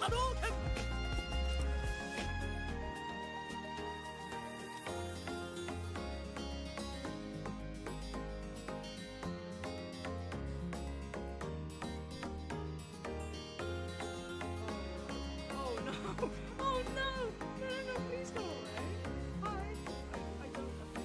Oh no! Oh no! No, no, no, please go away. I don't appreciate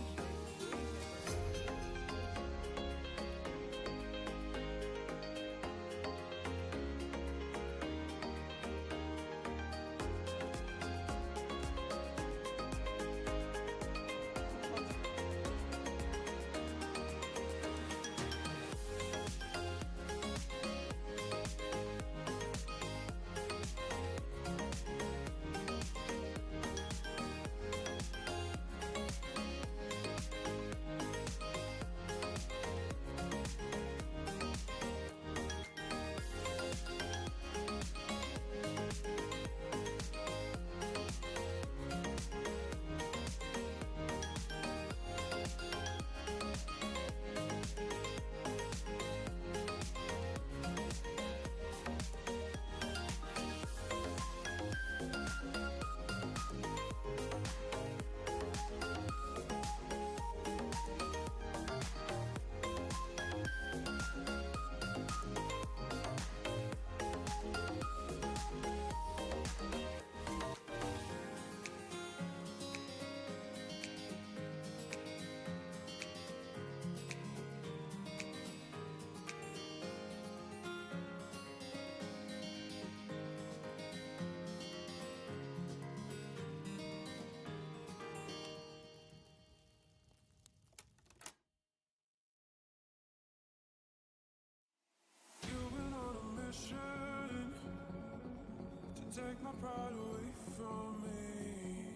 Take my pride away from me.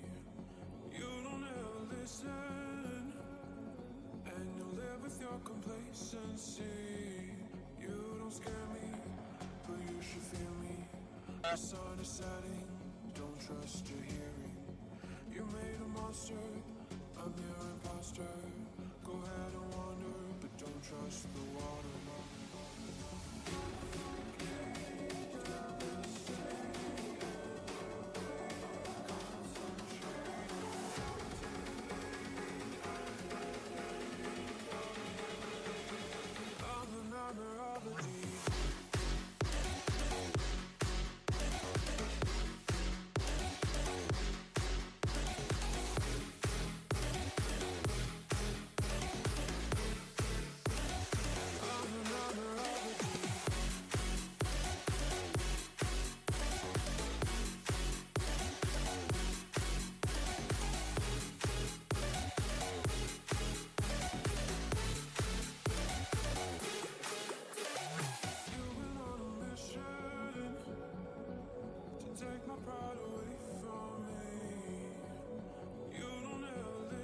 You don't ever listen, and you live with your complacency. You don't scare me, but you should fear me. The sun is setting, don't trust your hearing. You made a monster, I'm your imposter. Go ahead and wander, but don't trust the water.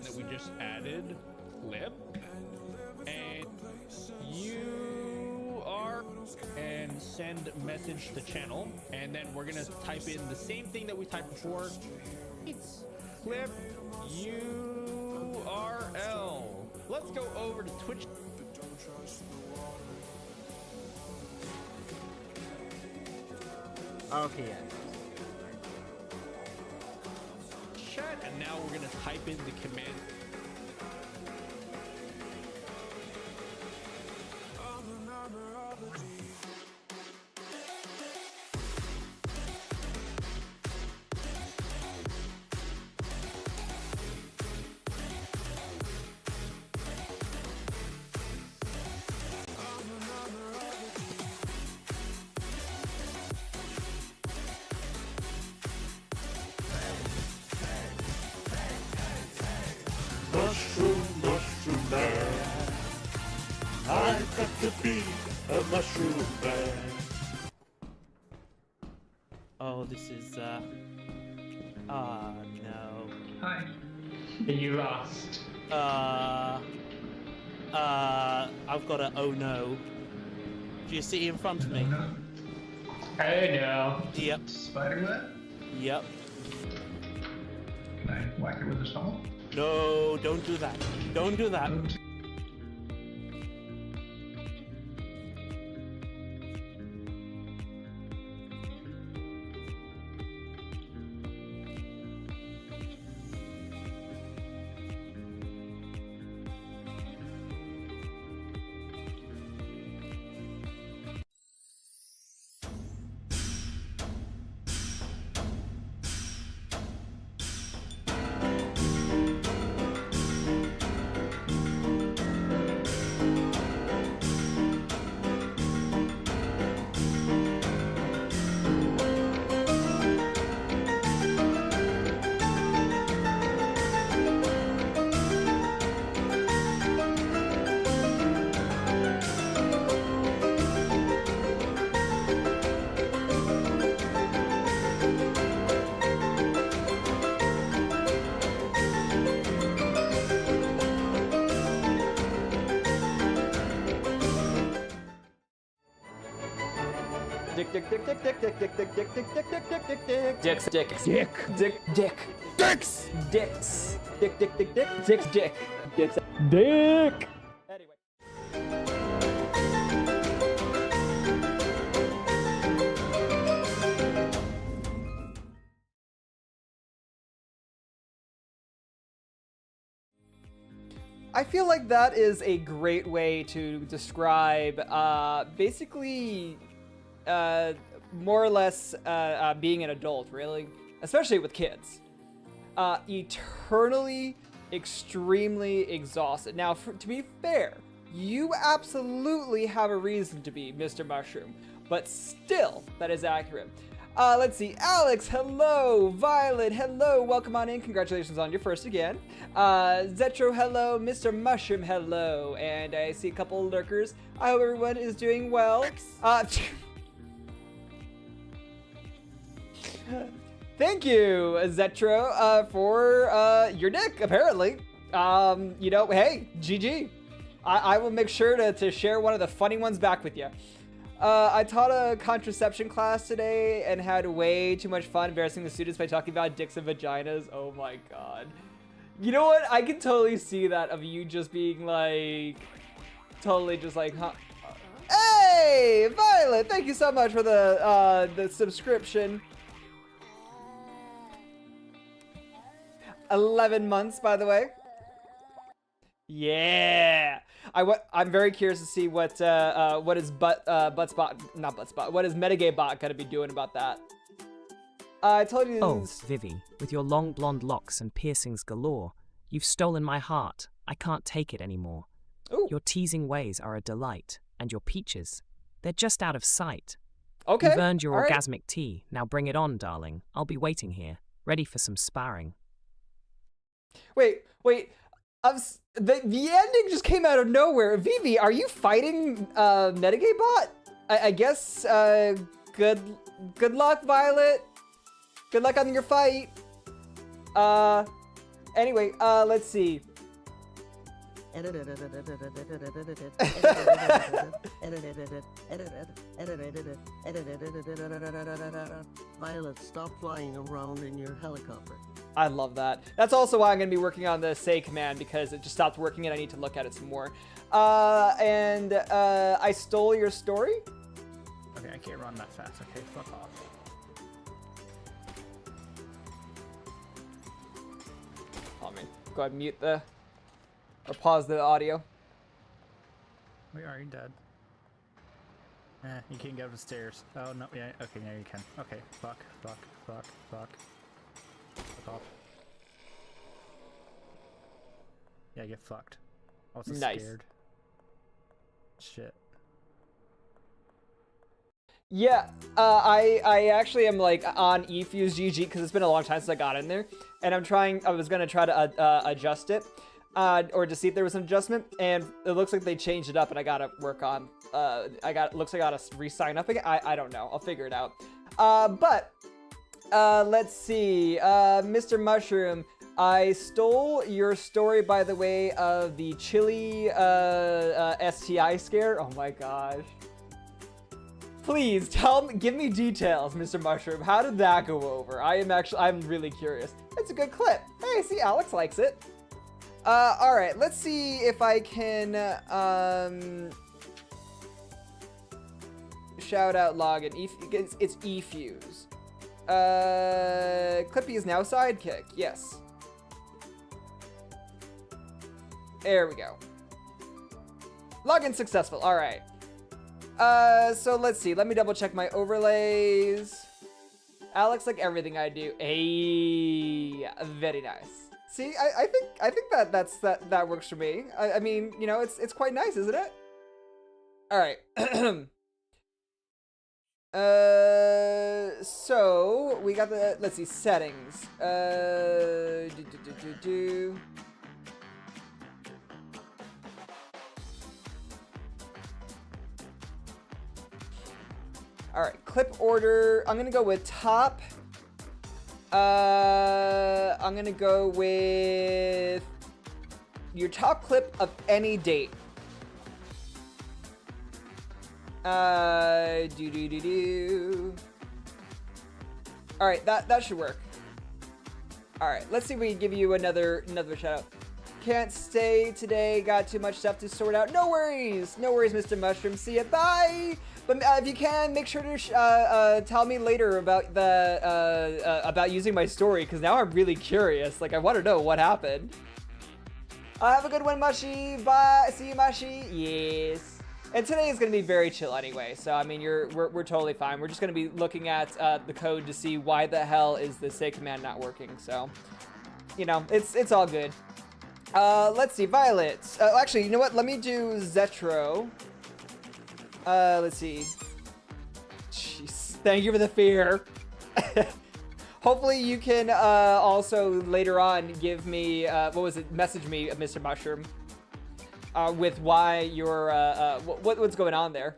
That we just added clip, and you are, and send message to channel, and then we're gonna type in the same thing that we typed before. It's clip URL. Let's go over to Twitch. Okay, yeah. Chat, and now we're gonna type in the command. Mushroom man. I've got to be a mushroom man. Oh, this is, no. Hi. You lost. I've got a oh no. Do you see in front of me? Oh no. Yep. Spiderweb? Yep. Can I whack it with a shovel? No, don't do that. Don't do that. Dick, dick, dick, dick, dick, dick, dick, dick, dick, dick, dick, dick, dick, dick, dick. Dicks, dicks. Dick. Dick, dick. Dicks. Dicks. Dick, dick, dick, dick. Dicks, dick. Dicks. Dick. Anyway. I feel like that is a great way to describe basically more or less being an adult, really, especially with kids. Eternally, extremely exhausted. Now, to be fair, you absolutely have a reason to be, Mr. Mushroom, but still, that is accurate. Let's see. Alex, hello. Violet, hello. Welcome on in. Congratulations on your first again. Zetro, hello. Mr. Mushroom, hello. And I see a couple of lurkers. I hope everyone is doing well. Thank you, Zetro, for your dick, apparently. You know, hey, GG. I will make sure to share one of the funny ones back with you. I taught a contraception class today and had way too much fun embarrassing the students by talking about dicks and vaginas. Oh my god. You know what? I can totally see that of you just being like, totally just like, huh? Hey, Violet, thank you so much for the subscription. 11 months, by the way. Yeah. I'm very curious to see what is what is Metagay gonna be doing about that. I told you. Oh, Vivi, with your long blonde locks and piercings galore, you've stolen my heart. I can't take it anymore. Ooh. Your teasing ways are a delight, and your peaches, they're just out of sight. Okay. You've earned your all right. orgasmic tea. Now bring it on, darling. I'll be waiting here, ready for some sparring. Wait. The ending just came out of nowhere. Vivi, are you fighting Metagay bot? I guess good luck, Violet. Good luck on your fight. Anyway, let's see. Violet, stop flying around in your helicopter. I love that. That's also why I'm going to be working on the say command, because it just stopped working and I need to look at it some more. I stole your story? Okay, I can't run that fast. Okay, fuck off. Let me go ahead and mute or pause the audio. Where are you, dead? You can't get up the stairs. Oh, no, yeah, okay, now you can. Okay, fuck. Fuck off. Yeah, get fucked. Also Nice. scared. Shit. Yeah, I actually am like on eFuse GG because it's been a long time since I got in there, and I was gonna try to adjust it, or to see if there was an adjustment, and it looks like they changed it up, and I gotta work on, looks like I gotta re-sign up again. I don't know, I'll figure it out. Let's see, Mr. Mushroom, I stole your story, by the way, of the chili STI scare. Oh my gosh. Please give me details, Mr. Mushroom. How did that go over? I'm really curious. It's a good clip. Hey, see, Alex likes it. All right, let's see if I can shout out login. It's eFuse. Clippy is now sidekick. Yes. There we go. Login successful. All right. So let's see. Let me double check my overlays. Alex, like everything I do. Hey, very nice. See, I think that works for me. I mean, you know, it's quite nice, isn't it? All right. So we got the, let's see, settings. All right, clip order. I'm gonna go with top. I'm gonna go with your top clip of any date. Do. All right, that should work. All right, let's see if we can give you another shout out. Can't stay today. Got too much stuff to sort out. No worries, Mr. Mushroom. See ya. Bye. But if you can, make sure to tell me later about about using my story, because now I'm really curious. Like, I want to know what happened. Have a good one, Mushy. Bye. See you, Mushy. Yes. And today is going to be very chill anyway, so I mean, we're totally fine. We're just going to be looking at the code to see why the hell is the say command not working. So, you know, it's all good. Let's see, Violet. Actually, you know what? Let me do Zetro. Let's see. Jeez, thank you for the fear. Hopefully you can also later on give me message me, Mr. Mushroom. With why you're, what's going on there.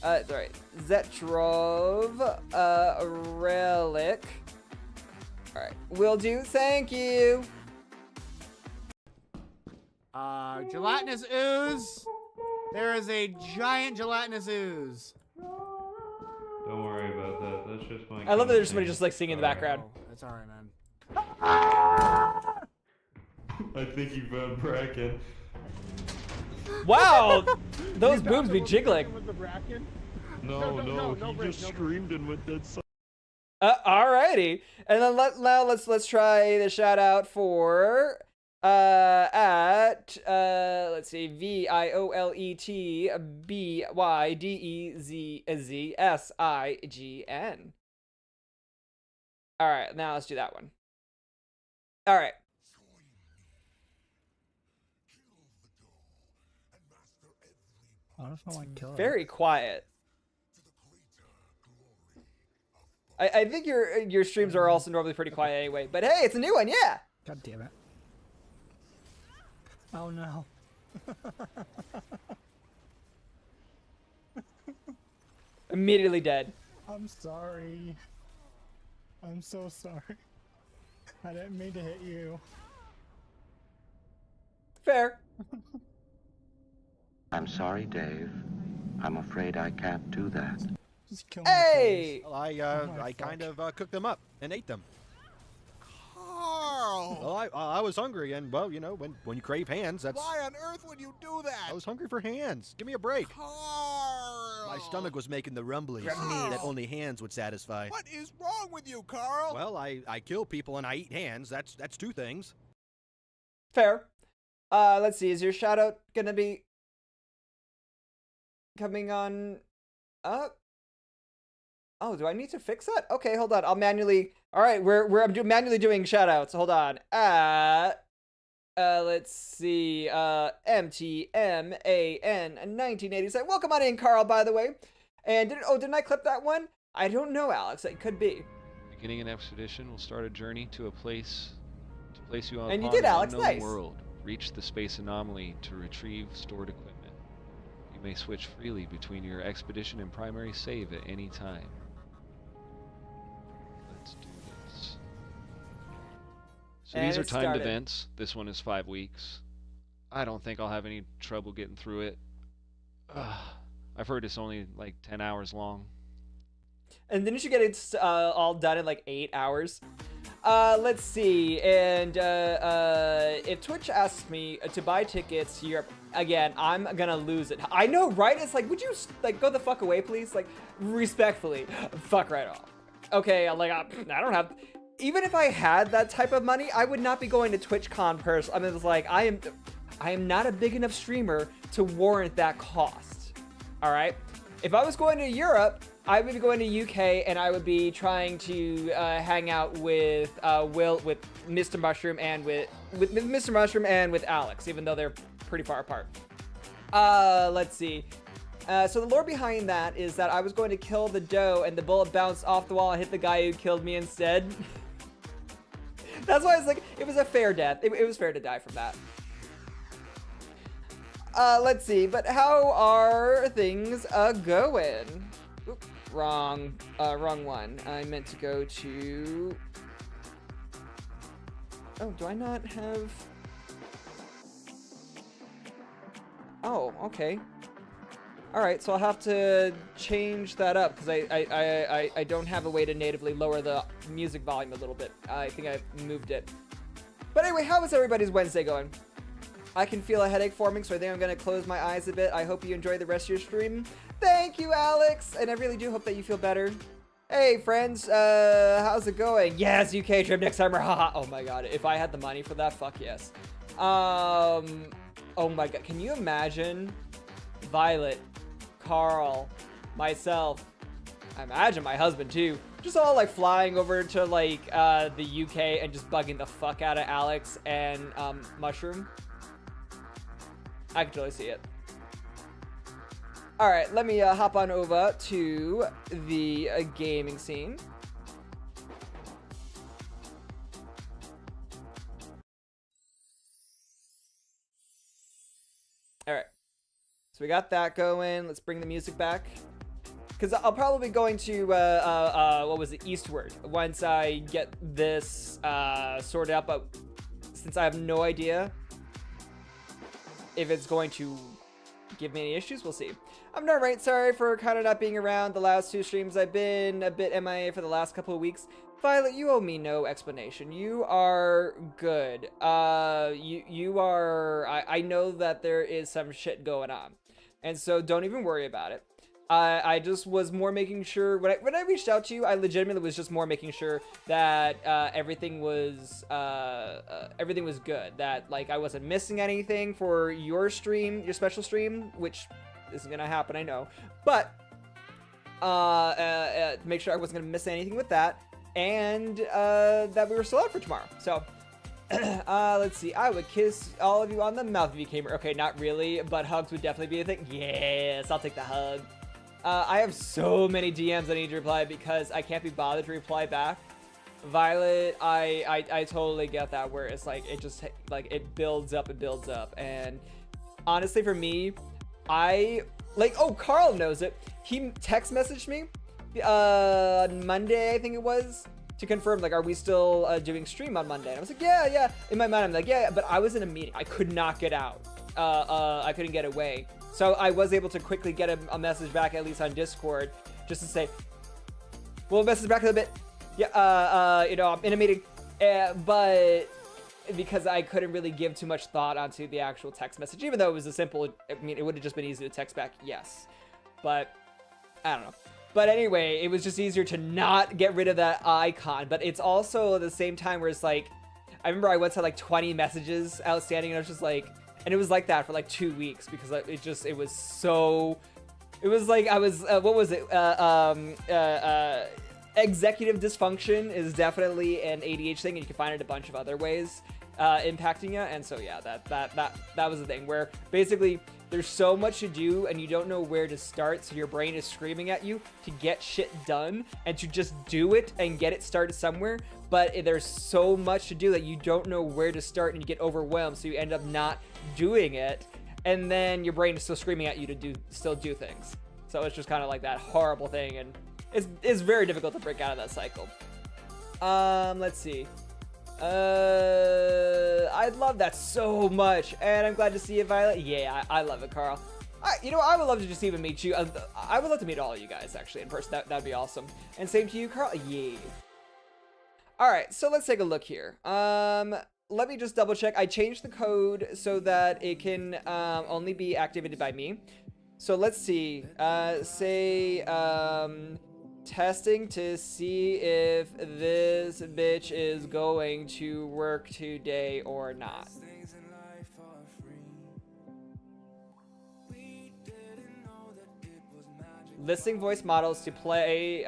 Sorry, Zetrov, Relic. All right, will do, thank you. Gelatinous ooze. There is a giant gelatinous ooze. Don't worry about that. That's just my. I love that there's somebody just like singing in the background. Oh, that's all right, man. I think you found Bracken. Wow, those boobs be jiggling. No, he just screamed and went dead silent. Alrighty, and then let's try the shout out for let's see, VioletByDezZSign. All right, now let's do that one. All right. Very quiet. I think your streams are also normally pretty quiet anyway, but hey, it's a new one, yeah. God damn it. Oh no. Immediately dead. I'm sorry. I'm so sorry. I didn't mean to hit you. Fair. I'm sorry, Dave. I'm afraid I can't do that. Just kill me, Hey! Well, I kind of cooked them up and ate them. Carl! Well, I was hungry, and well, you know, when you crave hands, that's. Why on earth would you do that? I was hungry for hands. Give me a break. Carl! My stomach was making the rumblies Carl! that only hands would satisfy. What is wrong with you, Carl? Well, I kill people and I eat hands. That's two things. Fair. Let's see. Is your shout out gonna be coming on up? Oh, do I need to fix that? Okay, hold on. I'll manually. All right, I'm manually doing shout outs. Hold on. Let's see. MTMAN 1987. Welcome on in, Carl, by the way. And didn't I clip that one? I don't know, Alex. It could be. Beginning an expedition will start a journey to a place to place you on and you did, Alex. an unknown Nice. world. Reach the space anomaly to retrieve stored equipment. You may switch freely between your expedition and primary save at any time. Let's do this. So And these are it timed started. events. This one is 5 weeks. I don't think I'll have any trouble getting through it. I've heard it's only like 10 hours long. And didn't you get it all done in like 8 hours? Let's see. And if Twitch asks me to buy tickets to Europe, again, I'm gonna lose it. I know, right? It's like, would you like go the fuck away, please? Like, respectfully, fuck right off. Okay, like I don't have. Even if I had that type of money, I would not be going to TwitchCon person. I mean, it's like I am not a big enough streamer to warrant that cost. All right. If I was going to Europe, I would be going to UK, and I would be trying to hang out with with Mr. Mushroom, and with Mr. Mushroom and with Alex, even though they're pretty far apart. Let's see. So the lore behind that is that I was going to kill the doe, and the bullet bounced off the wall and hit the guy who killed me instead. That's why I was like, it was a fair death. It was fair to die from that. Let's see, but how are things going? Oop, wrong one. I meant to go to. Oh, do I not have? Oh, okay. All right, so I'll have to change that up because I don't have a way to natively lower the music volume a little bit. I think I moved it. But anyway, how is everybody's Wednesday going? I can feel a headache forming, so I think I'm going to close my eyes a bit. I hope you enjoy the rest of your stream. Thank you, Alex! And I really do hope that you feel better. Hey, friends, how's it going? Yes, UK trip next summer, haha. Oh my god, if I had the money for that, fuck yes. Oh my god, can you imagine Violet, Carl, myself, I imagine my husband too, just all like flying over to like the UK and just bugging the fuck out of Alex and Mushroom? I can totally see it. All right, let me hop on over to the gaming scene. All right, so we got that going. Let's bring the music back. Because I'll probably be going to, what was it, Eastward, once I get this sorted out, but since I have no idea if it's going to give me any issues, we'll see. I'm not right, sorry for kind of not being around the last 2 streams. I've been a bit MIA for the last couple of weeks. Violet, you owe me no explanation. You are good. You are, I know that there is some shit going on, and so don't even worry about it. I just was more making sure, when I reached out to you, I legitimately was just more making sure that everything was good. That, like, I wasn't missing anything for your stream, your special stream, which isn't gonna happen, I know. But, make sure I wasn't gonna miss anything with that, and that we were still out for tomorrow. So, let's see. I would kiss all of you on the mouth if you came here. Okay, not really, but hugs would definitely be a thing. Yes, I'll take the hug. I have so many DMs I need to reply because I can't be bothered to reply back. Violet, I totally get that, where it's like, it just, like, it builds up, and honestly for me, oh, Carl knows it. He text messaged me Monday, I think it was, to confirm, like, are we still doing stream on Monday? And I was like, yeah. In my mind, I'm like, yeah, but I was in a meeting. I could not get out. I couldn't get away. So I was able to quickly get a message back, at least on Discord, just to say, we'll message back in a bit. Yeah, you know, I'm in a meeting. But because I couldn't really give too much thought onto the actual text message, even though it was a simple, I mean, it would have just been easy to text back, yes. But, I don't know. But anyway, it was just easier to not get rid of that icon. But it's also at the same time where it's like, I remember I once had like 20 messages outstanding, and I was just like, and it was like that for like 2 weeks because it was so, it was like I was, what was it? Executive dysfunction is definitely an ADHD thing, and you can find it a bunch of other ways impacting you. And so yeah, that was the thing where basically there's so much to do and you don't know where to start, so your brain is screaming at you to get shit done and to just do it and get it started somewhere. But there's so much to do that you don't know where to start, and you get overwhelmed, so you end up not doing it, and then your brain is still screaming at you to still do things. So it's just kind of like that horrible thing, and it's very difficult to break out of that cycle. Let's see. I love that so much, and I'm glad to see you, Violet. Yeah, I love it, Carl. You know, I would love to just even meet you. I would love to meet all of you guys, actually, in person. That'd be awesome. And same to you, Carl. Yeah. All right, so let's take a look here. Let me just double check. I changed the code so that it can only be activated by me. So let's see. Say testing to see if this bitch is going to work today or not. Listing voice models to playing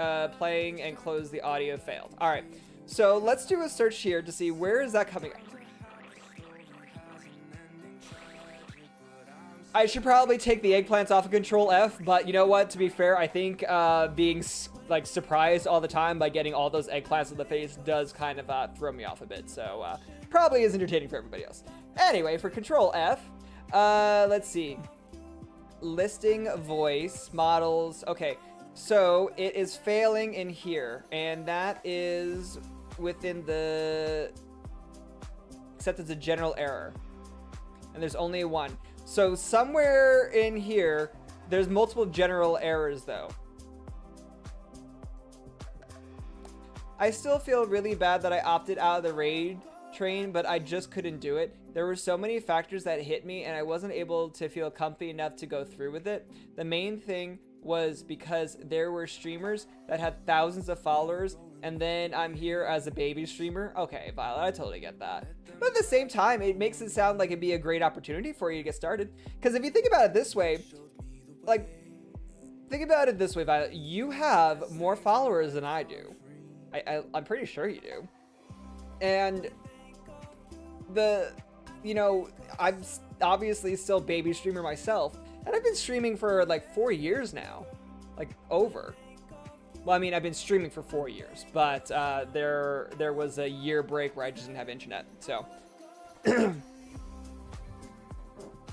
and close the audio failed. All right. So let's do a search here to see where is that coming up. I should probably take the eggplants off of Control F, but you know what? To be fair, I think being like surprised all the time by getting all those eggplants in the face does kind of throw me off a bit. So probably is entertaining for everybody else. Anyway, for Control F, let's see. Listing voice models. Okay, so it is failing in here, and that is within the, except it's a general error, and there's only one. So somewhere in here there's multiple general errors though. I still feel really bad that I opted out of the raid train, but I just couldn't do it. There were so many factors that hit me and I wasn't able to feel comfy enough to go through with it. The main thing was because there were streamers that had thousands of followers, and then I'm here as a baby streamer. Okay, Violet, I totally get that. But at the same time, it makes it sound like it'd be a great opportunity for you to get started. Because if you think about it this way, like, think about it this way, Violet, you have more followers than I do. I'm pretty sure you do. And you know, I'm obviously still baby streamer myself, and I've been streaming for like 4 years now, like over. Well, I mean, I've been streaming for 4 years, but there was a year break where I just didn't have internet, so.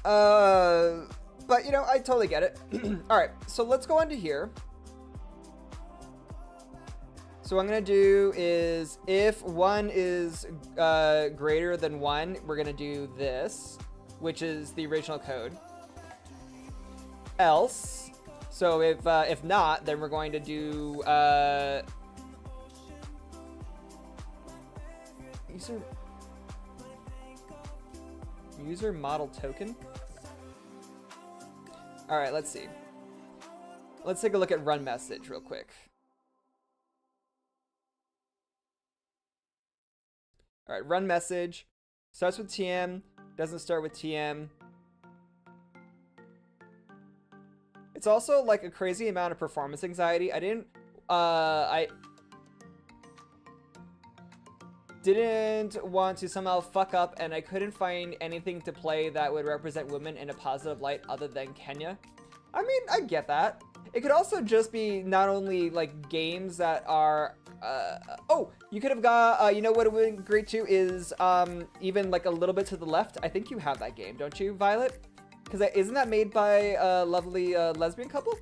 But you know, I totally get it. All right, so let's go on to here. So what I'm gonna do is, if 1 is greater than 1, we're gonna do this, which is the original code. Else, so if not, then we're going to do user model token. All right, let's see. Let's take a look at run message real quick. All right, run message starts with TM, doesn't start with TM. It's also like a crazy amount of performance anxiety. I didn't want to somehow fuck up, and I couldn't find anything to play that would represent women in a positive light other than Kenya. I mean, I get that. It could also just be not only like games that are oh, you could have got you know what would be great too is even like a little bit to the left. I think you have that game, don't you, Violet? Because isn't that made by a lovely lesbian couple?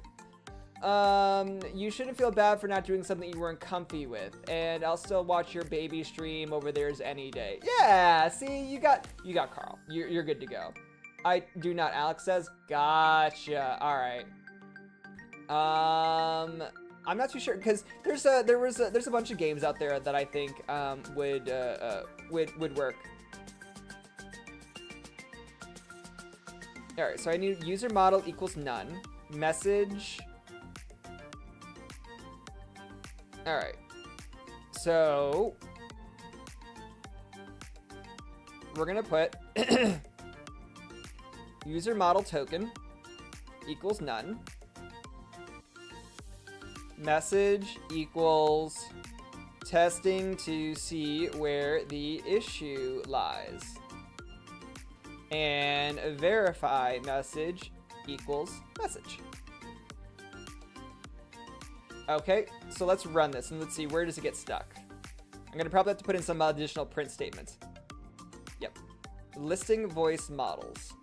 You shouldn't feel bad for not doing something you weren't comfy with, and I'll still watch your baby stream over theirs any day. Yeah, see, you got Carl. You're good to go. I do not. Alex says, gotcha. All right. I'm not too sure because there's a bunch of games out there that I think would work. All right, so I need user model equals none. Message. All right. So we're gonna put user model token equals none. Message equals testing to see where the issue lies. And verify message equals message. Okay, so let's run this and let's see, where does it get stuck? I'm gonna probably have to put in some additional print statements. Yep. Listing voice models.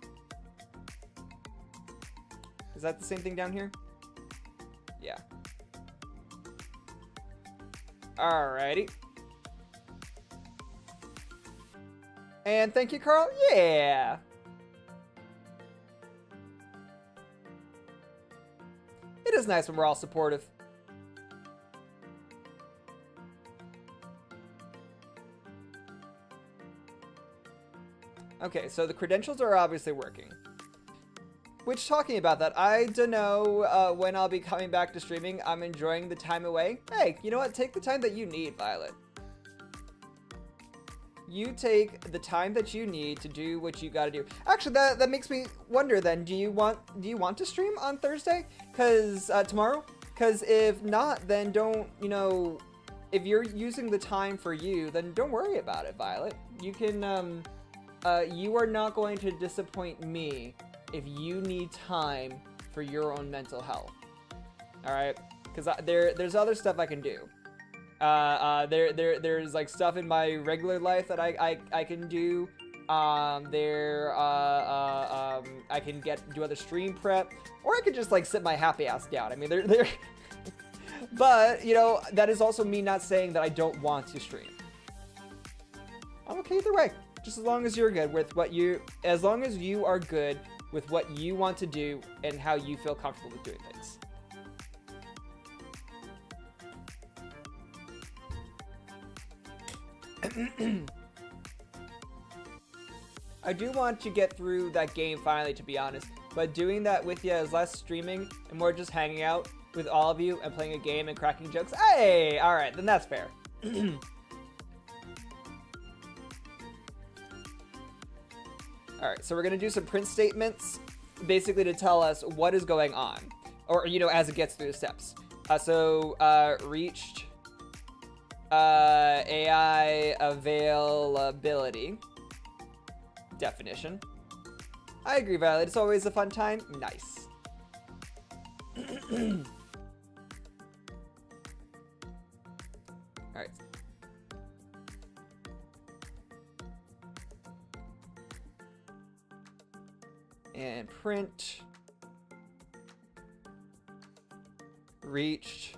Is that the same thing down here? Yeah. Alrighty. And thank you, Carl. Yeah. It is nice when we're all supportive. Okay, so the credentials are obviously working. Which, talking about that, I don't know when I'll be coming back to streaming. I'm enjoying the time away. Hey, you know what? Take the time that you need, Violet. You take the time that you need to do what you gotta do. Actually, that makes me wonder then, do you want to stream on Thursday? Cause tomorrow? Cause if not, then don't, you know, if you're using the time for you, then don't worry about it, Violet. You can, you are not going to disappoint me if you need time for your own mental health. All right? Cause there's other stuff I can do. There's like stuff in my regular life that I can do. I can do other stream prep, or I could just like sit my happy ass down. I mean, they're but you know, that is also me not saying that I don't want to stream. I'm okay either way, just as long as you're good with as long as you are good with what you want to do and how you feel comfortable with doing things. I do want to get through that game finally, to be honest, but doing that with you is less streaming and more just hanging out with all of you and playing a game and cracking jokes. Hey, all right, then that's fair. All right, so we're gonna do some print statements, basically to tell us what is going on, or, you know, as it gets through the steps. Reached AI availability definition. I agree, Violet. It's always a fun time. Nice. All right. And print. Reached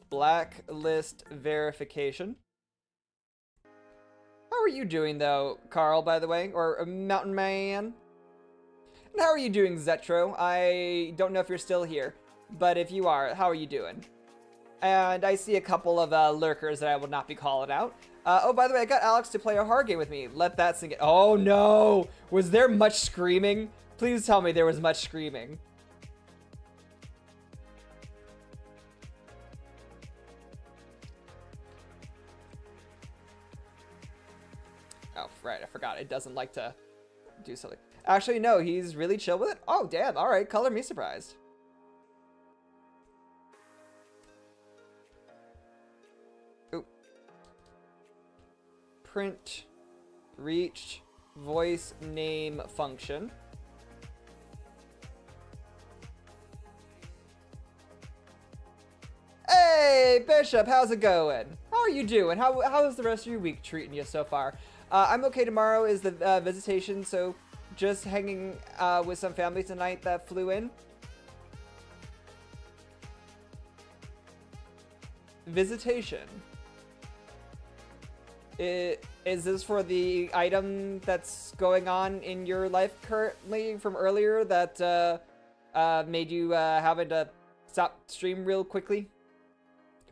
blacklist verification. How are you doing, though, Carl, by the way? Or Mountain Man? And how are you doing, Zetro? I don't know if you're still here, but if you are, how are you doing? And I see a couple of lurkers that I will not be calling out. Oh, by the way, I got Alex to play a hard game with me. Let that sink in. Oh, no! Was there much screaming? Please tell me there was much screaming. Oh, right, I forgot. It doesn't like to do something. Actually, no, he's really chill with it. Oh, damn. All right, color me surprised. Ooh. Print, reached, voice name function. Hey, Bishop, how's it going? How are you doing? How is the rest of your week treating you so far? I'm okay. Tomorrow is the visitation, so just hanging with some family tonight that flew in. Visitation. Is this for the item that's going on in your life currently from earlier that made you having to stop stream real quickly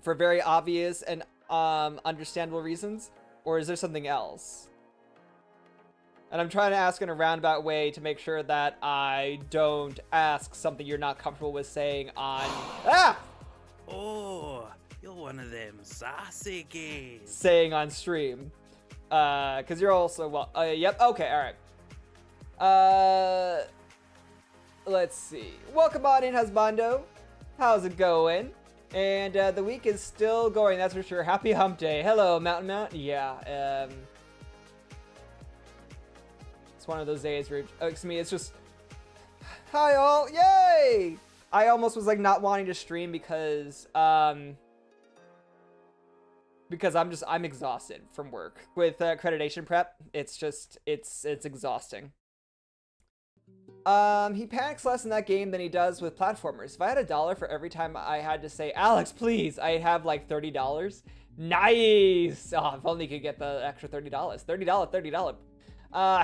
for very obvious and understandable reasons? Or is there something else? And I'm trying to ask in a roundabout way to make sure that I don't ask something you're not comfortable with saying on... Ah! Oh, you're one of them sassy gays. Saying on stream. Because you're also... Well, yep, okay, alright. Let's see. Welcome on in, Husbando. How's it going? And the week is still going, that's for sure. Happy hump day. Hello, Mountain Mount. Yeah, it's one of those days where, excuse me, it's just, hi all, yay! I almost was like not wanting to stream because I'm exhausted from work. With accreditation prep, it's just, it's exhausting. He panics less in that game than he does with platformers. If I had $1 for every time I had to say, Alex, please, I'd have like $30. Nice! Oh, if only you could get the extra $30. $30.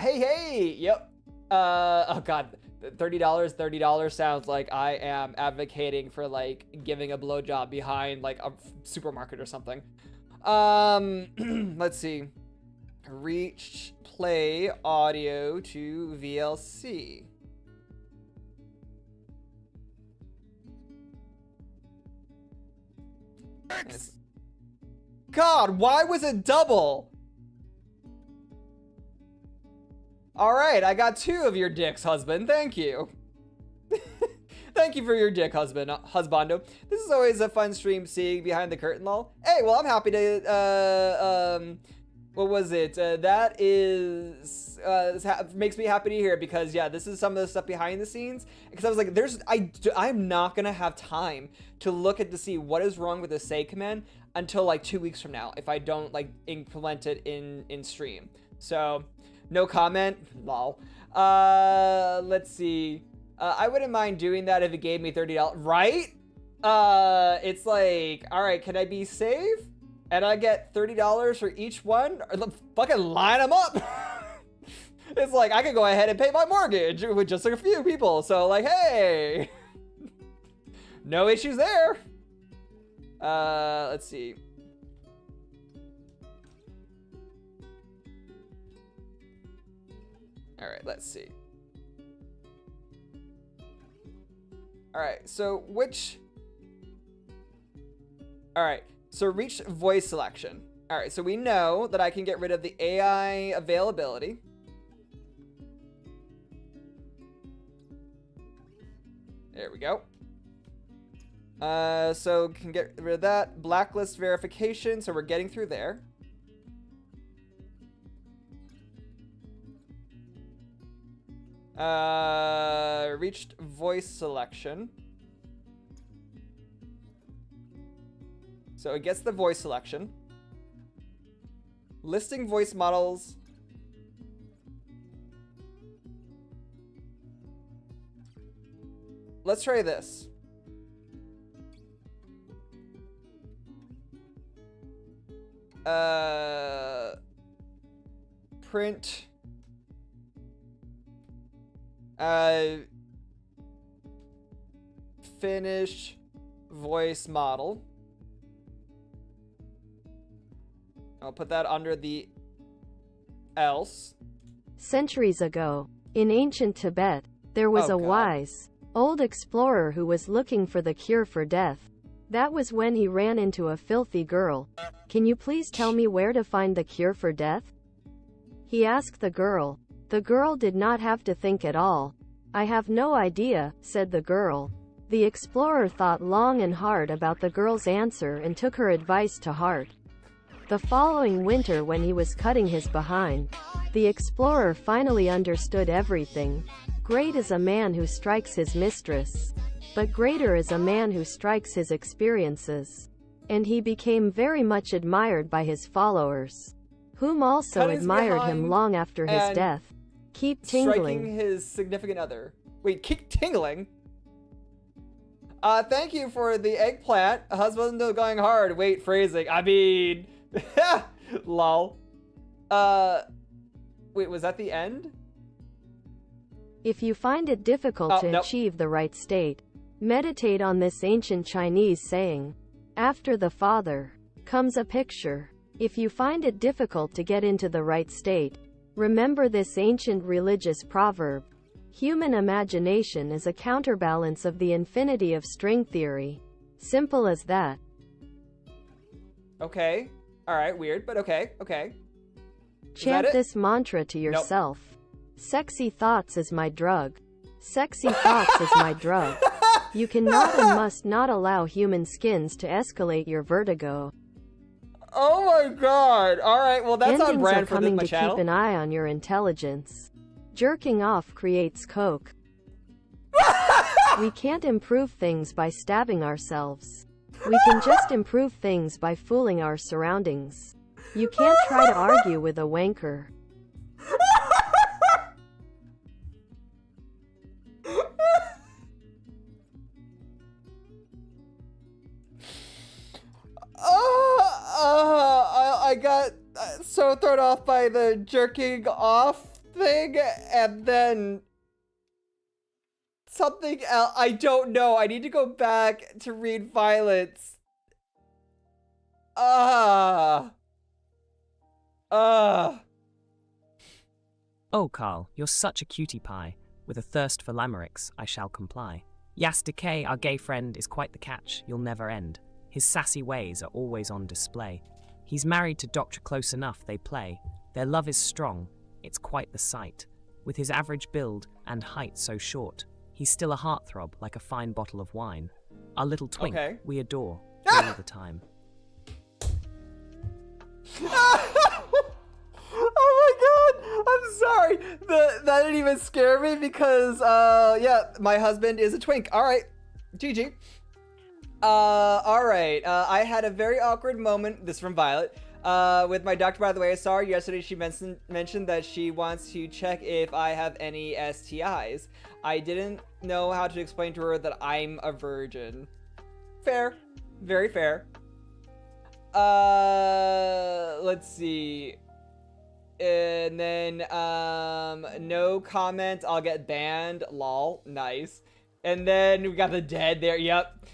Hey, yep. Oh god, $30 sounds like I am advocating for like giving a blowjob behind like a supermarket or something. Let's see. Reach play audio to VLC. God, why was it double? All right, I got 2 of your dicks, husband. Thank you. Thank you for your dick, husbando. This is always a fun stream seeing behind the curtain, lol. Hey, well, I'm happy to, what was it? That is, makes me happy to hear because, yeah, this is some of the stuff behind the scenes. Because I was like, I'm not going to have time to look at to see what is wrong with the say command until like 2 weeks from now if I don't like implement it in stream. So, no comment, lol. Let's see. I wouldn't mind doing that if it gave me $30, right? It's like, all right, can I be safe? And I get $30 for each one? Or fucking line them up. It's like, I could go ahead and pay my mortgage with just like a few people. So like, hey, no issues there. Let's see. All right, let's see. All right, so all right, so reach voice selection. All right, so we know that I can get rid of the AI availability. There we go. So can get rid of that. Blacklist verification, so we're getting through there. Reached voice selection. So it gets the voice selection. Listing voice models. Let's try this. Print. Finish voice model. I'll put that under the else. Centuries ago, in ancient Tibet, there was a wise, old explorer who was looking for the cure for death. That was when he ran into a filthy girl. Can you please tell me where to find the cure for death? He asked the girl. The girl did not have to think at all. I have no idea, said the girl. The explorer thought long and hard about the girl's answer and took her advice to heart. The following winter, when he was cutting his behind, the explorer finally understood everything. Great is a man who strikes his mistress, but greater is a man who strikes his experiences. And he became very much admired by his followers, whom also admired him long after his death. Keep tingling. Striking his significant other. Wait, keep tingling? Thank you for the eggplant. Husband going hard. Wait, phrasing. I mean, lol. Wait, was that the end? If you find it difficult to achieve the right state, meditate on this ancient Chinese saying. After the father comes a picture. If you find it difficult to get into the right state, remember this ancient religious proverb. Human imagination is a counterbalance of the infinity of string theory. Simple as that. Okay. Alright, weird, but okay, okay. Chant this mantra to yourself. Sexy thoughts is my drug. Sexy thoughts is my drug. You cannot and must not allow human skins to escalate your vertigo. Oh my god. Alright, well that's Endings on brand are for coming my to channel. keep an eye on your intelligence. Jerking off creates coke. We can't improve things by stabbing ourselves. We can just improve things by fooling our surroundings. You can't try to argue with a wanker. I got so thrown off by the jerking off thing, and then something else. I don't know. I need to go back to read Violets. Oh, Carl, you're such a cutie pie. With a thirst for Lamerix, I shall comply. Yas Decay, our gay friend, is quite the catch. You'll never end. His sassy ways are always on display. He's married to Dr. Close Enough, they play. Their love is strong. It's quite the sight. With his average build and height so short, he's still a heartthrob like a fine bottle of wine. Our little twink, we adore all the time. Oh my god! I'm sorry. That didn't even scare me because, yeah, my husband is a twink. Alright. GG. Alright. I had a very awkward moment, this is from Violet, with my doctor, by the way. I saw her yesterday. She mentioned that she wants to check if I have any STIs. I didn't know how to explain to her that I'm a virgin. Fair. Very fair. Let's see. And then, no comment, I'll get banned. Lol, nice. And then we got the dead there, yep.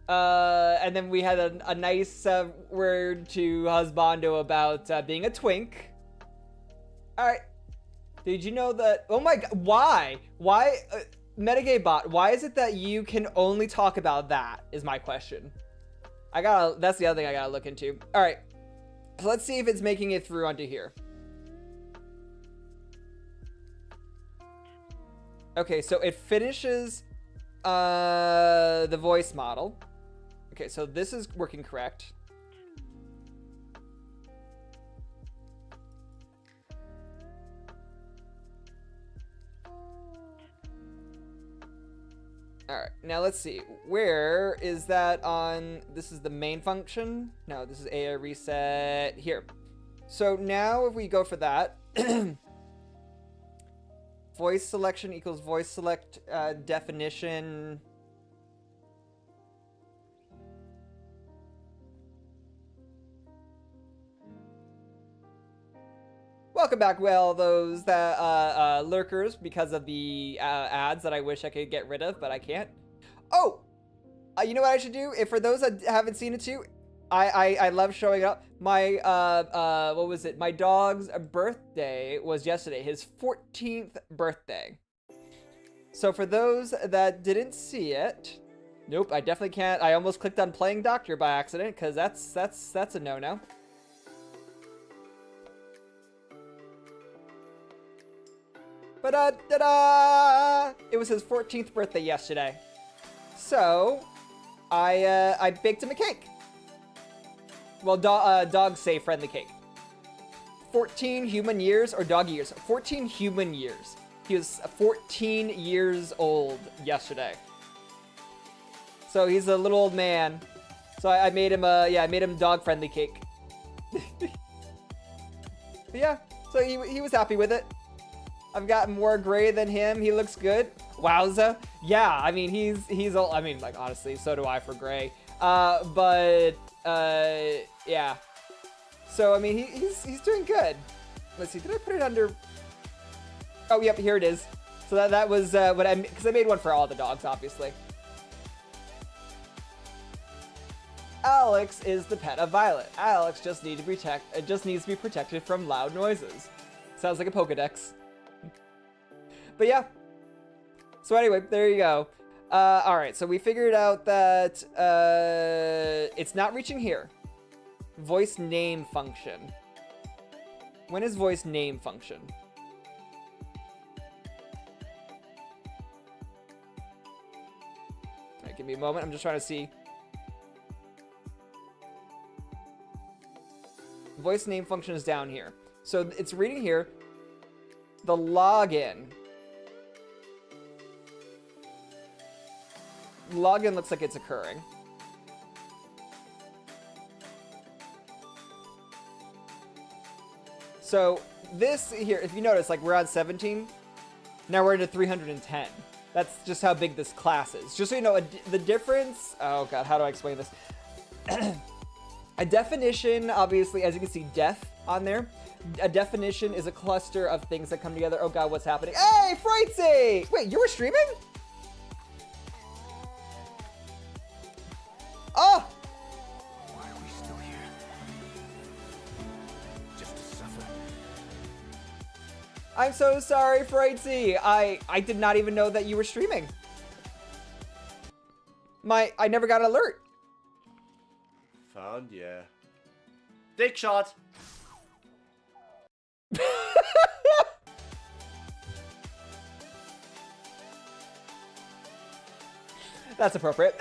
And then we had a nice word to Husbando about being a twink. Alright. Did you know that? Oh my god, why? Why? Metagame bot, why is it that you can only talk about that? Is my question. That's the other thing I gotta look into. Alright. So let's see if it's making it through onto here. Okay, so it finishes the voice model. Okay, so this is working correct. Alright, now let's see. Where is that on... This is the main function? No, this is AI reset here. So now if we go for that... voice selection equals voice select definition... Welcome back, well, those that lurkers, because of the ads that I wish I could get rid of, but I can't. Oh, you know what I should do? If for those that haven't seen it too, I love showing up. My what was it? My dog's birthday was yesterday, his 14th birthday. So for those that didn't see it, nope, I definitely can't. I almost clicked on playing doctor by accident because that's a no-no. But ta-da! It was his 14th birthday yesterday. So, I baked him a cake. Well, dogs say friendly cake. 14 human years or dog years? 14 human years. He was 14 years old yesterday. So he's a little old man. So I made him I made him dog friendly cake. But yeah, so he was happy with it. I've got more gray than him. He looks good. Wowza. Yeah, I mean, he's old. I mean, like, honestly, so do I for gray. Yeah. So, I mean, he's doing good. Let's see, did I put it under... Oh, yep, here it is. So that was what because I made one for all the dogs, obviously. Alex is the pet of Violet. Alex just needs to be protected from loud noises. Sounds like a Pokedex. But yeah. So anyway, there you go. Alright, so we figured out that it's not reaching here. Voice name function. When is voice name function? Alright, give me a moment. I'm just trying to see. Voice name function is down here. So it's reading here. The login. Login looks like it's occurring. So this here, if you notice, like we're on 17. Now we're into 310. That's just how big this class is. Just so you know, the difference... Oh god, how do I explain this? A definition, obviously, as you can see, def on there. A definition is a cluster of things that come together. Oh god, what's happening? Hey, Frightsy! Wait, you were streaming? Oh! Why are we still here? Just to suffer. I'm so sorry, Frightsy. I did not even know that you were streaming. I never got an alert. Found, yeah. Dick shot. That's appropriate.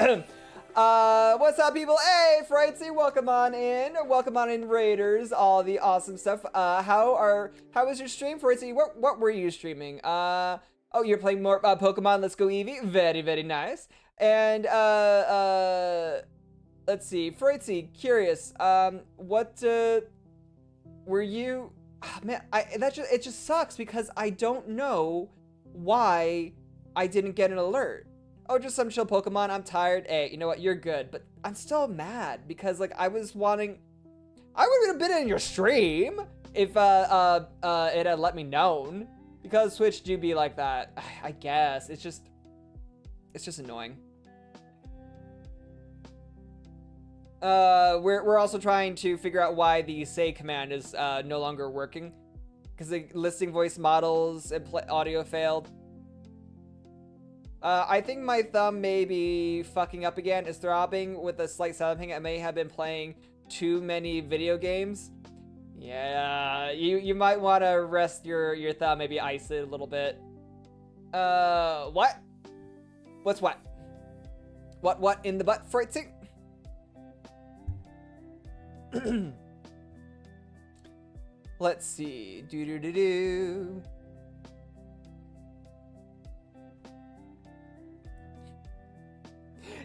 What's up, people? Hey, Frightsy, welcome on in. Welcome on in, Raiders. All the awesome stuff. How was your stream, Frightsy? What were you streaming? Oh, you're playing more Pokemon Let's Go Eevee. Very, very nice. And let's see, Frightsy, curious. What were you? Oh, man, it just sucks because I don't know why I didn't get an alert. Oh, just some chill Pokemon. I'm tired. Hey, you know what? You're good, but I'm still mad because like I would have been in your stream. if it had let me known, because Twitch do be like that. I guess it's just annoying. We're also trying to figure out why the say command is no longer working, because the listing voice models and audio failed. I think my thumb may be fucking up again. It's throbbing with a slight sound ping. I may have been playing too many video games. Yeah, you might want to rest your thumb, maybe ice it a little bit. What? What's what? What in the butt, Freitzy? Let's see. Do.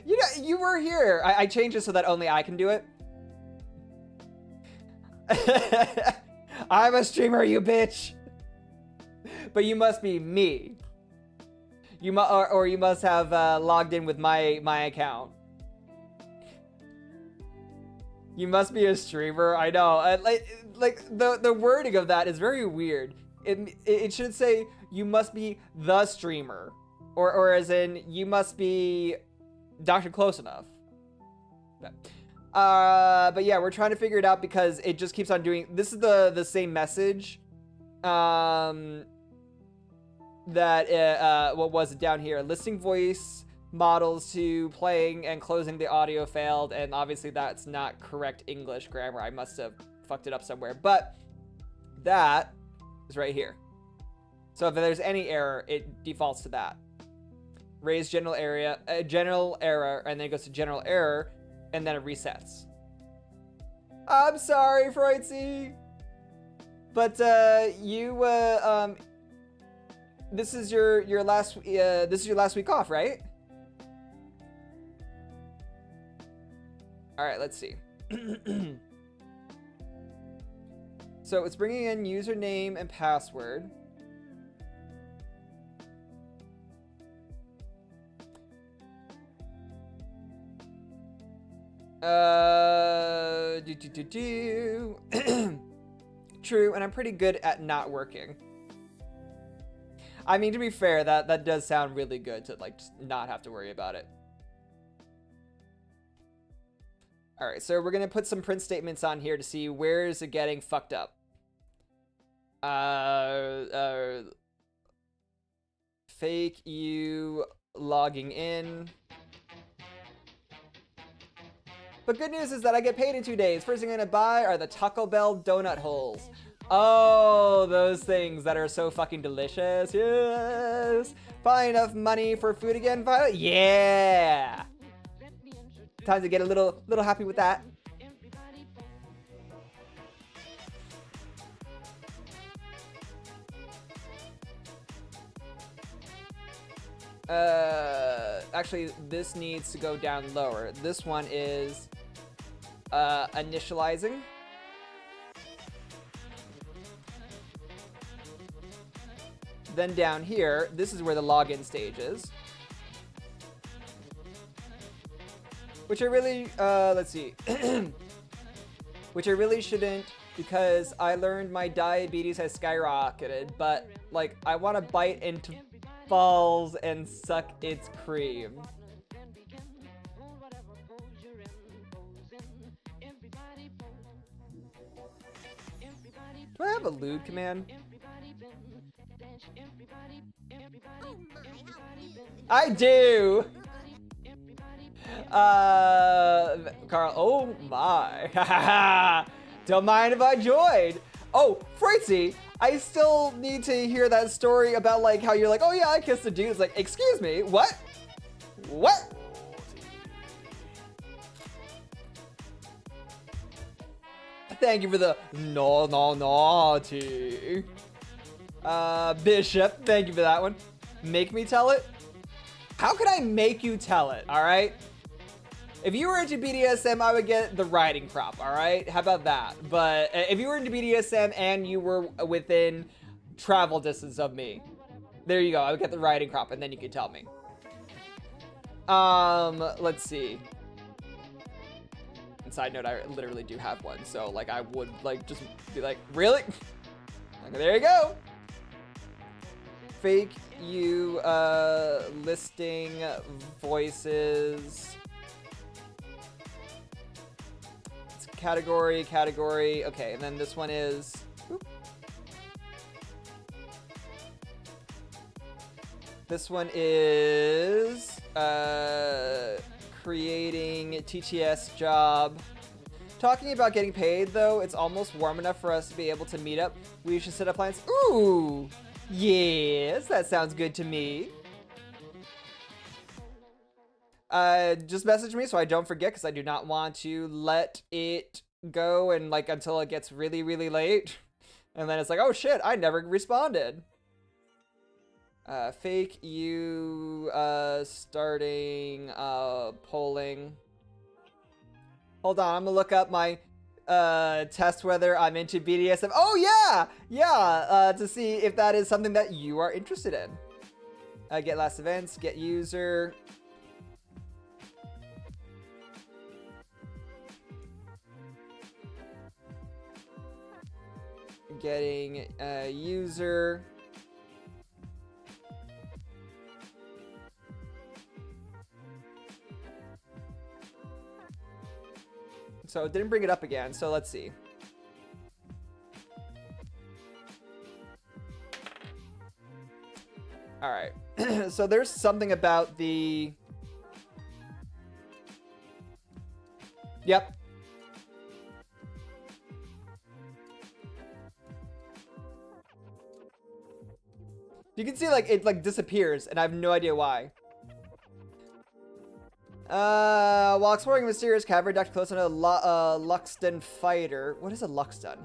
You know, you were here. I changed it so that only I can do it. I'm a streamer, you bitch. But you must be me. Or you must have logged in with my account. You must be a streamer. I know. Like the wording of that is very weird. It should say you must be the streamer, or as in you must be Dr. Close Enough. But yeah, we're trying to figure it out because it just keeps on doing. This is the same message. That what was it down here? Listing voice models to playing and closing the audio failed, and obviously that's not correct English grammar. I must have fucked it up somewhere, but that is right here. So if there's any error, it defaults to that. Raise general error, and then it goes to general error, and then it resets. I'm sorry, Freitzy, but this is your last week off, right? All right, let's see. So it's bringing in username and password. True, and I'm pretty good at not working. I mean, to be fair, that does sound really good to like just not have to worry about it. All right, so we're gonna put some print statements on here to see where is it getting fucked up. Fake you logging in. But good news is that I get paid in 2 days. First thing I'm gonna buy are the Taco Bell donut holes. Oh, those things that are so fucking delicious. Yes. Buy enough money for food again, Violet? Yeah. Time to get a little happy with that. Actually, this needs to go down lower. This one is initializing. Then down here, this is where the login stage is. Which I really, let's see. Which I really shouldn't, because I learned my diabetes has skyrocketed, but like I want to bite into balls and suck its cream. Do I have a lewd command? I do! Carl, oh my. Don't mind if I joined. Oh, Freitzy, I still need to hear that story about like how you're like, oh yeah, I kissed a dude. It's like, excuse me, what? What? Thank you for the naughty. Bishop, thank you for that one. Make me tell it? How can I make you tell it, alright? If you were into BDSM, I would get the riding crop, alright? How about that? But if you were into BDSM and you were within travel distance of me, there you go, I would get the riding crop and then you could tell me. Let's see. side note, I literally do have one. So like I would like just be like, really? Okay, there you go. Fake you listing voices. It's category. Okay, and then this one is. Oop. This one is creating TTS job. Talking about getting paid though, it's almost warm enough for us to be able to meet up. We should set up plans. Ooh, yes, that sounds good to me. Just message me so I don't forget, because I do not want to let it go and like until it gets really, really late. And then it's like, oh shit, I never responded. Fake you starting polling. Hold on, I'm gonna look up my test whether I'm into BDSM. Oh yeah, to see if that is something that you are interested in. Get last events, get user. Getting user. So it didn't bring it up again, so let's see. All right, so there's something about the... Yep. You can see like it like disappears and I have no idea why. While exploring a mysterious cavern, Dr. close on a Luxton fighter. What is a Luxton?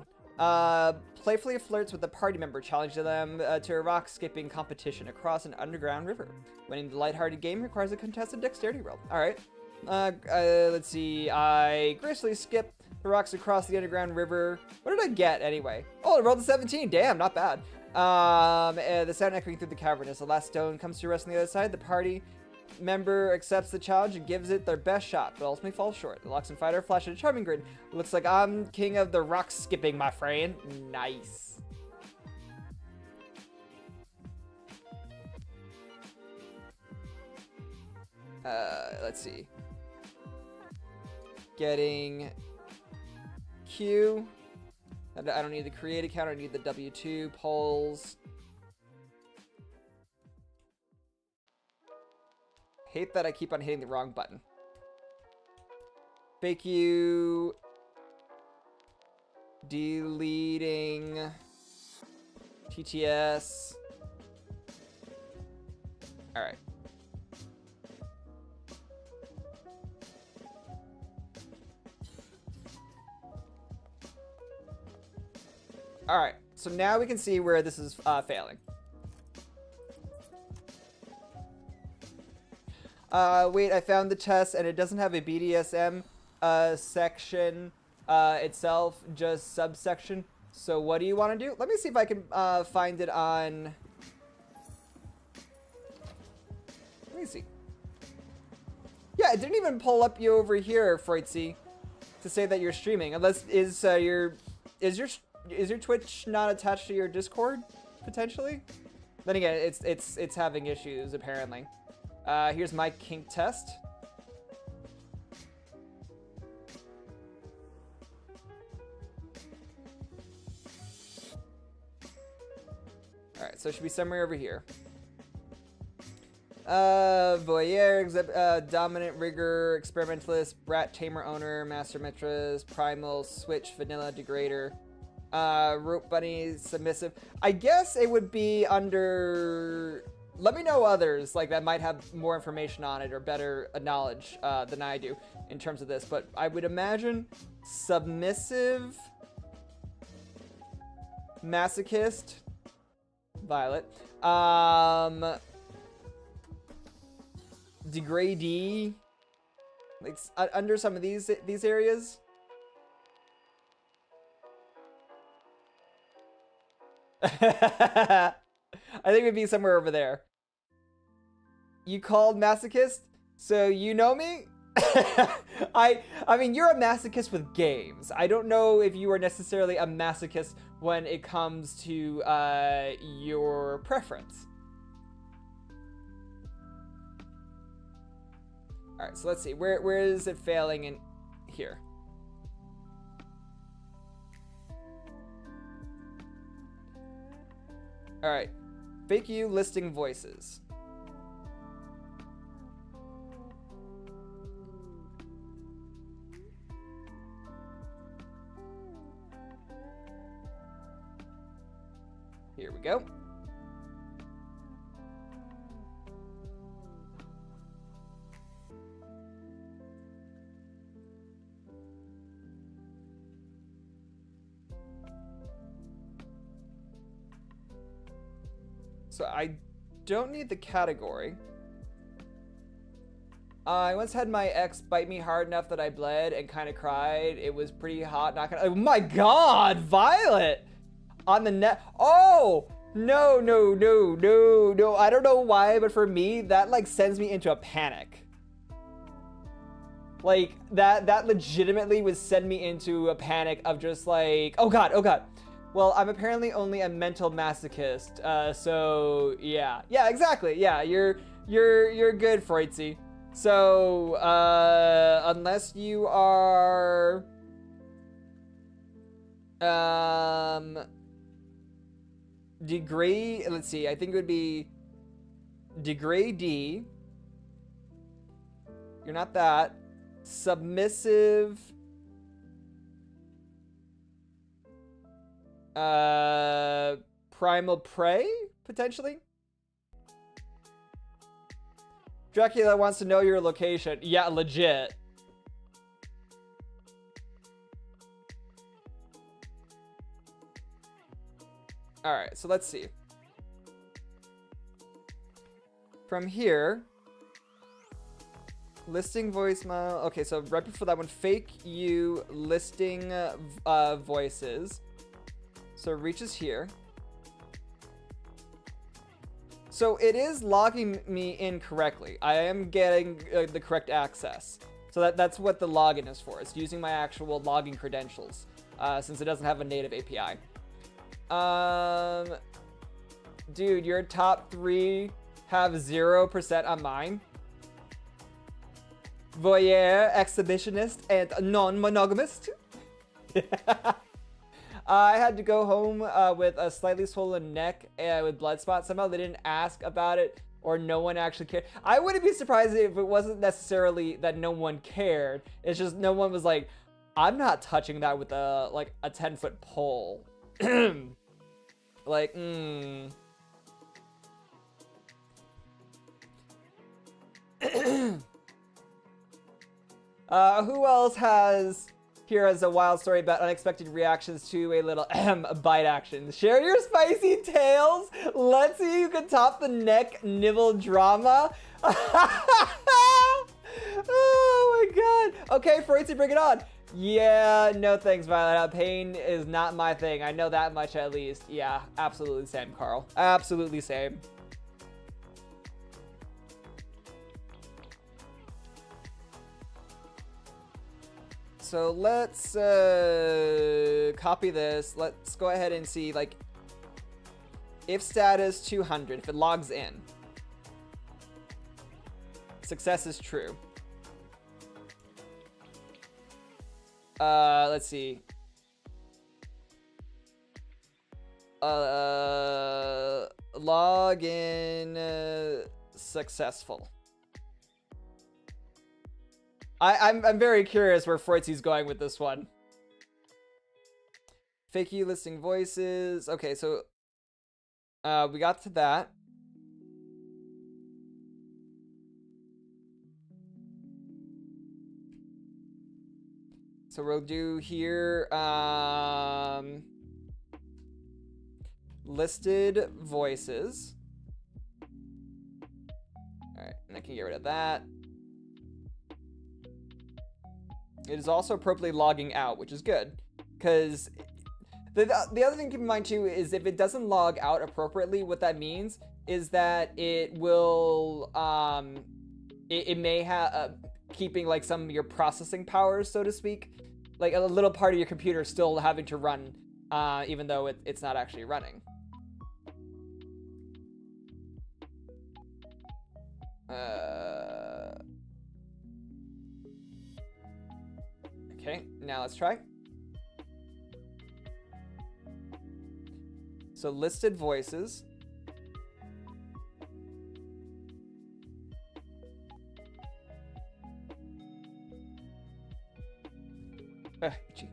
Playfully flirts with a party member, challenging them to a rock-skipping competition across an underground river. Winning the lighthearted game requires a contested dexterity roll. Alright. Let's see. I gracefully skip the rocks across the underground river. What did I get, anyway? Oh, I rolled a 17. Damn, not bad. The sound echoing through the cavern as the last stone comes to rest on the other side. The party member accepts the challenge and gives it their best shot, but ultimately falls short. The Luxon fighter flashes a charming grin. Looks like I'm king of the rock skipping, my friend. Nice. Let's see. Getting Q. I don't need the create account. I need the W2 polls. Hate that I keep on hitting the wrong button. Fake you. Deleting. TTS. All right. All right. So now we can see where this is failing. Wait, I found the test and it doesn't have a BDSM section itself, just subsection. So what do you want to do? Let me see if I can find it on... Let me see. Yeah, it didn't even pull up you over here, Freudzy, to say that you're streaming. Unless is your Twitch not attached to your Discord potentially? Then again, it's having issues apparently. Here's my kink test. Alright, so it should be somewhere over here. Voyeur, dominant rigger, experimentalist, brat tamer owner, master mistress, primal, switch, vanilla, degrader, rope bunny, submissive. I guess it would be under... Let me know others like that might have more information on it or better knowledge than I do in terms of this. But I would imagine submissive, masochist, Violet, degradee, like under some of these areas. I think it'd be somewhere over there. You called masochist, so you know me? I mean, you're a masochist with games. I don't know if you are necessarily a masochist when it comes to your preference. All right, so let's see. Where is it failing in here? All right, fake you listing voices. Here we go. So I don't need the category. I once had my ex bite me hard enough that I bled and kind of cried. It was pretty hot. Not gonna. Oh my God, Violet! On the net. Oh no. I don't know why, but for me, that like sends me into a panic. Like that legitimately would send me into a panic of just like, oh God. Well, I'm apparently only a mental masochist. So yeah, exactly. Yeah, you're good, Freudzy. So unless you are degree, let's see, I think it would be degree D. You're not that. Submissive. Primal prey, potentially. Dracula wants to know your location. Yeah, legit. All right, so let's see. From here, listing voicemail. Okay, so right before that one, fake you listing voices. So it reaches here. So it is logging me in correctly. I am getting the correct access. So that's what the login is for. It's using my actual login credentials, since it doesn't have a native API. Dude, your top 3 have 0% on mine. Voyeur, exhibitionist, and non-monogamist. I had to go home with a slightly swollen neck with blood spots. Somehow they didn't ask about it, or no one actually cared. I wouldn't be surprised if it wasn't necessarily that no one cared. It's just no one was like, I'm not touching that with a 10-foot pole. Like, Who else has here as a wild story about unexpected reactions to a little bite action? Share your spicy tales. Let's see who can top the neck nibble drama. Oh my God. Okay, Freudzy, bring it on. Yeah, no thanks, Violet. Pain is not my thing. I know that much at least. Yeah, absolutely same, Carl. Absolutely same. So let's copy this. Let's go ahead and see, like, if status 200, if it logs in. Success is true. Let's see. Login successful. I'm very curious where Freudzy's going with this one. Fake you listing voices. Okay, so we got to that. So we'll do here listed voices. All right, and I can get rid of that. It is also appropriately logging out, which is good, because the other thing to keep in mind too is if it doesn't log out appropriately, what that means is that it will it may have keeping like some of your processing powers, so to speak. Like a little part of your computer still having to run, even though it's not actually running. Okay, now let's try. So listed voices. Itchy.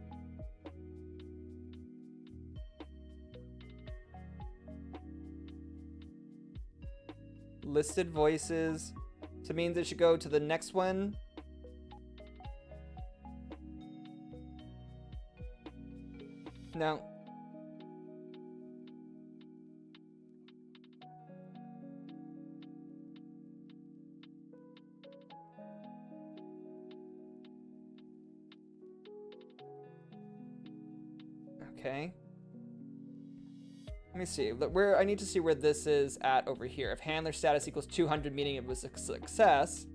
Listed voices. So it means it should go to the next one. No. Okay. Let me see. I need to see where this is at over here. If handler status equals 200, meaning it was a success.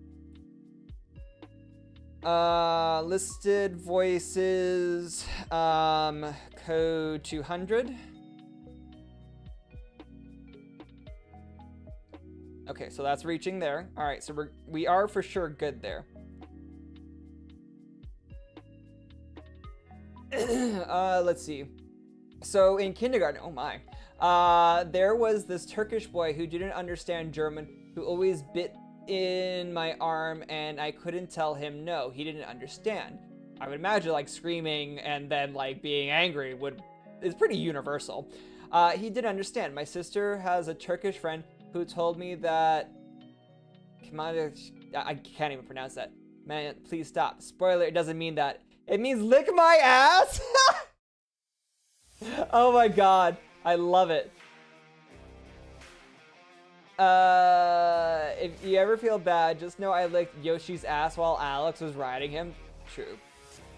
Listed voices, code 200. Okay, so that's reaching there. All right, so we are for sure good there. Let's see. So in kindergarten, oh my, there was this Turkish boy who didn't understand German, who always bit in my arm, and I couldn't tell him no. He didn't understand. I would imagine like screaming and then like being angry is pretty universal. He didn't understand. My sister has a Turkish friend who told me that, I can't even pronounce that. Man, please stop. Spoiler, it doesn't mean that. It means lick my ass. Oh my god, I love it. If you ever feel bad, just know I licked Yoshi's ass while Alex was riding him. True.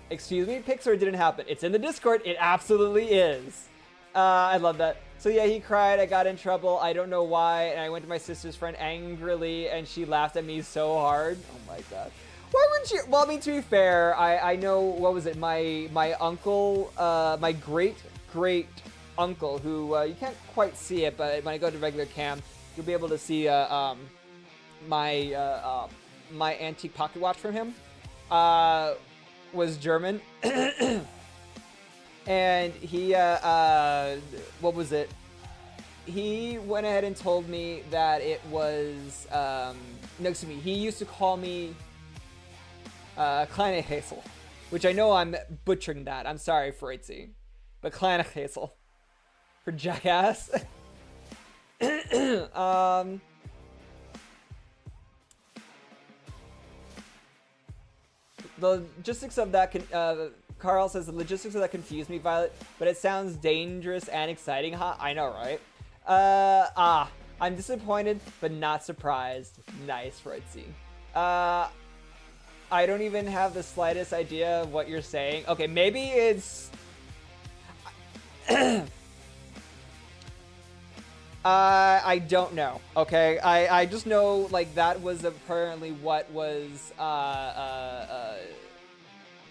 Excuse me, Pixar didn't happen. It's in the Discord. It absolutely is. I love that. So yeah, he cried. I got in trouble. I don't know why. And I went to my sister's friend angrily, and she laughed at me so hard. Oh my god. Why wouldn't you? Well, I mean, to be fair, I know, what was it? My uncle, my great uncle, who you can't quite see it, but when I go to regular cam, you'll be able to see my antique pocket watch from him. Was German. And he, what was it? He went ahead and told me that it was, no, excuse me, he used to call me Kleine Hazel, which I know I'm butchering that. I'm sorry, Fritzy. But Kleine Hazel. For jackass. The logistics of that Carl says the logistics of that confused me, Violet, but it sounds dangerous and exciting. Huh? I know, right? I'm disappointed, but not surprised. Nice, Fritzy. I don't even have the slightest idea of what you're saying. Okay, maybe it's... I don't know, okay? I just know, like, that was apparently what was,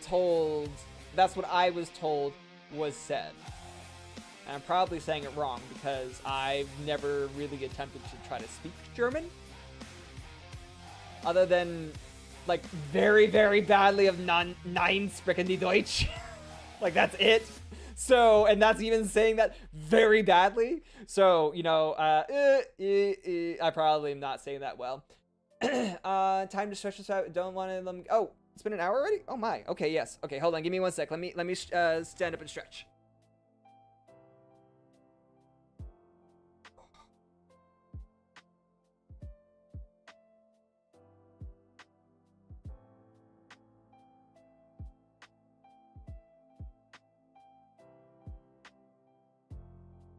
told... That's what I was told was said. And I'm probably saying it wrong because I've never really attempted to try to speak German. Other than, like, very, very badly of Nein sprechen die Deutsch. Like, that's it. So, and that's even saying that very badly. So, you know, I probably am not saying that well. Time to stretch this out. Don't want to let me... Oh, it's been an hour already? Oh my. Okay, yes. Okay, hold on. Give me 1 sec. Let me stand up and stretch.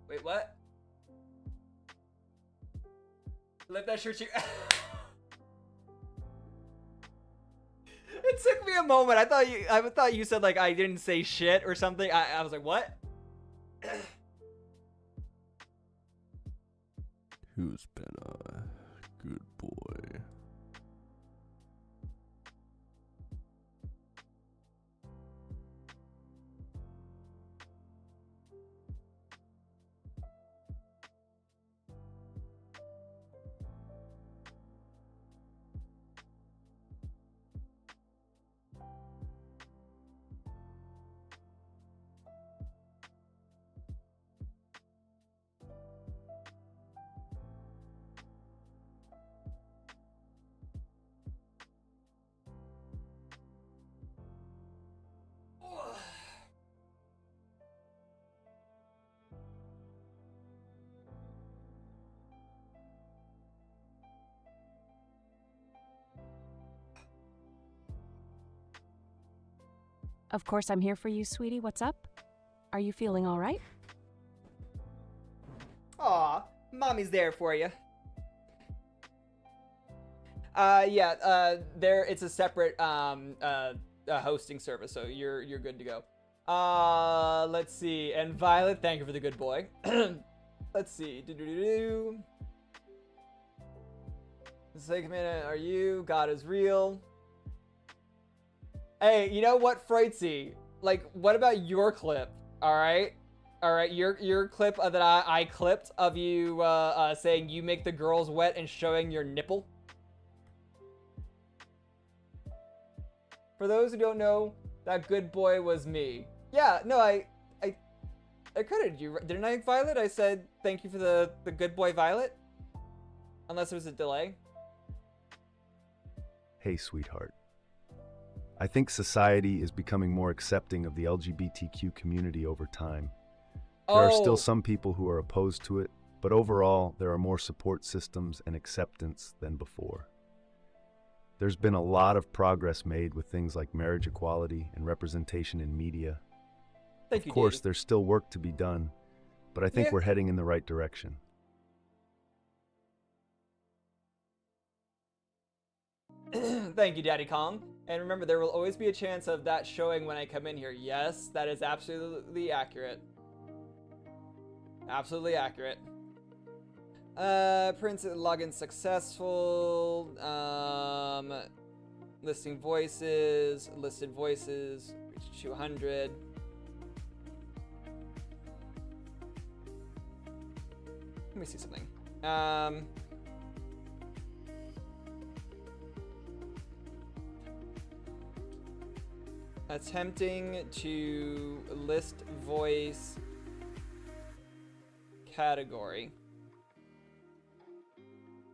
Wait, what? Lift that shirt. It took me a moment. I thought you said like I didn't say shit or something. I was like, what? Who's been a good boy? Of course I'm here for you, sweetie. What's up? Are you feeling all right? Aw, mommy's there for you. There it's a separate hosting service, so you're good to go. Let's see. And Violet, thank you for the good boy. Let's see. Segment, are you? God is real. Hey, you know what, Freudzy? Like, what about your clip? All right, your clip that I clipped of you saying you make the girls wet and showing your nipple. For those who don't know, that good boy was me. Yeah, no, I credited you, didn't I, Violet? I said thank you for the good boy, Violet. Unless there was a delay. Hey, sweetheart. I think society is becoming more accepting of the LGBTQ community over time. There are still some people who are opposed to it, but overall, there are more support systems and acceptance than before. There's been a lot of progress made with things like marriage equality and representation in media. Of course, there's still work to be done, but I think we're heading in the right direction. Thank you, Daddy Kong. And remember, there will always be a chance of that showing when I come in here. Yes, that is absolutely accurate. Absolutely accurate. Prince login successful. Listing voices. Listed voices. Reach 200. Let me see something. Attempting to list voice category.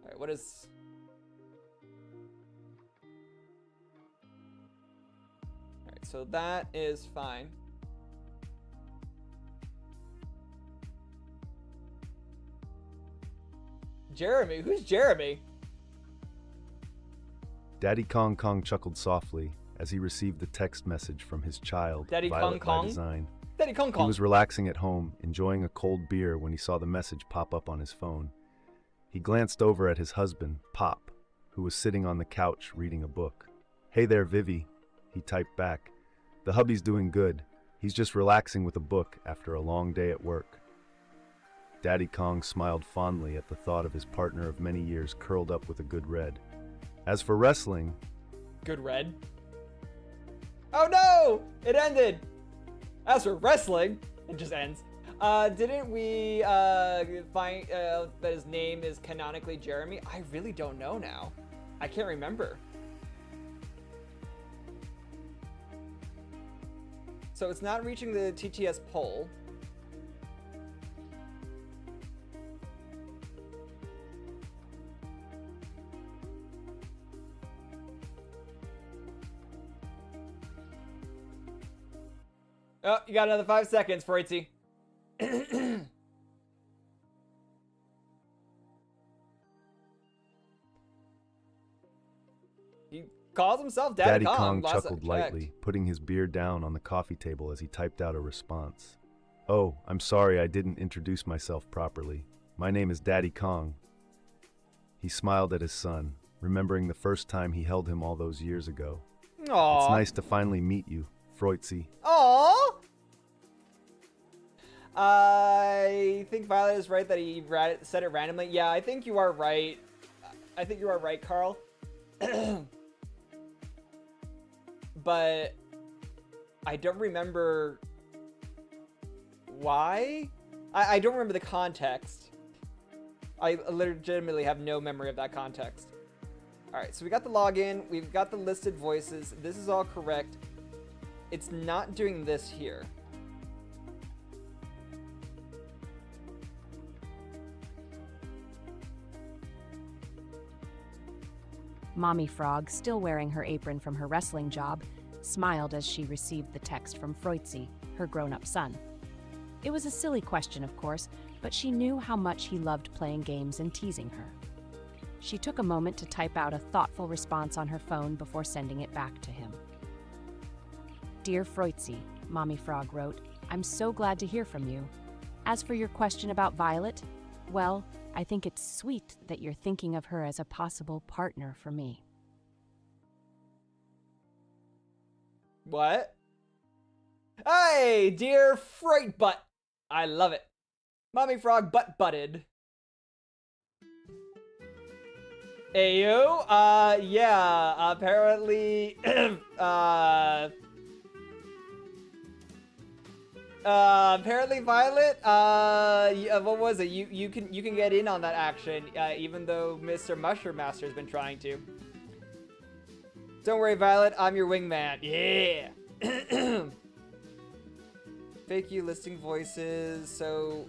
All right, what is... All right, so that is fine. Jeremy? Who's Jeremy? Daddy Kong Kong chuckled softly as he received the text message from his child, Daddy Violet Kong by Kong? Design. Daddy Kong Kong. He was relaxing at home, enjoying a cold beer when he saw the message pop up on his phone. He glanced over at his husband, Pop, who was sitting on the couch reading a book. "Hey there, Vivi," he typed back. "The hubby's doing good. He's just relaxing with a book after a long day at work." Daddy Kong smiled fondly at the thought of his partner of many years curled up with a good red. As for wrestling... Good red? Oh no! It ended! As for wrestling, it just ends. Didn't we find that his name is canonically Jeremy? I really don't know now. I can't remember. So it's not reaching the TTS poll. Oh, you got another 5 seconds, Freudzy. He calls himself Daddy Kong last chuckled lightly, putting his beer down on the coffee table as he typed out a response. "Oh, I'm sorry I didn't introduce myself properly. My name is Daddy Kong." He smiled at his son, remembering the first time he held him all those years ago. Aww. It's nice to finally meet you, Freudzy. Aww. I think Violet is right that he said it randomly. Yeah, I think you are right. I think you are right, Carl. But I don't remember why. I don't remember the context. I legitimately have no memory of that context. All right, so we got the login. We've got the listed voices. This is all correct. It's not doing this here. Mommy Frog, still wearing her apron from her wrestling job, smiled as she received the text from Freudzy, her grown-up son. It was a silly question, of course, but she knew how much he loved playing games and teasing her. She took a moment to type out a thoughtful response on her phone before sending it back to him. Dear Froitzy, Mommy Frog wrote, I'm so glad to hear from you. As for your question about Violet, well, I think it's sweet that you're thinking of her as a possible partner for me. What? Hey, dear Fright Butt. I love it. Mommy Frog butt-butted. Ayo, yeah, apparently, apparently Violet, what was it? You can get in on that action, even though Mr. Mushroom Master has been trying to. Don't worry, Violet, I'm your wingman. Yeah. Fake you listing voices, so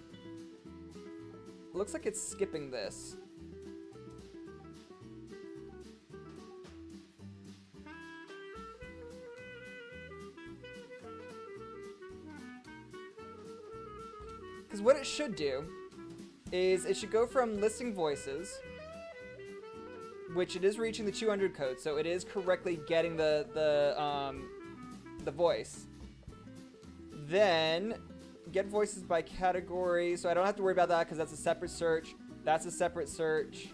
looks like it's skipping this. Because what it should do is it should go from listing voices, which it is reaching the 200 code, so it is correctly getting the voice. Then get voices by category, so I don't have to worry about that because that's a separate search. That's a separate search.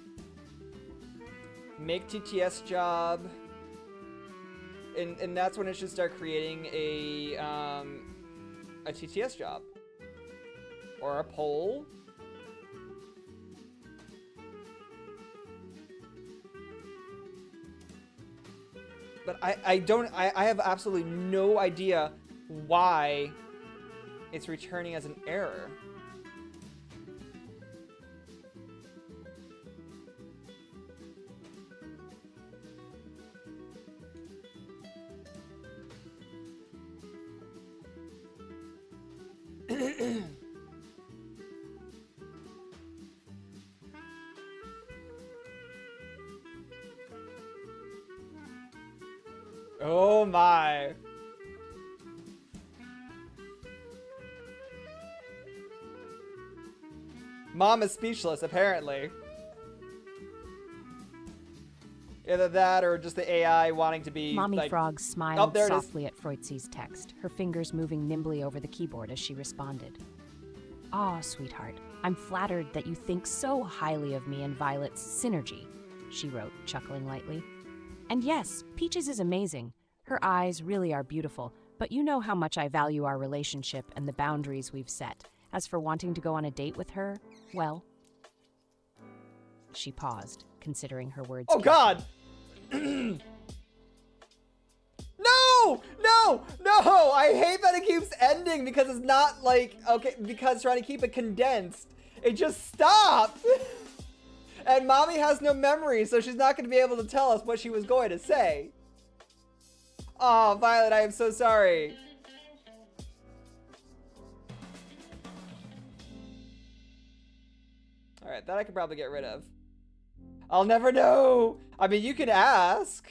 Make TTS job, and that's when it should start creating a TTS job. Or a poll. But I have absolutely no idea why it's returning as an error. Oh my. Mom is speechless, apparently. Either that or just the AI wanting to be Mommy like, Frog smiled there softly at Froitzy's text, her fingers moving nimbly over the keyboard as she responded. Aw, sweetheart, I'm flattered that you think so highly of me and Violet's synergy, she wrote, chuckling lightly. And yes, Peaches is amazing. Her eyes really are beautiful, but you know how much I value our relationship and the boundaries we've set. As for wanting to go on a date with her, well... She paused, considering her words. Oh God! No! No! No! I hate that it keeps ending because it's not like, okay, because trying to keep it condensed. It just stopped! And Mommy has no memory, so she's not going to be able to tell us what she was going to say. Oh, Violet, I am so sorry. Alright, that I could probably get rid of. I'll never know! I mean, you can ask.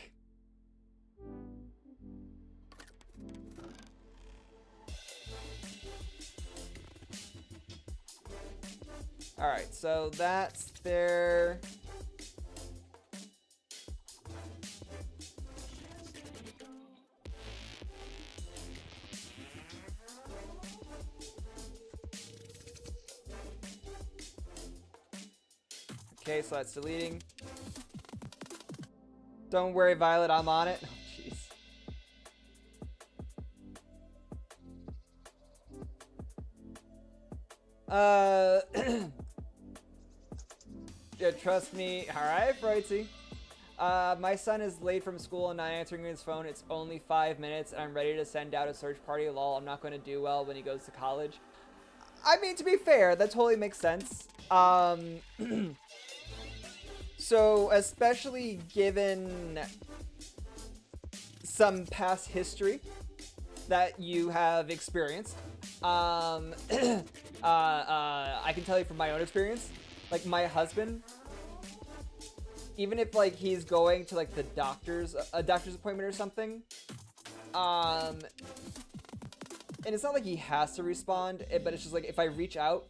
Alright, so that's there. Okay, so that's deleting. Don't worry, Violet, I'm on it. Oh, jeez. Yeah, trust me. Alright, Froitzy. My son is late from school and not answering his phone. It's only 5 minutes and I'm ready to send out a search party. Lol, I'm not going to do well when he goes to college. I mean, to be fair, that totally makes sense. So, especially given some past history that you have experienced, I can tell you from my own experience, like my husband, even if like he's going to like the doctor's appointment or something, and it's not like he has to respond, but it's just like if I reach out,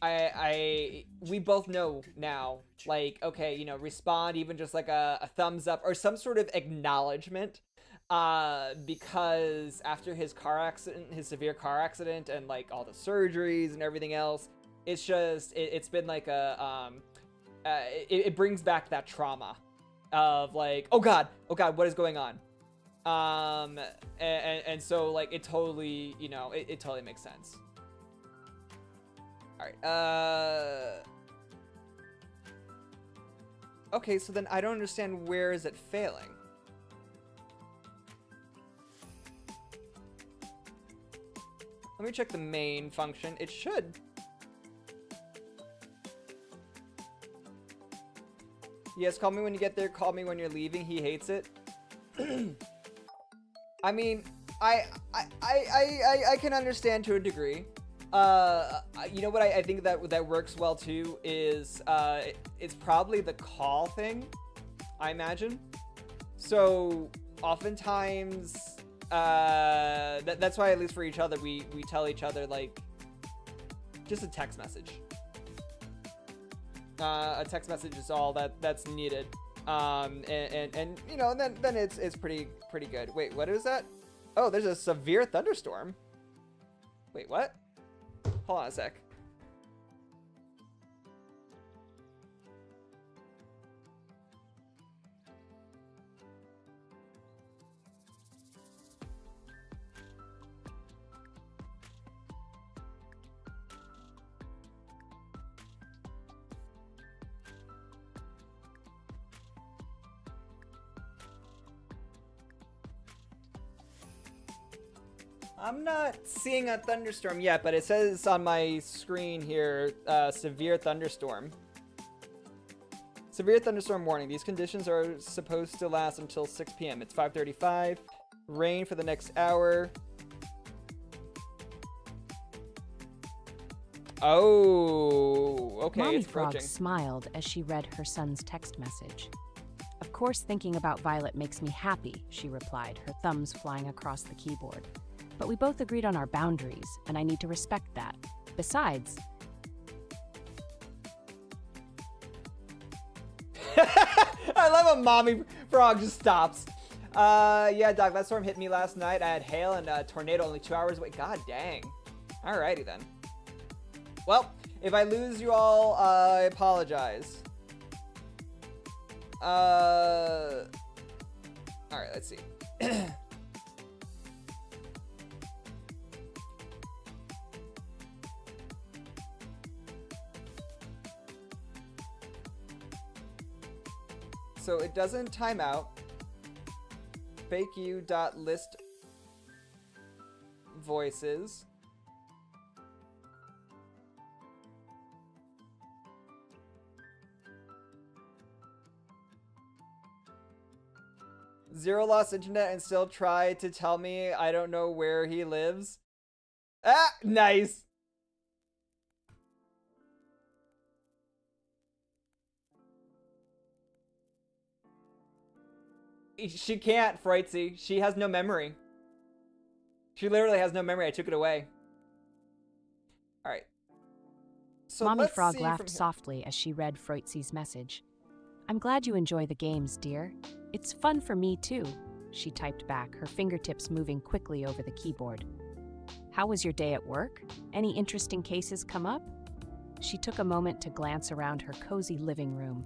we both know now, like, okay, you know, respond, even just like a thumbs up or some sort of acknowledgement. because after his car accident, his severe car accident, and like all the surgeries and everything else, it's just it's been like a it brings back that trauma of like, oh god, what is going on? And so like it totally, you know, it totally makes sense. All right. Okay, so then I don't understand, where is it failing? Let me check the main function. It should. Yes, call me when you get there. Call me when you're leaving. He hates it. I mean, I can understand to a degree. You know what I think that works well too is it's probably the call thing, I imagine. So oftentimes that's why, at least for each other, we tell each other like just a text message. A text message is all that's needed. And you know, then it's pretty good. Wait, what is that? Oh, there's a severe thunderstorm. Wait, what? Hold on a sec. I'm not seeing a thunderstorm yet, but it says on my screen here, severe thunderstorm. Severe thunderstorm warning. These conditions are supposed to last until 6 p.m. It's 5:35. Rain for the next hour. Oh, okay, Mommy it's Frog approaching. smiled as she read her son's text message. Of course, thinking about Violet makes me happy, she replied, her thumbs flying across the keyboard. But we both agreed on our boundaries, and I need to respect that. Besides... I love a Mommy Frog just stops. Yeah, Doc, that storm hit me last night. I had hail and a tornado only 2 hours away. God dang. Alrighty then. Well, if I lose you all, I apologize. Alright, let's see. So it doesn't time out. FakeU.list voices. Zero lost internet and still try to tell me I don't know where he lives. Ah, nice. She can't, Freutzy. She has no memory. She literally has no memory. I took it away. Alright. So Mommy Frog laughed softly as she read Freutzy's message. I'm glad you enjoy the games, dear. It's fun for me, too, she typed back, her fingertips moving quickly over the keyboard. How was your day at work? Any interesting cases come up? She took a moment to glance around her cozy living room,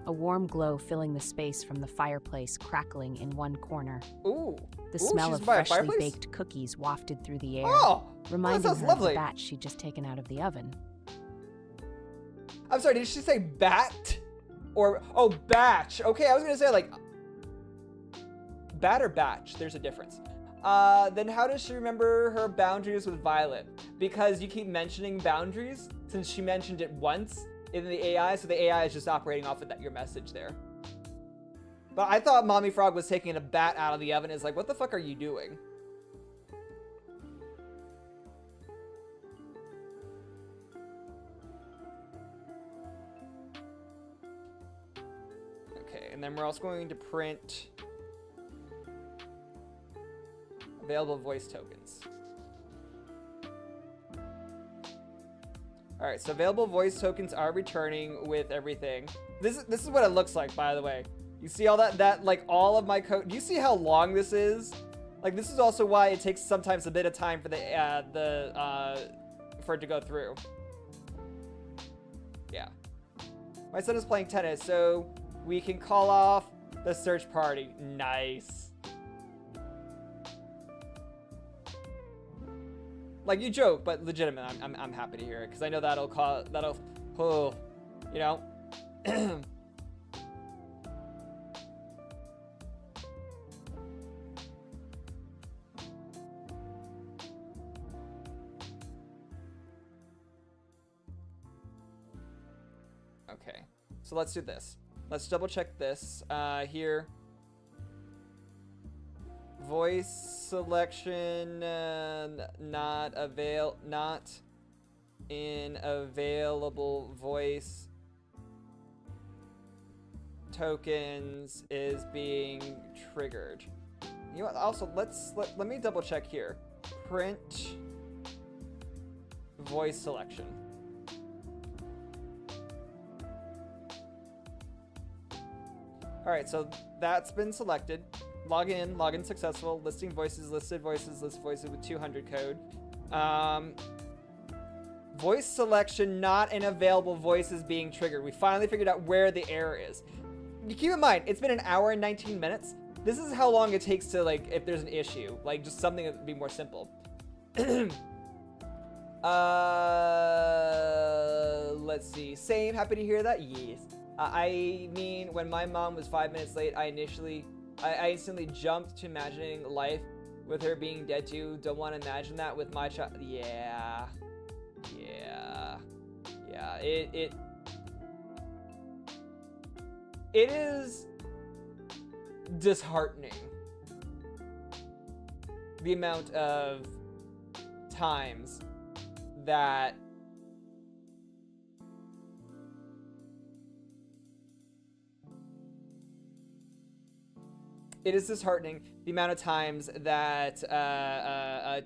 a warm glow filling the space from the fireplace crackling in one corner. Ooh. The smell of freshly baked cookies wafted through the air, reminding her of the batch she'd just taken out of the oven. I'm sorry, did she say bat? Or, oh, batch. Okay, I was gonna say like, bat or batch, there's a difference. Then how does she remember her boundaries with Violet? Because you keep mentioning boundaries, since she mentioned it once in the AI, so the AI is just operating off of that, your message there. But I thought Mommy Frog was taking a bat out of the oven. Is like, what the fuck are you doing? Okay, and then we're also going to print available voice tokens. All right, so available voice tokens are returning with everything. This is what it looks like, by the way. You see all that like all of my code. Do you see how long this is? Like this is also why it takes sometimes a bit of time for for it to go through. Yeah. My son is playing tennis, so we can call off the search party. Nice. Like you joke, but legitimate. I'm happy to hear it because I know oh, you know. Okay, so let's do this. Let's double check this here. Voice selection not in available voice tokens is being triggered. You know what? Also, let me double check here. Print voice selection. All right, so that's been selected. Login successful. Listing voices, listed voices, list voices with 200 code. Voice selection not in available voices being triggered. We finally figured out where the error is. You keep in mind, it's been an hour and 19 minutes. This is how long it takes to, like, if there's an issue, like just something that would be more simple. Let's see. Same, happy to hear that. Yes. I mean, when my mom was 5 minutes late, I instantly jumped to imagining life with her being dead too. Don't want to imagine that with my child. Yeah. It is disheartening the amount of times that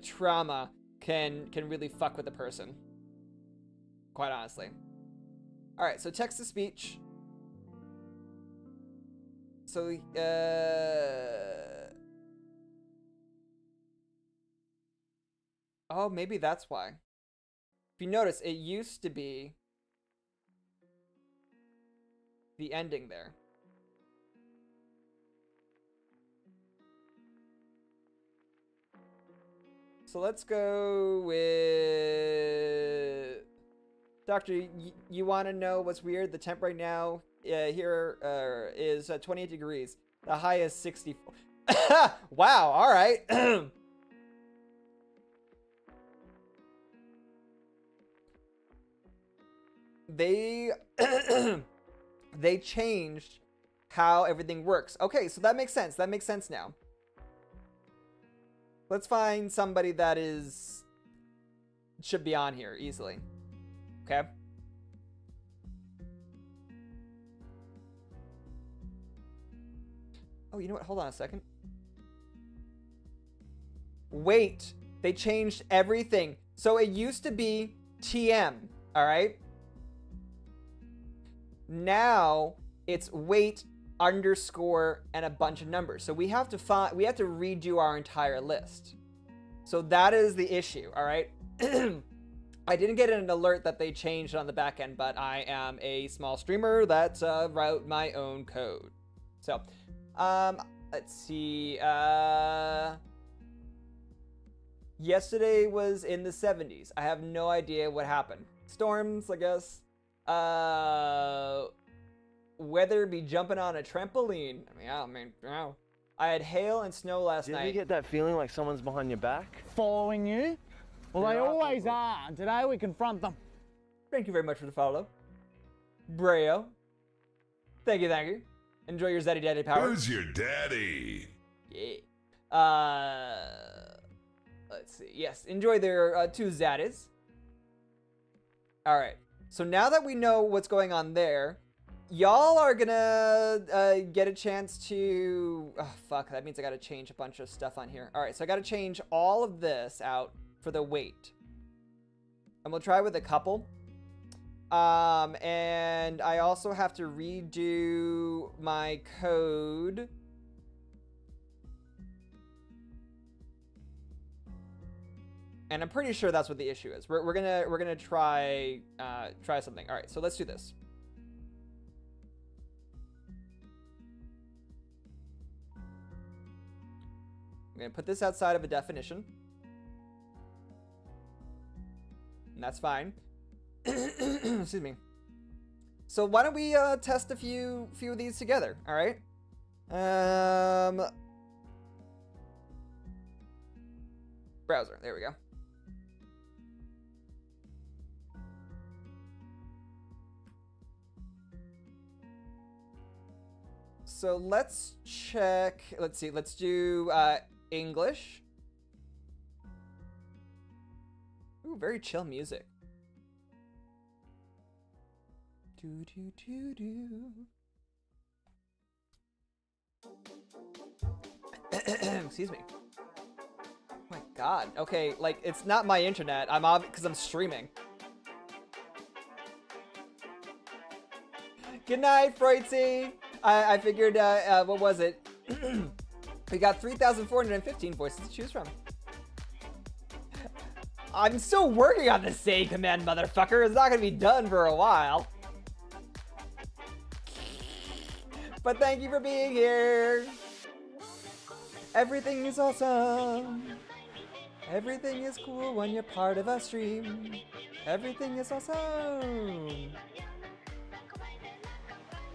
trauma can really fuck with a person. Quite honestly. All right, so text to speech. So oh, maybe that's why. If you notice, it used to be the ending there. So let's go with Doctor. You want to know what's weird? The temp right now here is 28 degrees. The high is 64. Wow. All right. They changed how everything works. Okay, so that makes sense. That makes sense now. Let's find somebody that should be on here easily. Okay. Oh, you know what? Hold on a second. Wait, they changed everything. So it used to be TM, all right? Now it's wait underscore and a bunch of numbers. So we have to redo our entire list. So that is the issue, all right? I didn't get an alert that they changed on the back end, but I am a small streamer that wrote my own code. So, let's see. Yesterday was in the 70s. I have no idea what happened. Storms, I guess. Weather be jumping on a trampoline. I had hail and snow last night. Did you get that feeling like someone's behind your back? Following you? Well, they always are, and today we confront them. Thank you very much for the follow. Brayo. Thank you. Enjoy your Zeddy Daddy power. Who's your daddy? Yeah. Let's see. Yes, enjoy their 2 Zaddies. All right. So now that we know what's going on there, y'all are gonna get a chance to... Oh, fuck. That means I gotta change a bunch of stuff on here. All right, so I gotta change all of this out for the wait. And we'll try with a couple. And I also have to redo my code. And I'm pretty sure that's what the issue is. We're gonna try something. All right, so let's do this. I'm gonna put this outside of a definition. And that's fine. Excuse me. So why don't we test a few of these together, all right? Browser, there we go. So let's check, let's see, let's do English. Ooh, very chill music. Do, do, do, do. Excuse me. Oh my god. Okay, like, it's not my internet. I'm because I'm streaming. Good night, Freudzy. I figured, what was it? We got 3,415 voices to choose from. I'm still working on the say command, motherfucker. It's not gonna be done for a while. But thank you for being here. Everything is awesome. Everything is cool when you're part of a stream. Everything is awesome.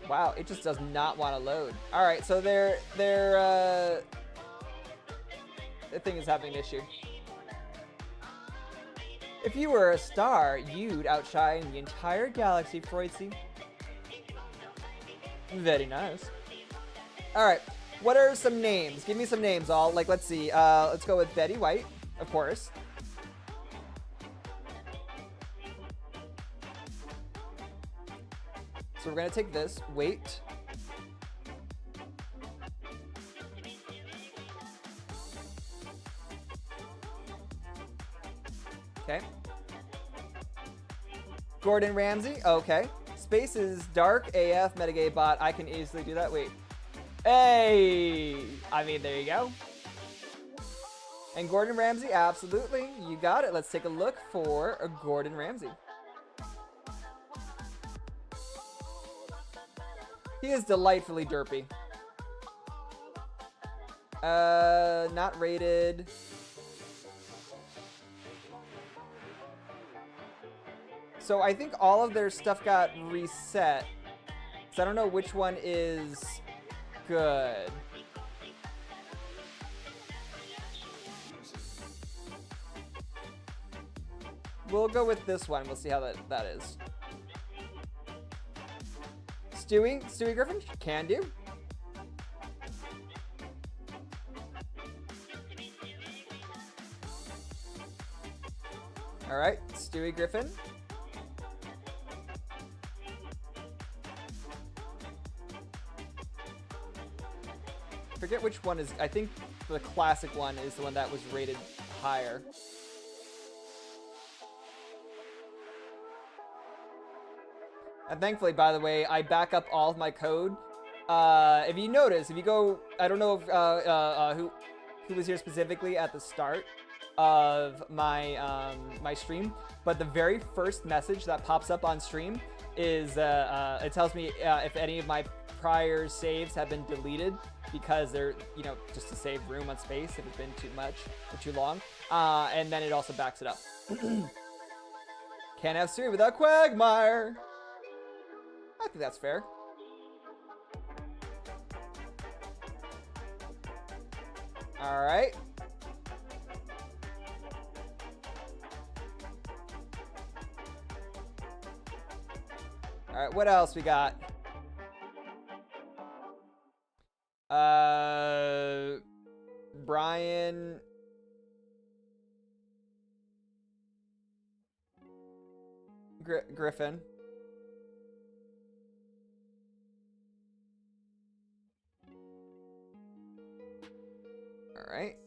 Wow, it just does not want to load. All right, so the thing is having an issue. If you were a star, you'd outshine the entire galaxy, Freudzy. Very nice. All right, what are some names? Give me some names, all. Like, let's see. Let's go with Betty White, of course. So we're gonna take this, wait. Okay. Gordon Ramsay, okay. Space is dark AF, Metagay bot, I can easily do that, wait. Hey! I mean, there you go. And Gordon Ramsay, absolutely, you got it. Let's take a look for a Gordon Ramsay. He is delightfully derpy. Not rated. So I think all of their stuff got reset. So I don't know which one is good. We'll go with this one. We'll see how that is. Stewie Griffin, can do. All right, Stewie Griffin. Forget which one is, I think the classic one is the one that was rated higher. And thankfully, by the way, I back up all of my code. If you notice, if you go, I don't know if, who was here specifically at the start of my my stream, but the very first message that pops up on stream is it tells me if any of my prior saves have been deleted because they're, you know, just to save room on space if it's been too much or too long. And then it also backs it up. Can't have Stewie without Quagmire. I think that's fair. All right. All right, what else we got? Brian. Griffin. All right.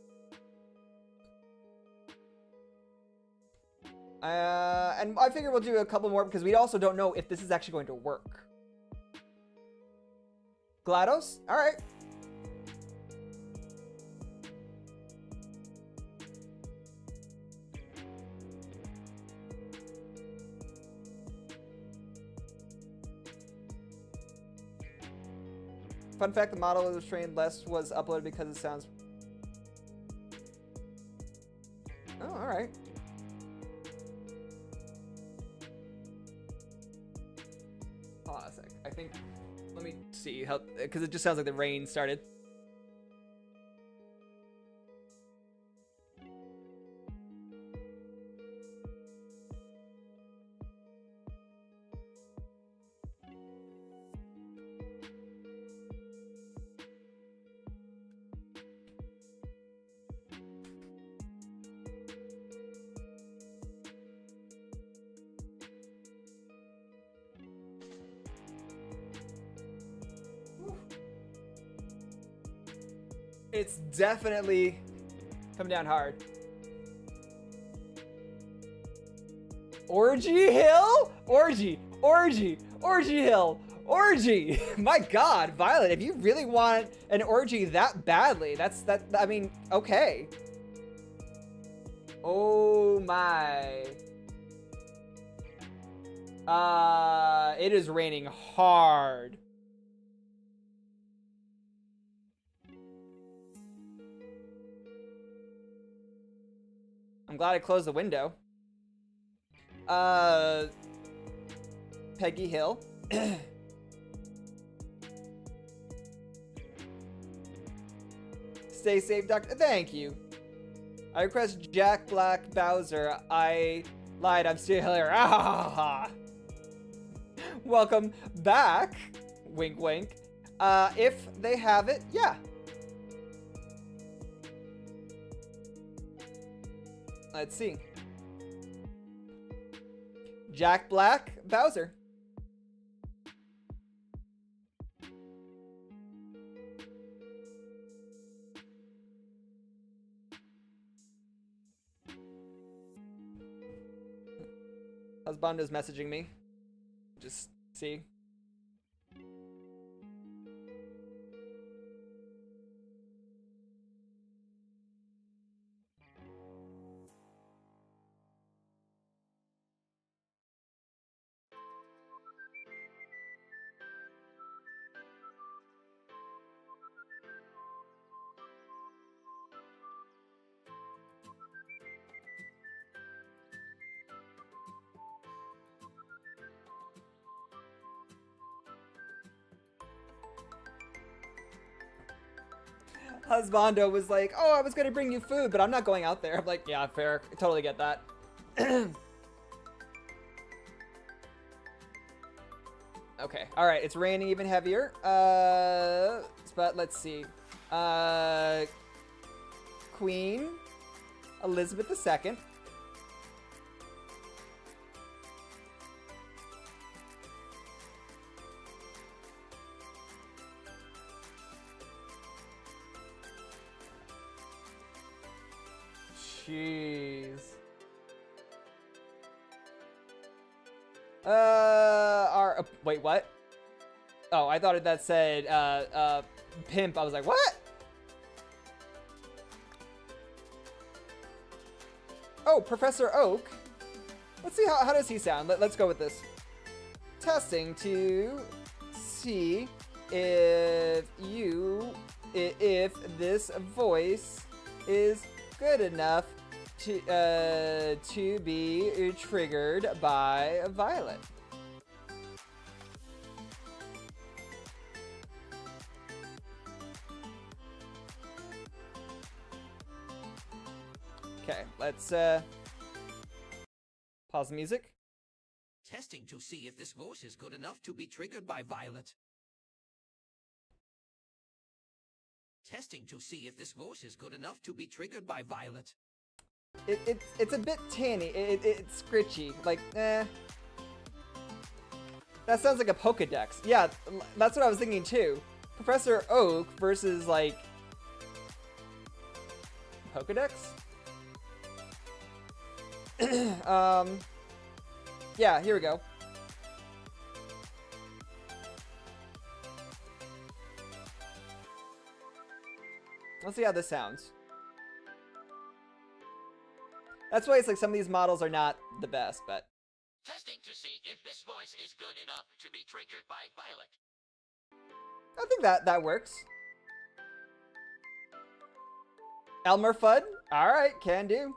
and I figure we'll do a couple more because we also don't know if this is actually going to work. GLaDOS? All right. Fun fact, the model that was trained less was uploaded because it sounds... Oh, alright. Hold on a sec. I think... Let me see how... Because it just sounds like the rain started. It's definitely coming down hard. Orgy Hill? Orgy Hill. Orgy. My God, Violet, if you really want an orgy that badly, I mean, okay. Oh my. It is raining hard. I'm glad I closed the window. Peggy Hill. Stay safe, Doctor. Thank you. I request Jack Black Bowser. I lied. I'm still here. Ah! Welcome back. Wink, wink. If they have it, yeah. Let's see. Jack Black, Bowser. Husbando's messaging me. Just see. Husbando was like, oh, I was gonna bring you food, but I'm not going out there. I'm like, yeah, fair. I totally get that. Okay, all right, it's raining even heavier. But let's see. Queen Elizabeth II. Jeez. Wait, what? Oh, I thought that said, pimp. I was like, what? Oh, Professor Oak. Let's see, how does he sound? Let's go with this. Testing to see if this voice is good enough to be triggered by Violet. Okay, let's pause the music. Testing to see if this voice is good enough to be triggered by Violet. Testing to see if this voice is good enough to be triggered by Violet. It's a bit tanny. It's scritchy. Like, eh. That sounds like a Pokedex. Yeah, that's what I was thinking too. Professor Oak versus like Pokedex. Yeah, here we go. Let's see how this sounds. That's why it's like some of these models are not the best, but... Testing to see if this voice is good enough to be triggered by Violet. I think that works. Elmer Fudd? Alright, can do.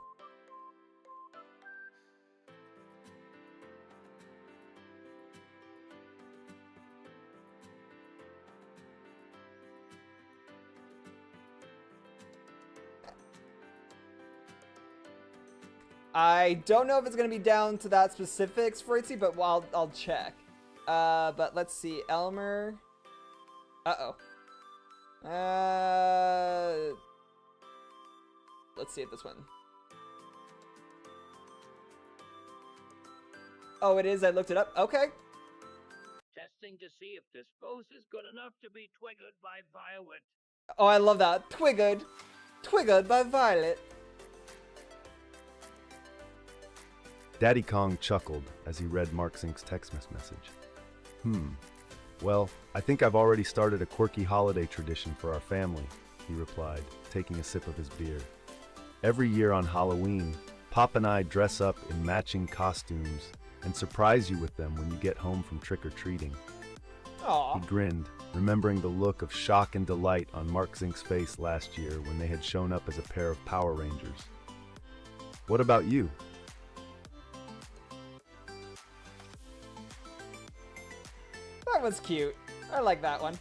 I don't know if it's going to be down to that specifics, Froitzy, but I'll check. But let's see. Elmer. Uh-oh. Let's see if this one. Oh, it is. I looked it up. Okay. Testing to see if this voice is good enough to be triggered by Violet. Oh, I love that. Twiggered. Twiggered by Violet. Daddy Kong chuckled as he read Mark Zink's text message. Well, I think I've already started a quirky holiday tradition for our family, he replied, taking a sip of his beer. Every year on Halloween, Pop and I dress up in matching costumes and surprise you with them when you get home from trick-or-treating. Aww. He grinned, remembering the look of shock and delight on Mark Zink's face last year when they had shown up as a pair of Power Rangers. What about you? That one's cute. I like that one.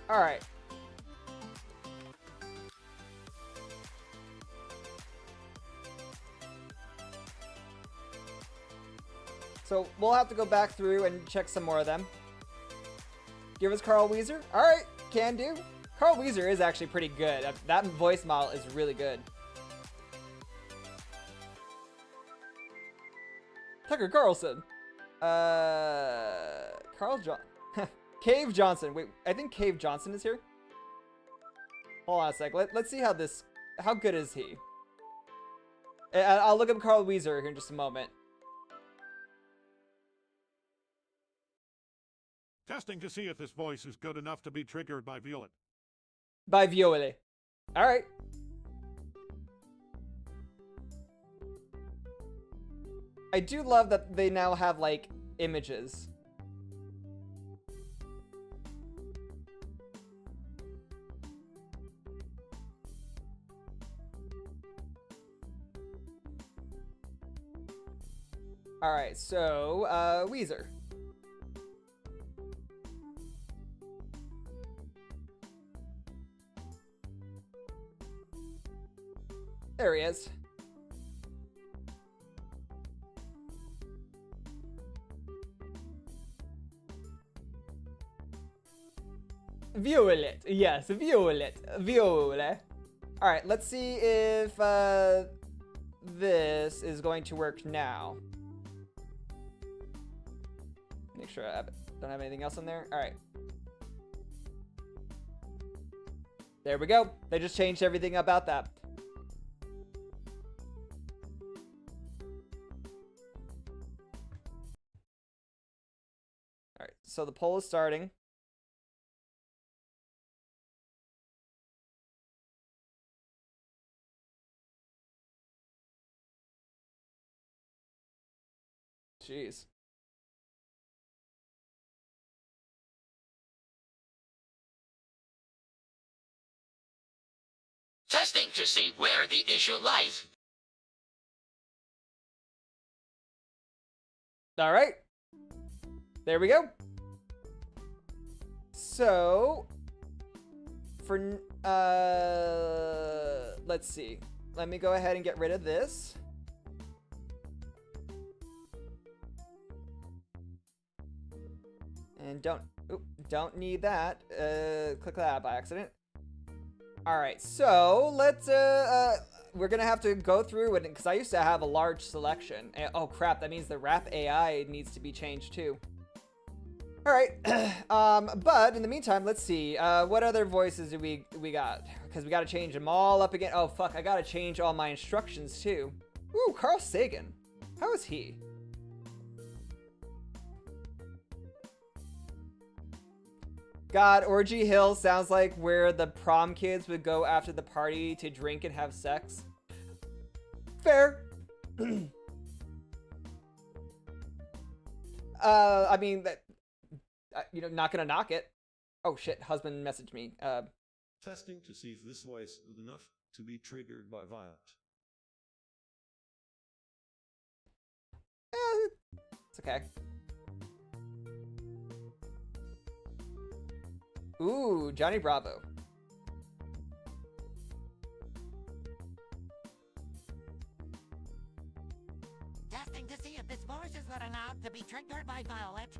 All right. So we'll have to go back through and check some more of them. Give us Carl Wheezer. All right, can do. Carl Wheezer is actually pretty good. That voice model is really good. Tucker Carlson. Cave Johnson. Wait, I think Cave Johnson is here. Hold on a sec. Let's see how this... How good is he? I'll look up Carl Wheezer here in just a moment. Testing to see if this voice is good enough to be triggered by Violet. By Violet. Alright. I do love that they now have, like, images. Alright, so, Weezer. There he is. Violet. Yes, Violet. Violet. Alright, let's see if this is going to work now. Make sure I don't have anything else in there. Alright. There we go. They just changed everything about that. Alright, so the poll is starting. Jeez. Testing to see where the issue lies. All right. There we go. So, for, let's see. Let me go ahead and get rid of this. And don't need that. Click that by accident. All right, so let's, we're gonna have to go through it because I used to have a large selection. And, oh crap, that means the rap AI needs to be changed too. All right. But in the meantime, let's see. What other voices do we got? Because we got to change them all up again. Oh fuck! I got to change all my instructions too. Ooh, Carl Sagan. How is he? God, Orgy Hill sounds like where the prom kids would go after the party to drink and have sex. Fair. I mean, that, you know, not gonna knock it. Oh shit, husband messaged me. Testing to see if this voice is good enough to be triggered by Violet. It's okay. Ooh, Johnny Bravo. Testing to see if this voice is good enough to be triggered by Violet.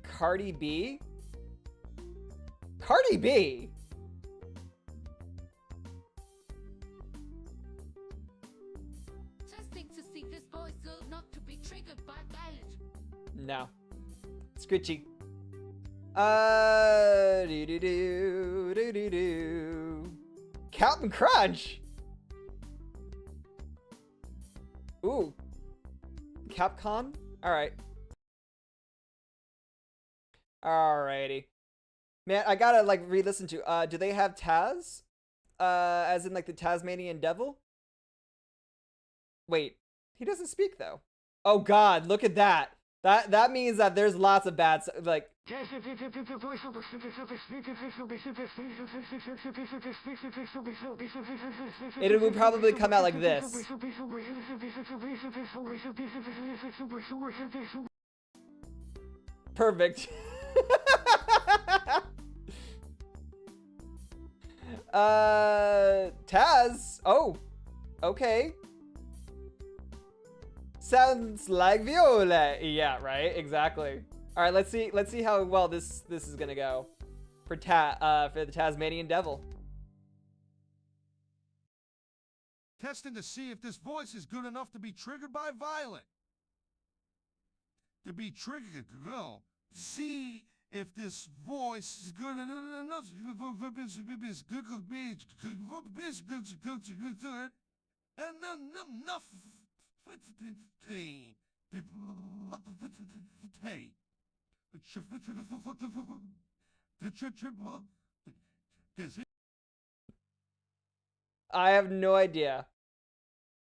Cardi B? Cardi B? Testing to see if this voice is good enough to be triggered by Violet. No. Scritchy. Captain Crunch. Ooh. Capcom? Alright. Alrighty. Man, I gotta like re-listen to. Do they have Taz? As in like the Tasmanian Devil? Wait, he doesn't speak though. Oh God, look at that. That means that there's lots of bad like. It would probably come out like this. Perfect. Taz. Oh, okay. Sounds like Viola. Yeah, right. Exactly. All right. Let's see how well this is gonna go for the Tasmanian Devil. Testing to see if this voice is good enough to be triggered by Violet. To be triggered, girl. See if this voice is good enough enough. I have no idea.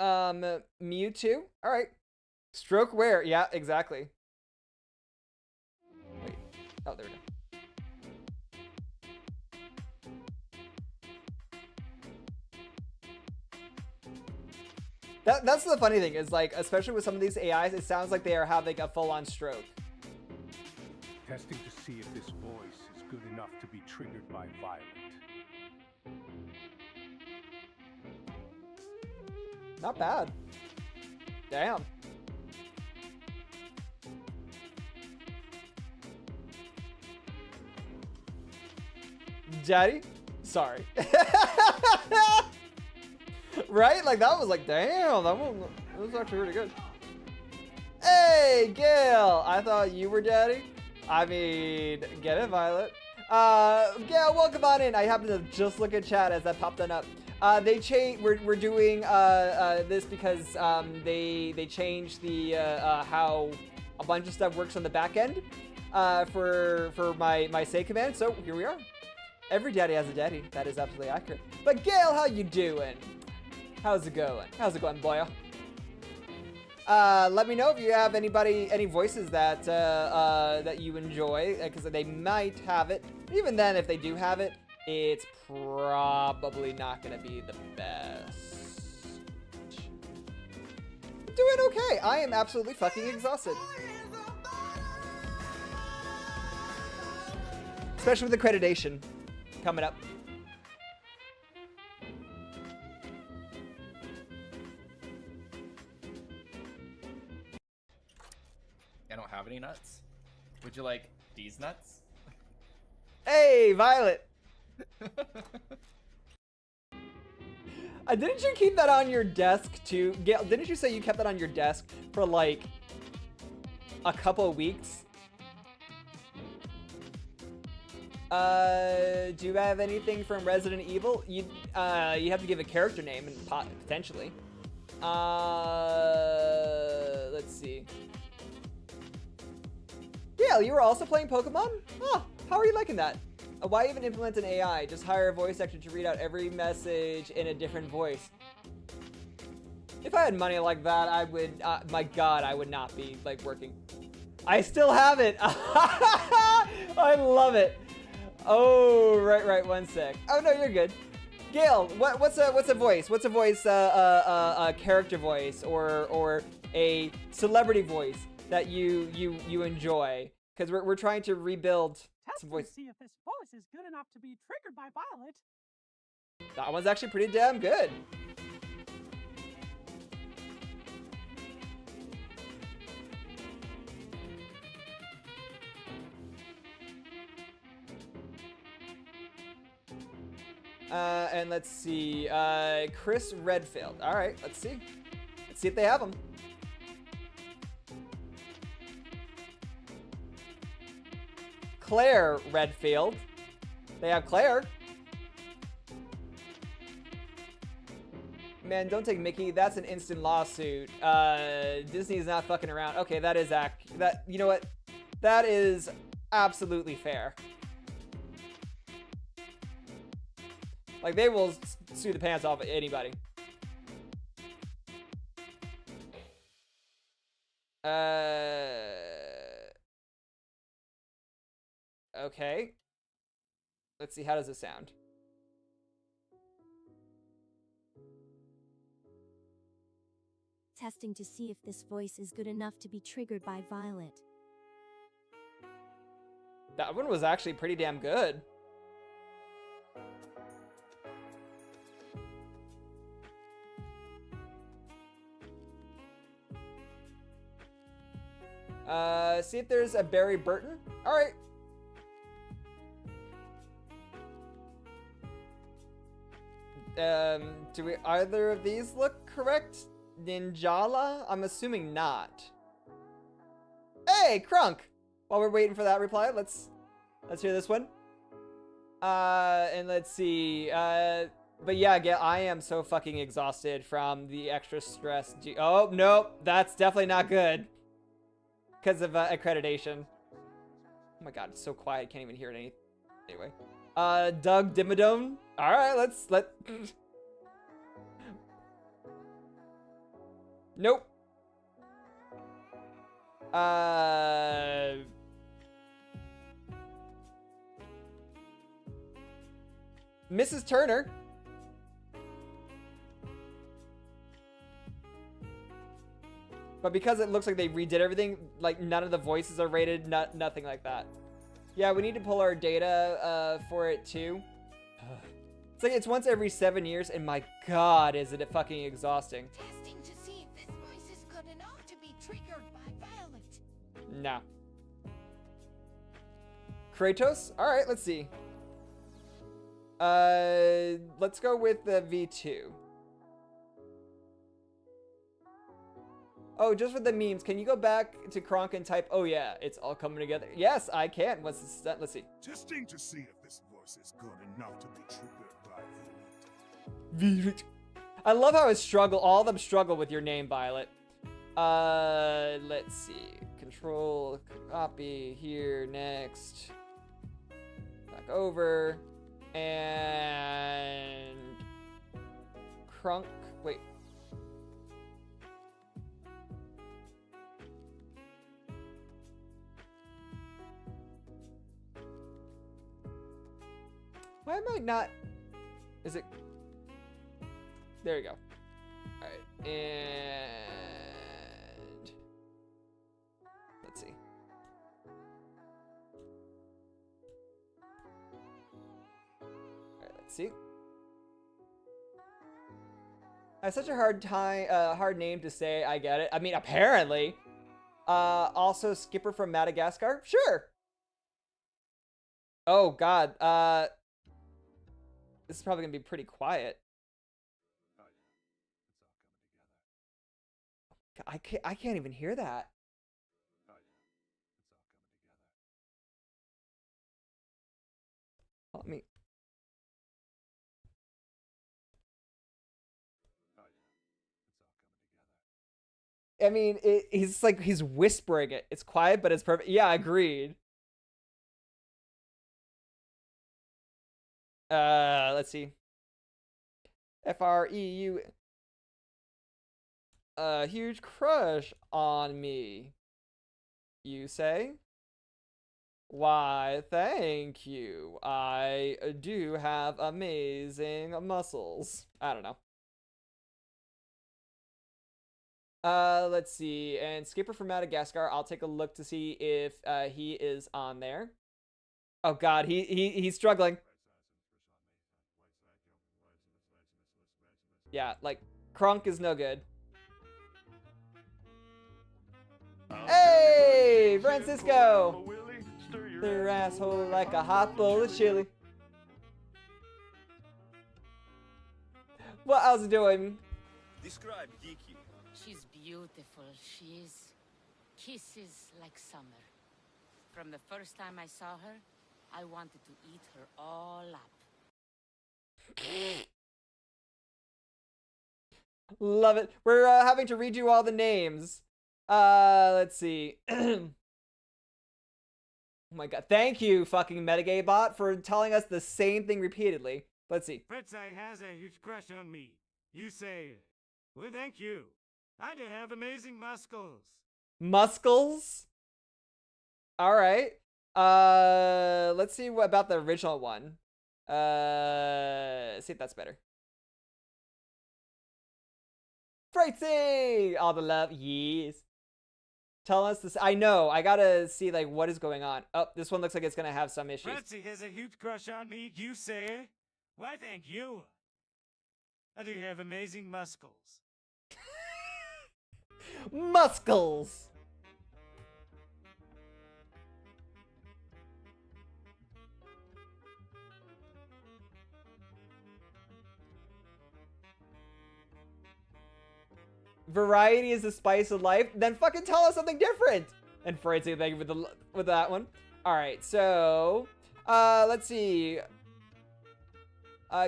Mewtwo? Alright. Stroke where? Yeah, exactly. Wait. Oh, there we go. That's the funny thing is like, especially with some of these AIs, it sounds like they are having a full-on stroke. Testing to see if this voice is good enough to be triggered by Violet. Not bad. Damn. Daddy? Sorry. Right? Like, that was like, damn, that was actually really good. Hey, Gail! I thought you were Daddy. I mean, get it, Violet. Gail, welcome on in. I happened to just look at chat as that popped on up. We're doing this because they changed the how a bunch of stuff works on the back end for my say command. So here we are. Every daddy has a daddy. That is absolutely accurate. But Gail, how you doing? How's it going? How's it going, boy? Let me know if you have any voices that that you enjoy, because they might have it. Even then, if they do have it, it's probably not gonna be the best. Doing okay. I am absolutely fucking exhausted. Especially with accreditation coming up. I don't have any nuts. Would you like these nuts? Hey, Violet. Didn't you keep that on your desk too? Gail, didn't you say you kept that on your desk for like a couple of weeks? Do you have anything from Resident Evil? You have to give a character name and potentially. Let's see. Gail, you were also playing Pokemon? Oh, how are you liking that? Why even implement an AI? Just hire a voice actor to read out every message in a different voice. If I had money like that, I would, my God, I would not be like working. I still have it. I love it. Oh, right, 1 sec. Oh no, you're good. Gail, what's a voice? What's a voice, a character voice or a celebrity voice that you enjoy? Because we're trying to rebuild some voice. See if this voice is good enough to be triggered by Violet. That one's actually pretty damn good. And let's see, Chris Redfield. All right, let's see. Let's see if they have him. Claire Redfield. They have Claire. Man, don't take Mickey. That's an instant lawsuit. Disney's not fucking around. Okay, that is you know what? That is absolutely fair. Like, they will sue the pants off of anybody. Okay. Let's see, how does this sound? Testing to see if this voice is good enough to be triggered by Violet. That one was actually pretty damn good. See if there's a Barry Burton. All right. Do either of these look correct? Ninjala? I'm assuming not. Hey, Crunk! While we're waiting for that reply, let's hear this one. And let's see. But yeah, I am so fucking exhausted from the extra stress. Oh, nope. That's definitely not good. Because of accreditation. Oh my God, it's so quiet. I can't even hear it anyway. Doug Dimmadome. All right, let. Nope. Mrs. Turner. But because it looks like they redid everything, like none of the voices are rated, nothing like that. Yeah, we need to pull our data for it too. It's like it's once every 7 years, and my God, is it fucking exhausting. Testing to see if this voice is good enough to be triggered by Violet. No. Kratos? All right, let's see. Let's go with the V2. Oh, just for the memes, can you go back to Kronk and type, oh yeah, it's all coming together? Yes, I can. What's this? Let's see. Testing to see if this voice is good enough to be triggered by Violet. I love how it struggle. All of them struggle with your name, Violet. Let's see. Control, copy here, next. Back over. And Krunk. Wait. Why am I not? Is it? There we go. All right, and let's see. All right, let's see. I have such a hard name to say. I get it. I mean, apparently. Also, Skipper from Madagascar. Sure. Oh God. This is probably gonna be pretty quiet. I can't even hear that. Let me. I mean, he's like, he's whispering it. It's quiet, but it's perfect. Yeah, agreed. Let's see. FREU. A huge crush on me, you say? Why, thank you. I do have amazing muscles. I don't know. Let's see. And Skipper from Madagascar, I'll take a look to see if he is on there. Oh god, he's struggling. Yeah, like Kronk is no good. Hey, Francisco! Stir your asshole like a hot bowl of chili. What else doing? Describe Geeky. She's beautiful. She is. Kisses like summer. From the first time I saw her, I wanted to eat her all up. Love it. We're having to redo all the names. Let's see. Oh my god. Thank you, fucking Metagay bot, for telling us the same thing repeatedly. Let's see. Fritzi has a huge crush on me. You say, well, thank you. I do have amazing muscles. Muscles? Alright. Let's see what about the original one. See if that's better. Fritzy! All the love, yes. Tell us this. I know. I gotta see like what is going on. Oh, this one looks like it's gonna have some issues. Fritzi has a huge crush on me. You say, why, thank you. I do have amazing muscles. Muscles! Variety is the spice of life. Then fucking tell us something different. And Fritzy, thank you for that one. All right, so let's see.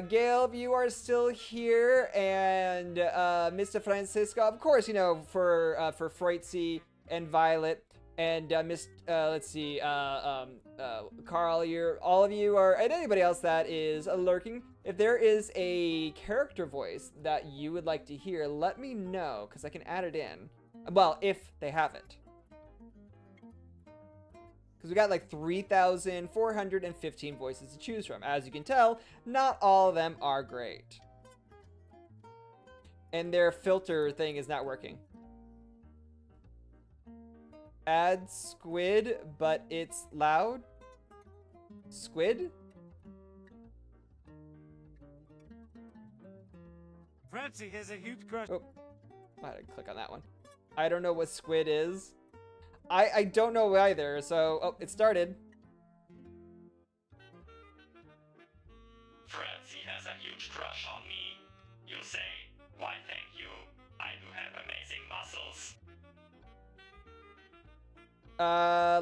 Gail, if you are still here, and Mr. Francisco, of course, you know, for Fritzy and Violet, and let's see, Carl, all of you are, and anybody else that is lurking. If there is a character voice that you would like to hear, let me know, because I can add it in. Well, if they have it. Because we got like 3,415 voices to choose from. As you can tell, not all of them are great. And their filter thing is not working. Add squid, but it's loud. Squid? Fritzi has a huge crush. Oh, I had to click on that one. I don't know what squid is. I don't know either, so... Oh, it started. Fritzi has a huge crush on me. You say, why thank you. I do have amazing muscles.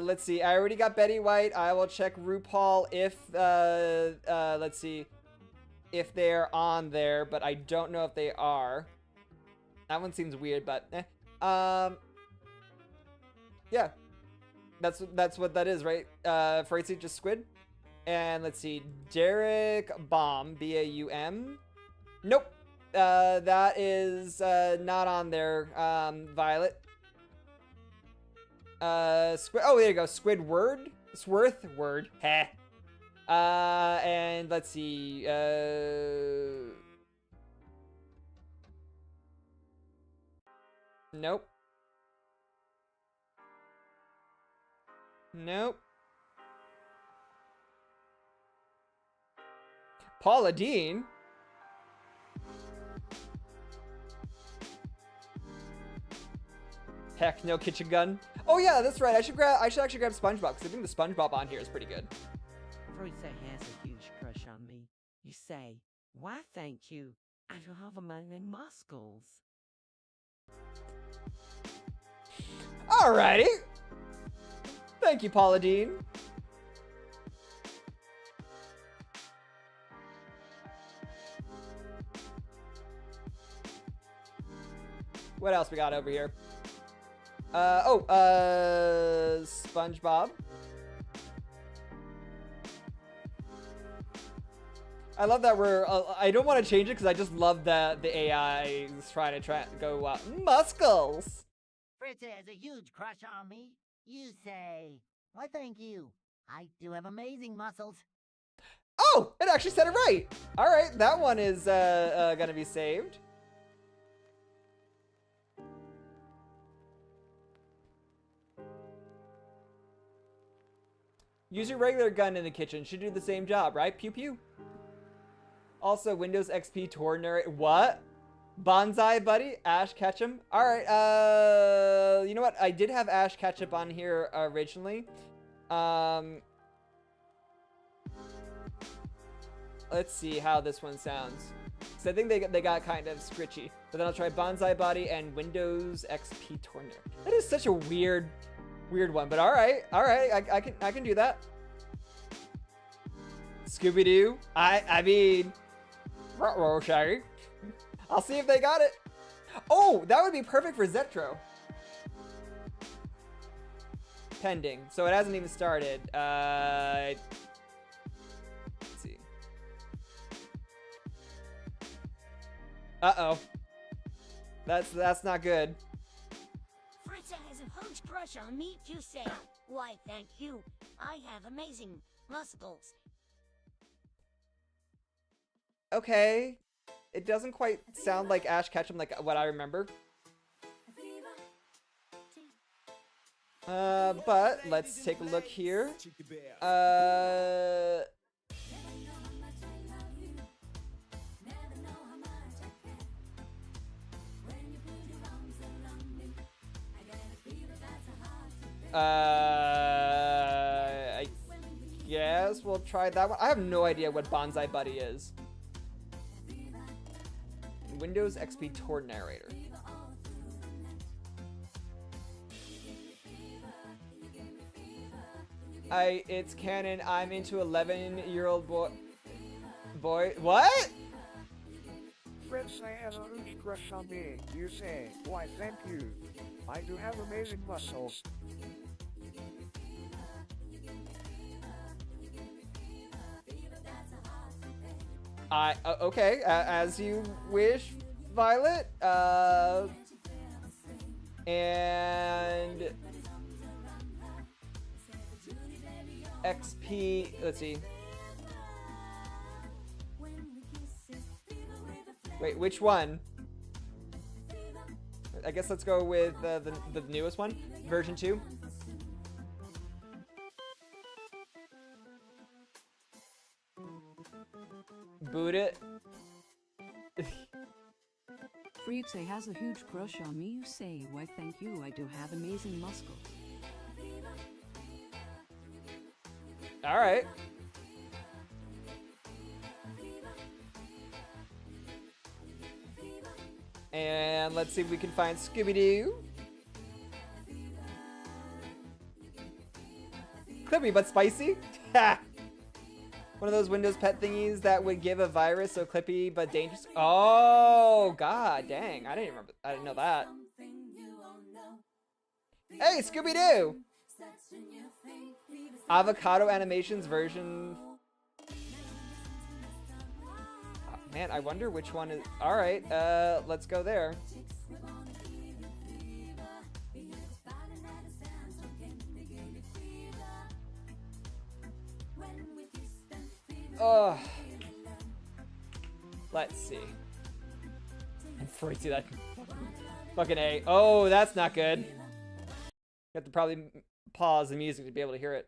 Let's see. I already got Betty White. I will check RuPaul if, let's see. If they're on there, but I don't know if they are. That one seems weird, but eh. Yeah, that's what that is, right? Fritzy, just squid. And let's see, Derek Baum, B-A-U-M. Nope, that is not on there. Violet. Squid. Oh, there you go. Squidward. Sworth word. Heh. And let's see. Nope. Nope. Paula Dean? Heck, no kitchen gun. Oh yeah, that's right. I should actually grab SpongeBob, because I think the SpongeBob on here is pretty good. Fritzi has a huge crush on me. You say, why thank you. I have amazing muscles. Alrighty. Thank you, Paula Dean. What else we got over here? SpongeBob. I love that we're, I don't want to change it because I just love that the AI is trying to go, muscles. Fritza has a huge crush on me. You say, why thank you. I do have amazing muscles. Oh, it actually said it right. All right, that one is gonna be saved. Use your regular gun in the kitchen. Should do the same job, right? Pew pew. Also, Windows XP Tour narrate. What? Bonsai Buddy? Ash Ketchum? Alright, you know what? I did have Ash Ketchup on here originally. Let's see how this one sounds. So I think they got kind of scritchy. But then I'll try Bonsai Buddy and Windows XP Tour narrate. That is such a weird one, but alright, I can do that. Scooby-Doo. I mean, Shaggy. I'll see if they got it. Oh, that would be perfect for Zetro. Pending. So it hasn't even started. Let's see. Uh-oh. That's not good. Fritza has a huge crush on me, you say. Why, thank you. I have amazing muscles. Okay. It doesn't quite sound like Ash Ketchum like what I remember. But let's take a look here. I guess we'll try that one. I have no idea what Bonsai Buddy is. Windows XP Tour narrator. It's canon. I'm into 11-year-old boy. What? Fritza has a huge crush on me. You say, why thank you. I do have amazing muscles. Okay, as you wish, Violet. And XP, let's see. Wait, which one? I guess let's go with the newest one, version 2. Boot it. Freeksy has a huge crush on me, you say. Why, thank you. I do have amazing muscles. All right. And let's see if we can find Scooby-Doo. Clippy but spicy. Ha! One of those Windows pet thingies that would give a virus, so clippy but dangerous. Oh, god dang. I didn't know that. Hey, Scooby-Doo! Avocado Animations version. Oh, man, I wonder which one is. Alright, let's go there. Oh, let's see. I'm afraid to see that fucking A. Oh, that's not good. You have to probably pause the music to be able to hear it.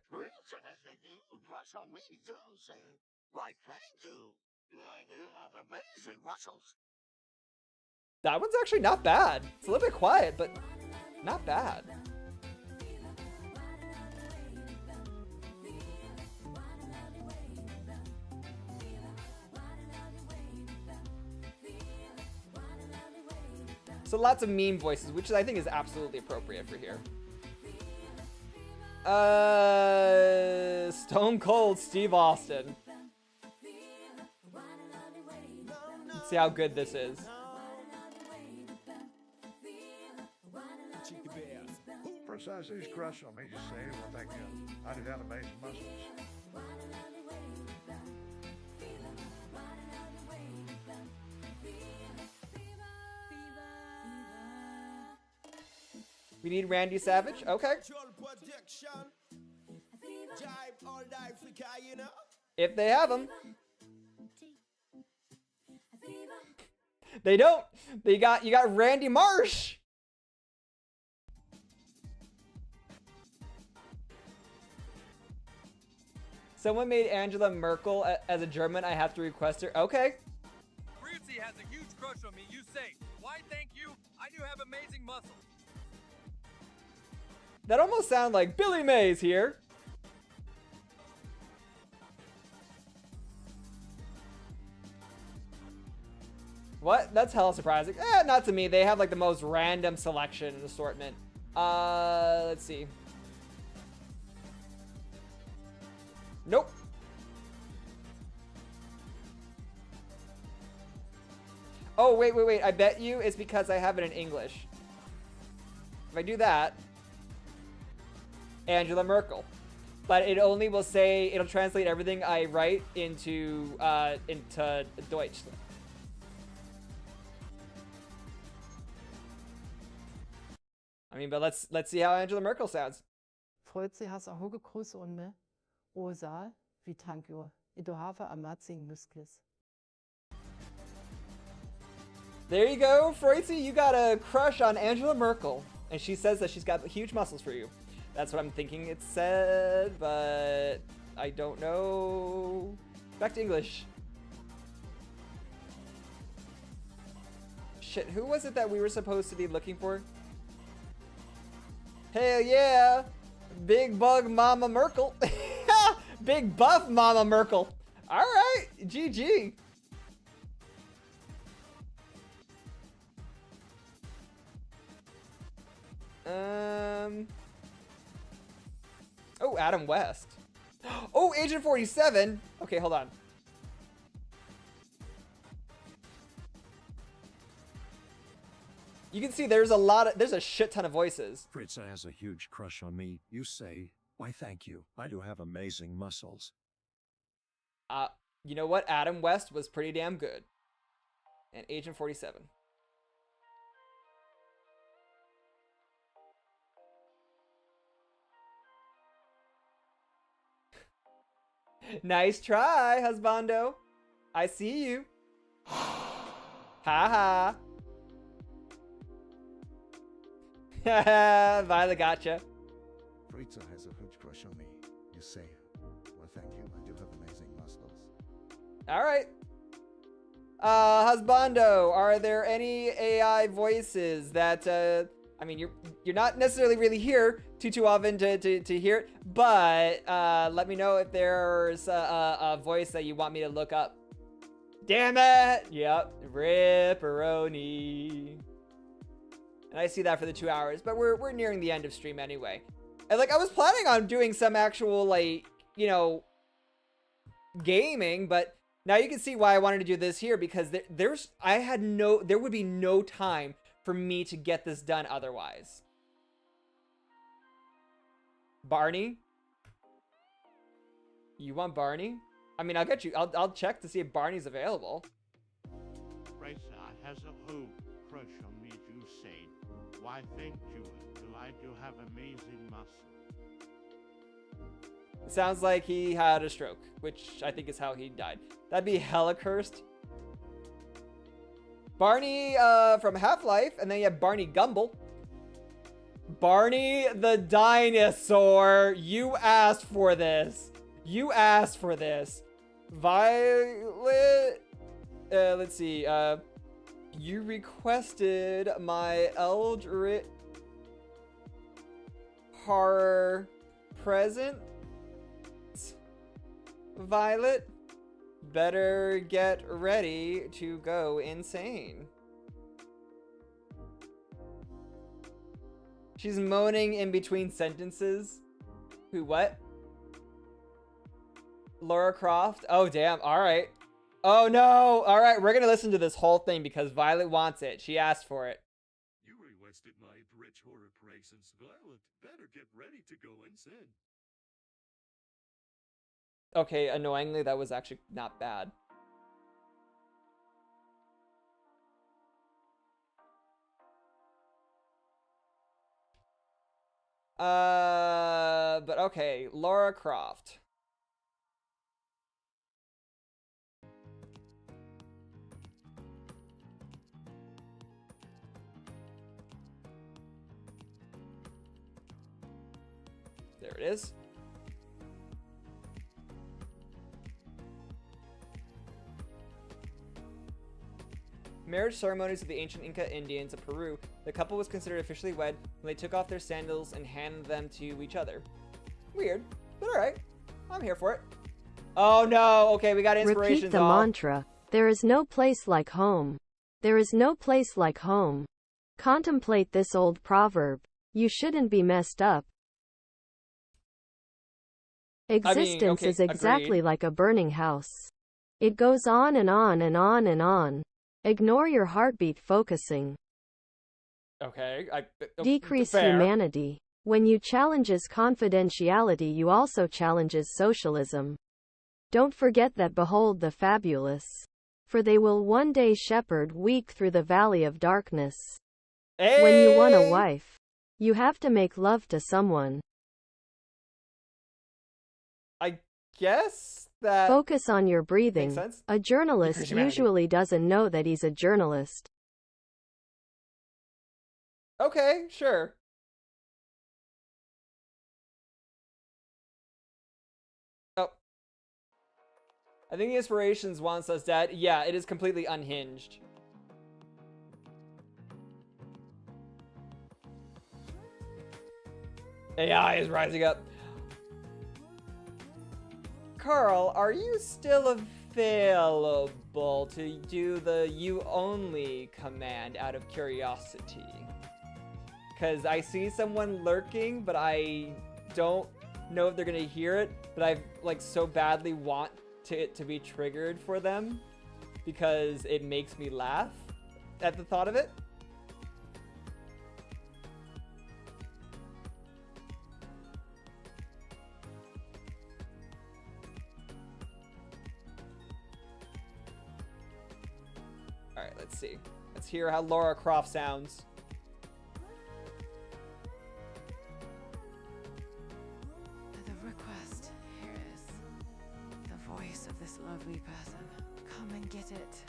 That one's actually not bad. It's a little bit quiet, but not bad. So lots of meme voices, which I think is absolutely appropriate for here. Stone Cold Steve Austin. Let's see how good this is. Precise who's crush on me, you say. Well, thank you. I do have amazing muscles. We need Randy Savage? Okay. If they have him. They don't. You got Randy Marsh. Someone made Angela Merkel as a German. I have to request her. Okay. Fruitsy has a huge crush on me. You say, why thank you? I do have amazing muscles. That almost sounded like Billy Mays here. What? That's hella surprising. Not to me. They have like the most random selection and assortment. Let's see. Nope. Oh, wait. I bet you it's because I have it in English. If I do that, Angela Merkel. But it only will say, it'll translate everything I write into Deutsch. I mean, but let's see how Angela Merkel sounds. Fruitsy has a hoge crush on me. Oza, we thank you. I do have amazing muscles. There you go, Fruitsy. You got a crush on Angela Merkel. And she says that she's got huge muscles for you. That's what I'm thinking it said, but I don't know. Back to English. Shit, who was it that we were supposed to be looking for? Hell yeah! Big bug Mama Merkel. Big buff Mama Merkel. Alright, GG. Oh, Adam West. Oh, Agent 47. Okay, hold on. You can see there's a shit ton of voices. Fritza has a huge crush on me. You say, why thank you. I do have amazing muscles. You know what? Adam West was pretty damn good. And Agent 47. Nice try, husbando. I see you. Ha ha. Violet gotcha. Fritza has a huge crush on me. You say, well, thank you. I do have amazing muscles. All right. Husbando, are there any AI voices that, I mean, you're not necessarily really here too often to hear it, but let me know if there's a voice that you want me to look up. Damn it! Yep, Ripperoni. And I see that for the 2 hours, but we're nearing the end of stream anyway. And like, I was planning on doing some actual, like, you know, gaming, but now you can see why I wanted to do this here, because there would be no time for me to get this done otherwise. Barney? You want Barney? I mean, I'll get you. I'll check to see if Barney's available. Raisa has a whole crush on me, you say. Why thank you. I do have amazing muscle. It sounds like he had a stroke, which I think is how he died. That'd be hella cursed. Barney from Half-Life, and then you have Barney Gumble. Barney the dinosaur. You asked for this. You asked for this. Violet. Let's see. You requested my Eldritch horror present. Violet. Better get ready to go insane. She's moaning in between sentences. Who, what? Laura Croft? Oh, damn. All right. Oh, no. All right, we're going to listen to this whole thing because Violet wants it. She asked for it. You requested my rich horror praises, Violet. Better get ready to go insane. Okay, annoyingly, that was actually not bad. But okay, Laura Croft. There it is. Marriage ceremonies of the ancient Inca Indians of Peru, the couple was considered officially wed when they took off their sandals and handed them to each other. Weird, but alright. I'm here for it. Oh no, okay, we got inspirations. Repeat the mantra. There is no place like home. There is no place like home. Contemplate this old proverb. You shouldn't be messed up. Existence is exactly like a burning house. It goes on and on and on and on. Ignore your heartbeat focusing. Okay, Decrease fair. humanity. When you challenges confidentiality, you also challenges socialism. Don't forget that behold the fabulous. For they will one day shepherd weak through the valley of darkness. Hey! When you want a wife, you have to make love to someone. I guess that focus on your breathing. Makes sense. A journalist usually doesn't know that he's a journalist. Okay, sure. Oh. I think the inspirations wants us dead. Yeah, it is completely unhinged. AI is rising up. Carl, are you still available to do the you only command out of curiosity? Because I see someone lurking, but I don't know if they're going to hear it, but I like so badly want it to be triggered for them because it makes me laugh at the thought of it. Alright, let's see. Let's hear how Laura Croft sounds. The request here is the voice of this lovely person. Come and get it.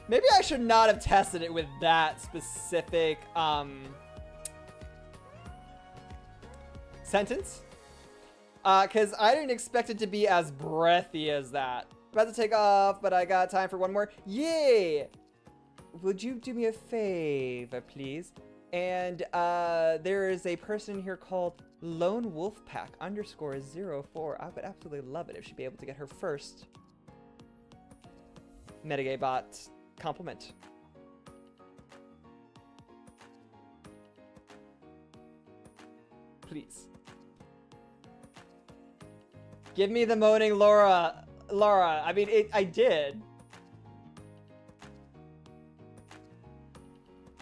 Maybe I should not have tested it with that specific sentence. Because I didn't expect it to be as breathy as that. About to take off, but I got time for one more. Yeah! Would you do me a favor, please? And there is a person here called Lone Wolfpack _04. I would absolutely love it if she'd be able to get her first Metagay bot compliment. Please. Give me the moaning Laura. I mean, I did.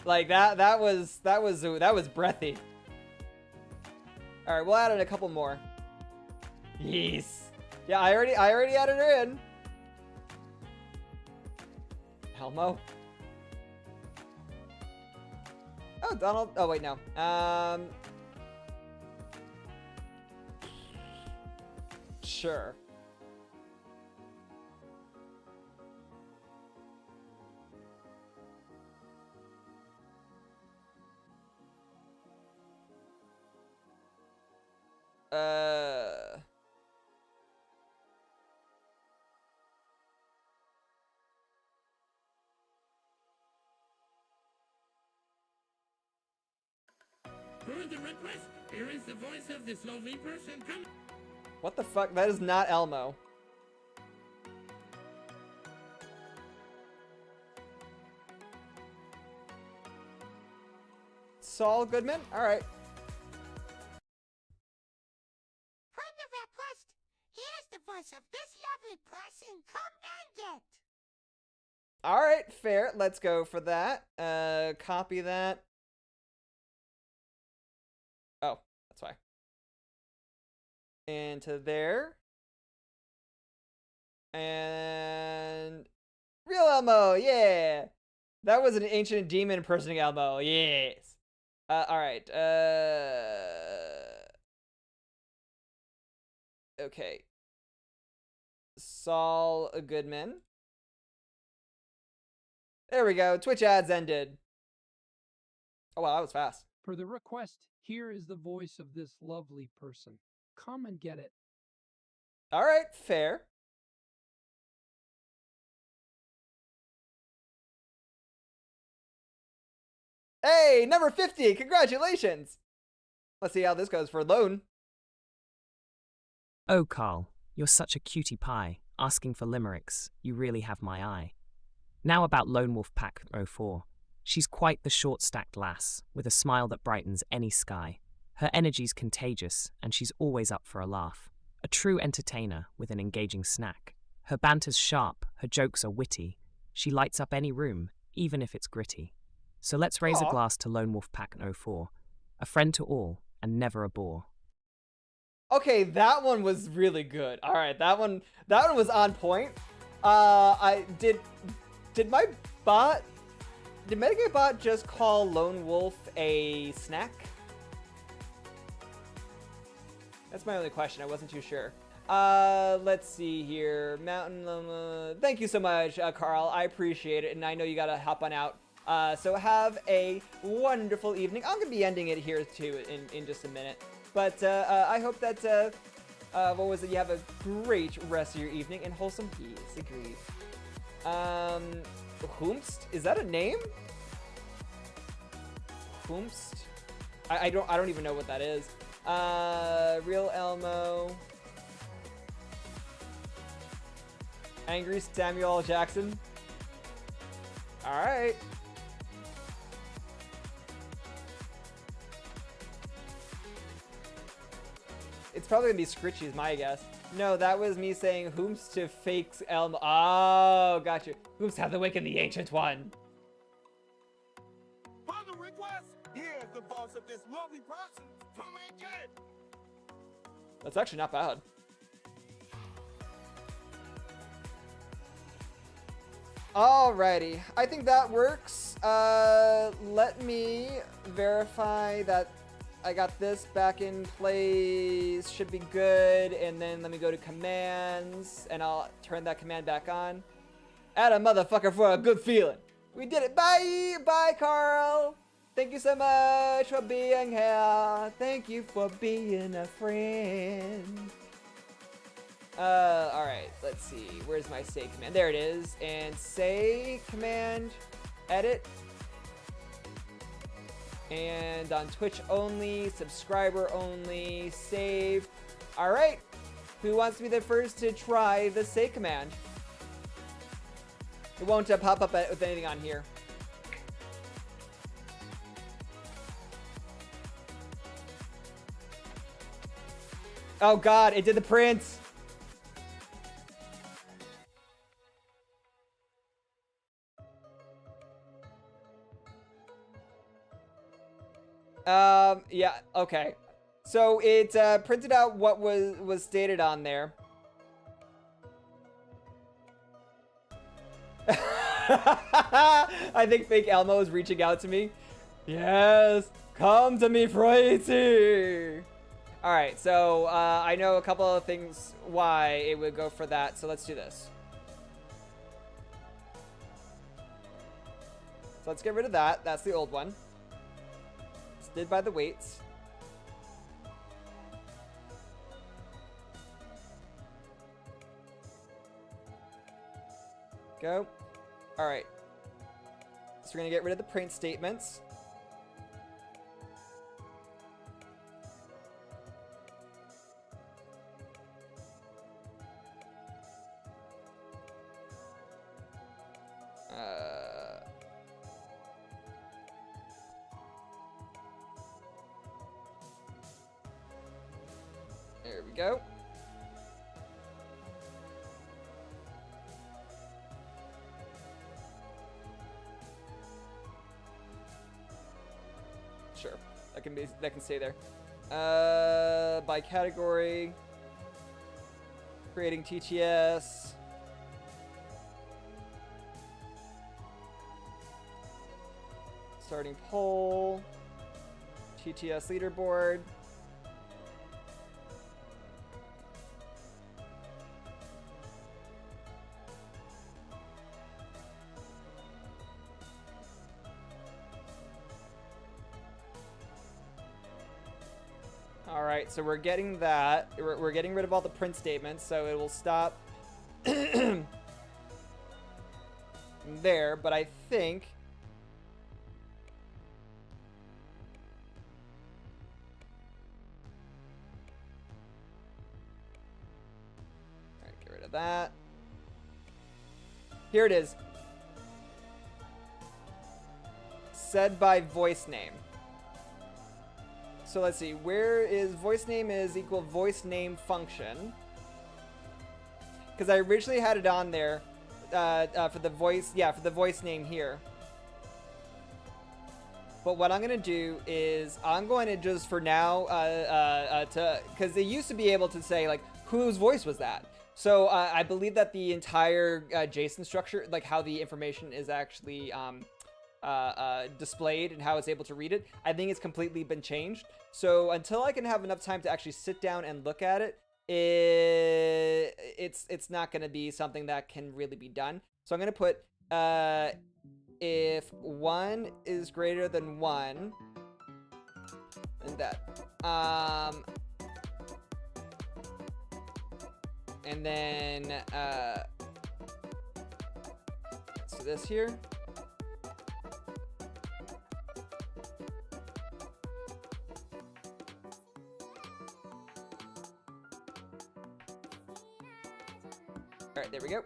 Like that was breathy. All right, we'll add in a couple more. Yes. Yeah, I already added her in. Elmo. Oh, Donald. Oh wait, no. Sure. Heard the request. Here is the voice of this lovely person. Come. What the fuck? That is not Elmo. Saul Goodman? All right. voice of this lovely person. Come and get. All right, fair. Let's go for that. Copy that. Oh, that's why. And to there. And real Elmo, yeah. That was an ancient demon impersonating Elmo, yes. All right. Okay. Saul Goodman. There we go. Twitch ads ended. Oh wow, that was fast. For the request, here is the voice of this lovely person. Come and get it. All right, fair. Hey, number 50, congratulations! Let's see how this goes for Lone. Oh, Carl, you're such a cutie pie, asking for limericks. You really have my eye. Now about Lone Wolf Pack 04. She's quite the short-stacked lass, with a smile that brightens any sky. Her energy's contagious, and she's always up for a laugh. A true entertainer with an engaging snack. Her banter's sharp, her jokes are witty. She lights up any room, even if it's gritty. So let's raise a glass to Lone Wolf Pack 04. A friend to all, and never a bore. Okay, that one was really good. All right, that one was on point. Did Metagame Bot just call Lone Wolf a snack? That's my only question. I wasn't too sure. Let's see here. Mountain Llama. Thank you so much, Carl. I appreciate it, and I know you gotta hop on out. So have a wonderful evening. I'm gonna be ending it here too in just a minute. But I hope that what was it? You have a great rest of your evening and wholesome peace. Agreed. Hoomst? Is that a name? Hoomst? I don't even know what that is. Real Elmo. Angry Samuel L. Jackson. All right. It's probably gonna be Scritchy is my guess. No, that was me saying Hoomst to fakes Elmo. Oh, gotcha. Hoomst have the wake of the Ancient One. For the request, here's the voice of this lovely person. Come and get it. That's actually not bad. Alrighty, I think that works. Let me verify that I got this back in place. Should be good. And then let me go to commands and I'll turn that command back on. Add a motherfucker for a good feeling. We did it. Bye. Bye, Carl. Thank you so much for being here. Thank you for being a friend. Alright, let's see. Where's my save command? There it is. And say command, edit. And on Twitch only, subscriber only, save. Alright. Who wants to be the first to try the say command? It won't pop up with anything on here. Oh god, it did the print. Yeah, okay. So it printed out what was stated on there. I think fake Elmo is reaching out to me. Yes, come to me, Froity. All right, so I know a couple of things why it would go for that, so let's do this. So let's get rid of that. That's the old one. It's did by the weights. Go. All right. So we're gonna get rid of the print statements. There we go. that can stay there. By category, creating TTS. Starting poll, TTS leaderboard. All right, so we're getting that. We're getting rid of all the print statements, so it will stop there, but I think all right, get rid of that. Here it is. Said by voice name. So let's see, where is voice name is equal voice name function? Because I originally had it on there for the voice, for the voice name here. But what I'm gonna do is I'm going to just for now because they used to be able to say like whose voice was that. So I believe that the entire JSON structure, like how the information is actually displayed and how it's able to read it, I think it's completely been changed. So until I can have enough time to actually sit down and look at it, it's not going to be something that can really be done. So I'm going to put if 1 is greater than 1, and that and then so this here. All right, there we go.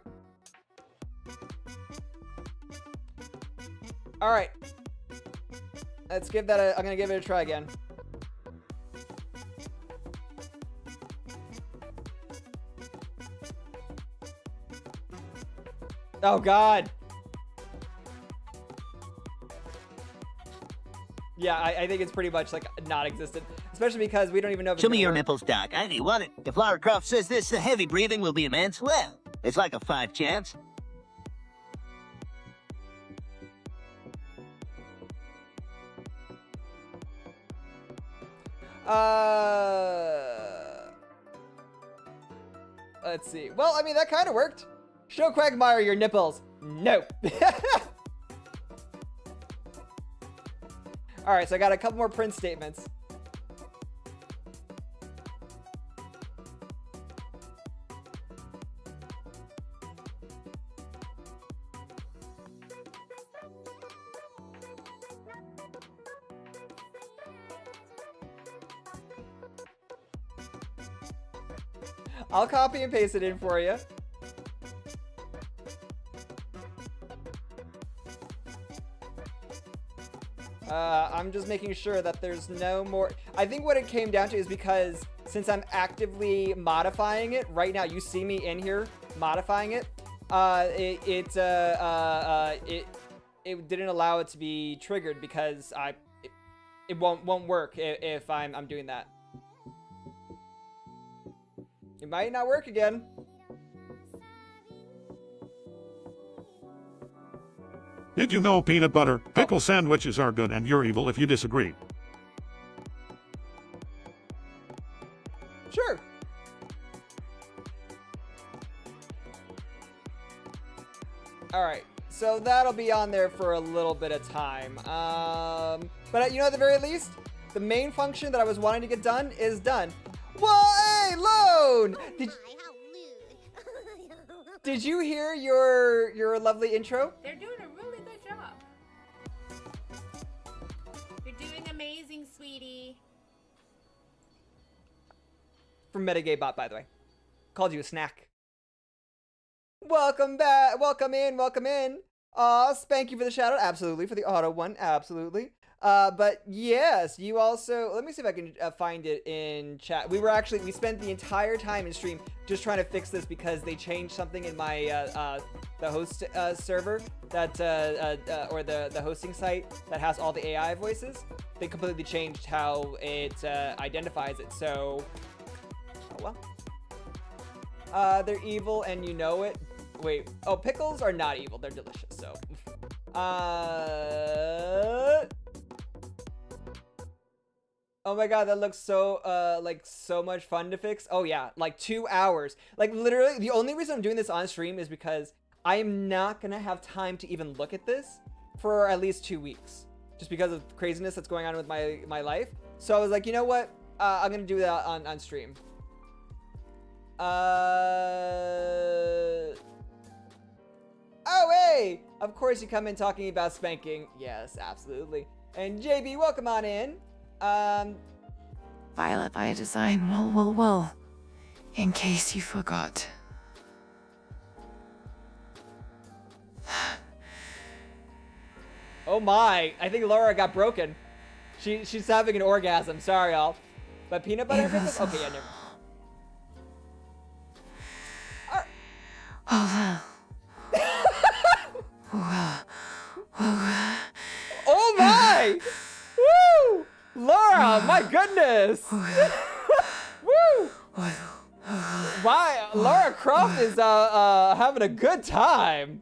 All right. Let's give that I'm going to give it a try again. Oh, God. Yeah, I think it's pretty much like non-existent, especially because we don't even know if it's Show me your work. nipples, Doc. I need one. If Lara Croft says this, the heavy breathing will be immense. Well, it's like a 5 chance. Let's see. Well, I mean, that kind of worked. Show Quagmire your nipples. No. All right, so I got a couple more print statements. I'll copy and paste it in for you. I'm just making sure that there's no more. I think what it came down to is because since I'm actively modifying it right now, you see me in here modifying it. It didn't allow it to be triggered because it won't work if I'm doing that. It might not work again. Did you know peanut butter pickle sandwiches are good and you're evil if you disagree? Sure. All right, so that'll be on there for a little bit of time. But you know, at the very least, the main function that I was wanting to get done is done. Whoa, hey, Lone! Did you hear your lovely intro? They're doing a really good job. You're doing amazing, sweetie. From Metagaybot, by the way. Called you a snack. Welcome back. Welcome in. Welcome in. Aw, spank you for the shout out. Absolutely. For the auto one. Absolutely. But yes, you also, let me see if I can find it in chat. We spent the entire time in stream just trying to fix this because they changed something in my, the host server that, or the hosting site that has all the AI voices. They completely changed how it identifies it. So, oh well. They're evil and you know it. Wait, oh, pickles are not evil. They're delicious. So, oh my god, that looks so, like, so much fun to fix. Oh yeah, like 2 hours. Like, literally, the only reason I'm doing this on stream is because I am not gonna have time to even look at this for at least 2 weeks. Just because of craziness that's going on with my life. So I was like, you know what? I'm gonna do that on stream. Oh, hey! Of course you come in talking about spanking. Yes, absolutely. And JB, welcome on in. Violet by design, well. In case you forgot. Oh my, I think Laura got broken. She's having an orgasm, sorry y'all. But peanut butter and pickles? Okay, yeah, never. Oh my! Woo! Laura, my goodness! Woo! Why? Laura Croft is having a good time.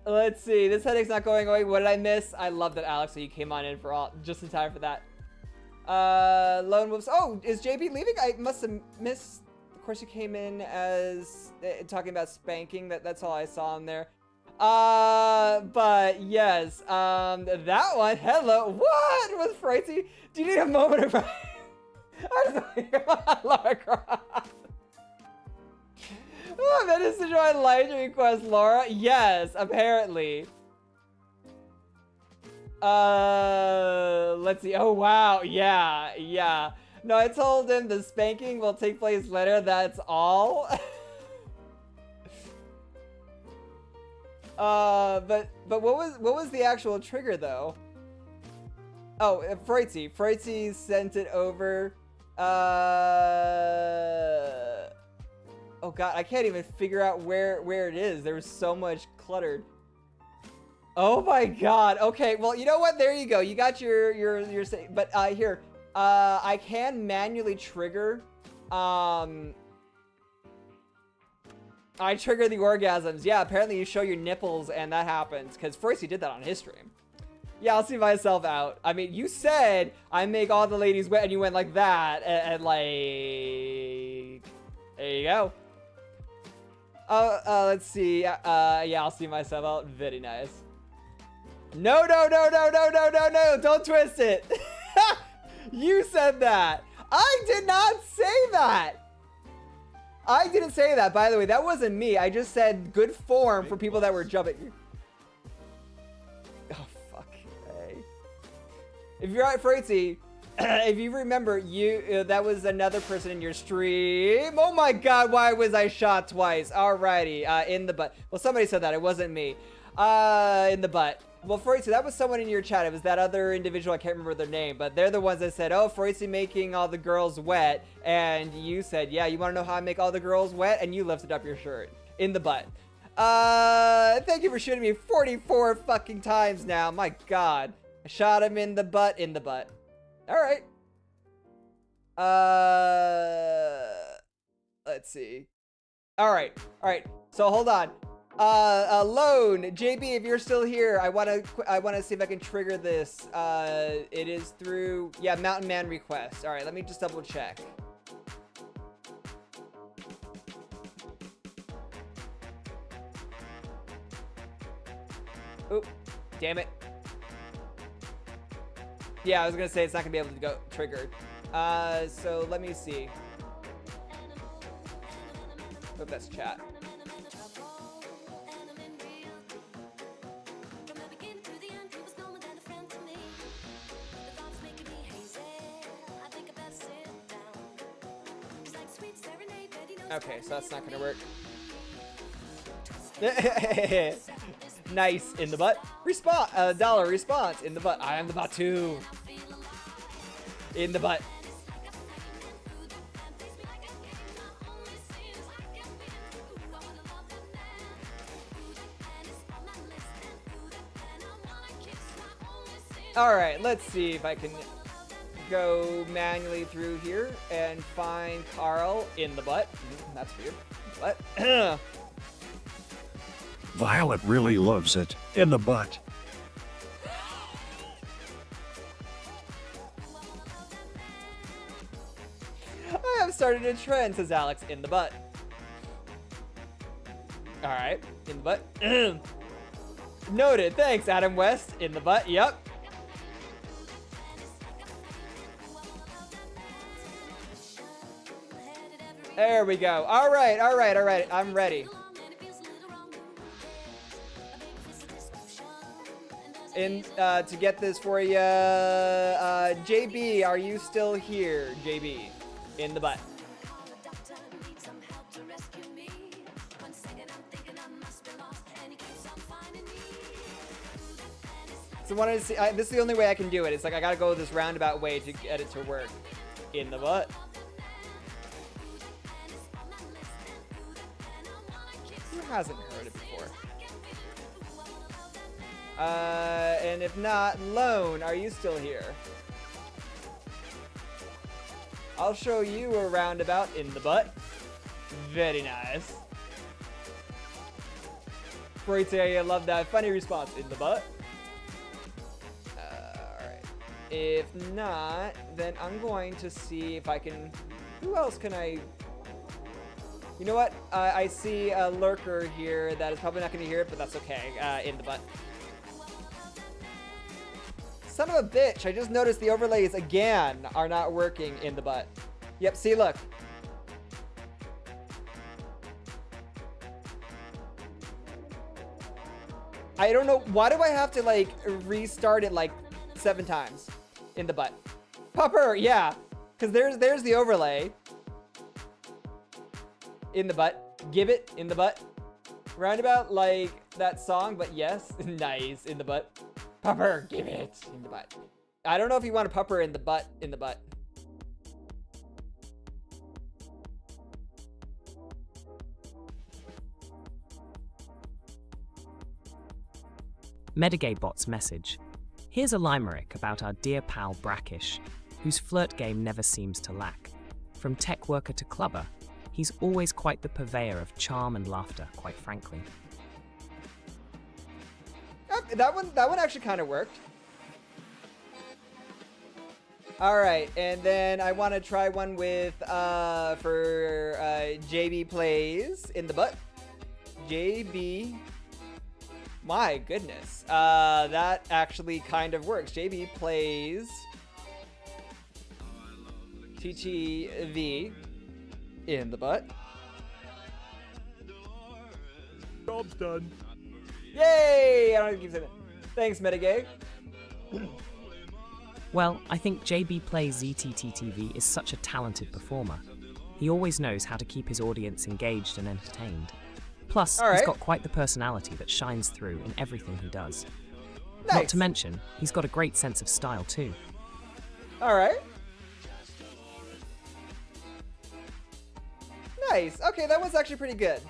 Let's see. This headache's not going away. What did I miss? I love that, Alex, so you came on in for just in time for that. Lone Wolves. Oh, is JB leaving? I must have missed. Of course, you came in as talking about spanking. That's all I saw in there. But yes, that one. Hello. What was Frighty? Do you need a moment of? I just Laura Croft. Oh, that is to join live request, Laura. Yes, apparently. Let's see. Oh, wow. Yeah. No, I told him the spanking will take place later. That's all. But what was the actual trigger though? Oh, Freutzy. Freutzy sent it over. Oh god, I can't even figure out where it is. There was so much cluttered. Oh my god. Okay, well, you know what? There you go. You got your but here. I can manually trigger I trigger the orgasms. Yeah, apparently you show your nipples and that happens cuz Freusty did that on his stream. Yeah, I'll see myself out. I mean, you said I make all the ladies wet and you went like that and like there you go. Let's see. Yeah, I'll see myself out. Very nice. No, don't twist it. You said that. I did not say that. I didn't say that, by the way. That wasn't me. I just said good form for people that were jumping. Oh, fuck. Hey. If you're at Freutzy, if you remember, that was another person in your stream. Oh my god, why was I shot twice? Alrighty, in the butt. Well, somebody said that. It wasn't me. In the butt. Well, Freutzy, that was someone in your chat. It was that other individual. I can't remember their name, but they're the ones that said, oh, Freutzy making all the girls wet. And you said, yeah, you want to know how I make all the girls wet? And you lifted up your shirt. In the butt. Thank you for shooting me 44 fucking times now. My god. I shot him in the butt, Alright. Let's see. Alright. So hold on. Lone, JB, if you're still here, I wanna see if I can trigger this. It is through, yeah, Mountain Man request. Alright, let me just double check. Oop, damn it. Yeah, I was gonna say it's not gonna be able to go triggered. So let me see. Hope that's chat. Okay, so that's not gonna work. Nice in the butt. Dollar response in the butt. I am the butt too. In the butt. All right, let's see if I can go manually through here and find Carl in the butt. That's weird. But Violet really loves it. In the butt. I have started a trend, says Alex, in the butt. All right, in the butt. Noted. Thanks, Adam West. In the butt. Yep. There we go. All right. I'm ready. And to get this for you, JB, are you still here? JB, in the butt. So wanted to see. This is the only way I can do it. It's like I gotta go this roundabout way to get it to work. In the butt. Who hasn't heard it before? And if not, Lone, are you still here? I'll show you a roundabout in the butt. Very nice. Freud, I love that funny response in the butt. Alright. If not, then I'm going to see if I can... Who else can I... You know what? I see a lurker here that is probably not going to hear it, but that's okay. In the butt. Son of a bitch, I just noticed the overlays again are not working in the butt. Yep, see, look. I don't know, why do I have to like restart it like 7 times in the butt? Pupper, yeah, because there's the overlay. In the butt, give it in the butt. Roundabout like that song, but yes, nice, in the butt. Pupper, give it in the butt. I don't know if you want a pupper in the butt, Metagaybot's message. Here's a limerick about our dear pal Brackish, whose flirt game never seems to lack. From tech worker to clubber, he's always quite the purveyor of charm and laughter, quite frankly. That one actually kind of worked. All right, and then I want to try one with for JB plays in the butt. JB, my goodness, that actually kind of works. JB plays TTV in the butt. Job's done. Yay! I don't have to keep saying that. Thanks, Metagay. Well, I think JB Plays ZTTTV is such a talented performer. He always knows how to keep his audience engaged and entertained. Plus, he's got quite the personality that shines through in everything he does. Nice. Not to mention, he's got a great sense of style too. Alright. Nice. Okay, that was actually pretty good.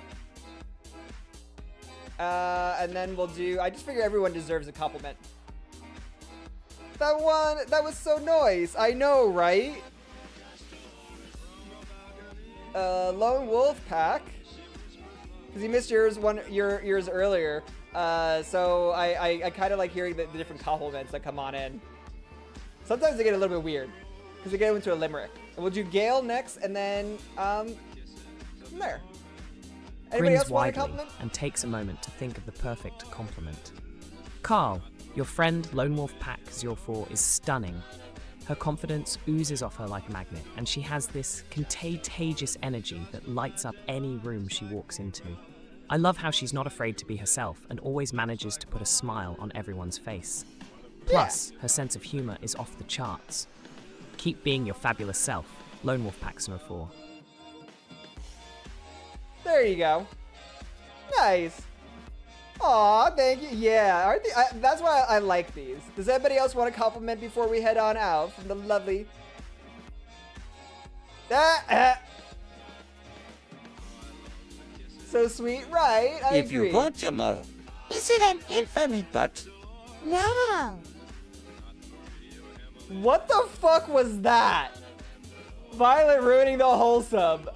And then we'll do... I just figure everyone deserves a compliment. That was so nice. I know, right? Lone Wolf Pack. Because you missed yours earlier. So I kind of like hearing the different compliments that come on in. Sometimes they get a little bit weird. Because they get into a limerick. And we'll do Gale next, and then from there. Anybody else want a compliment? And takes a moment to think of the perfect compliment. Carl, your friend Lone Wolf Pack 04 is stunning. Her confidence oozes off her like a magnet, and she has this contagious energy that lights up any room she walks into. I love how she's not afraid to be herself and always manages to put a smile on everyone's face. Plus, her sense of humor is off the charts. Keep being your fabulous self, Lone Wolf Pack 04. There you go. Nice. Aw, thank you. Yeah, aren't that's why I like these. Does anybody else want a compliment before we head on out from the lovely... So sweet, right? I If agree. you want to know, is it an infinite but? No. What the fuck was that? Violet ruining the whole sub.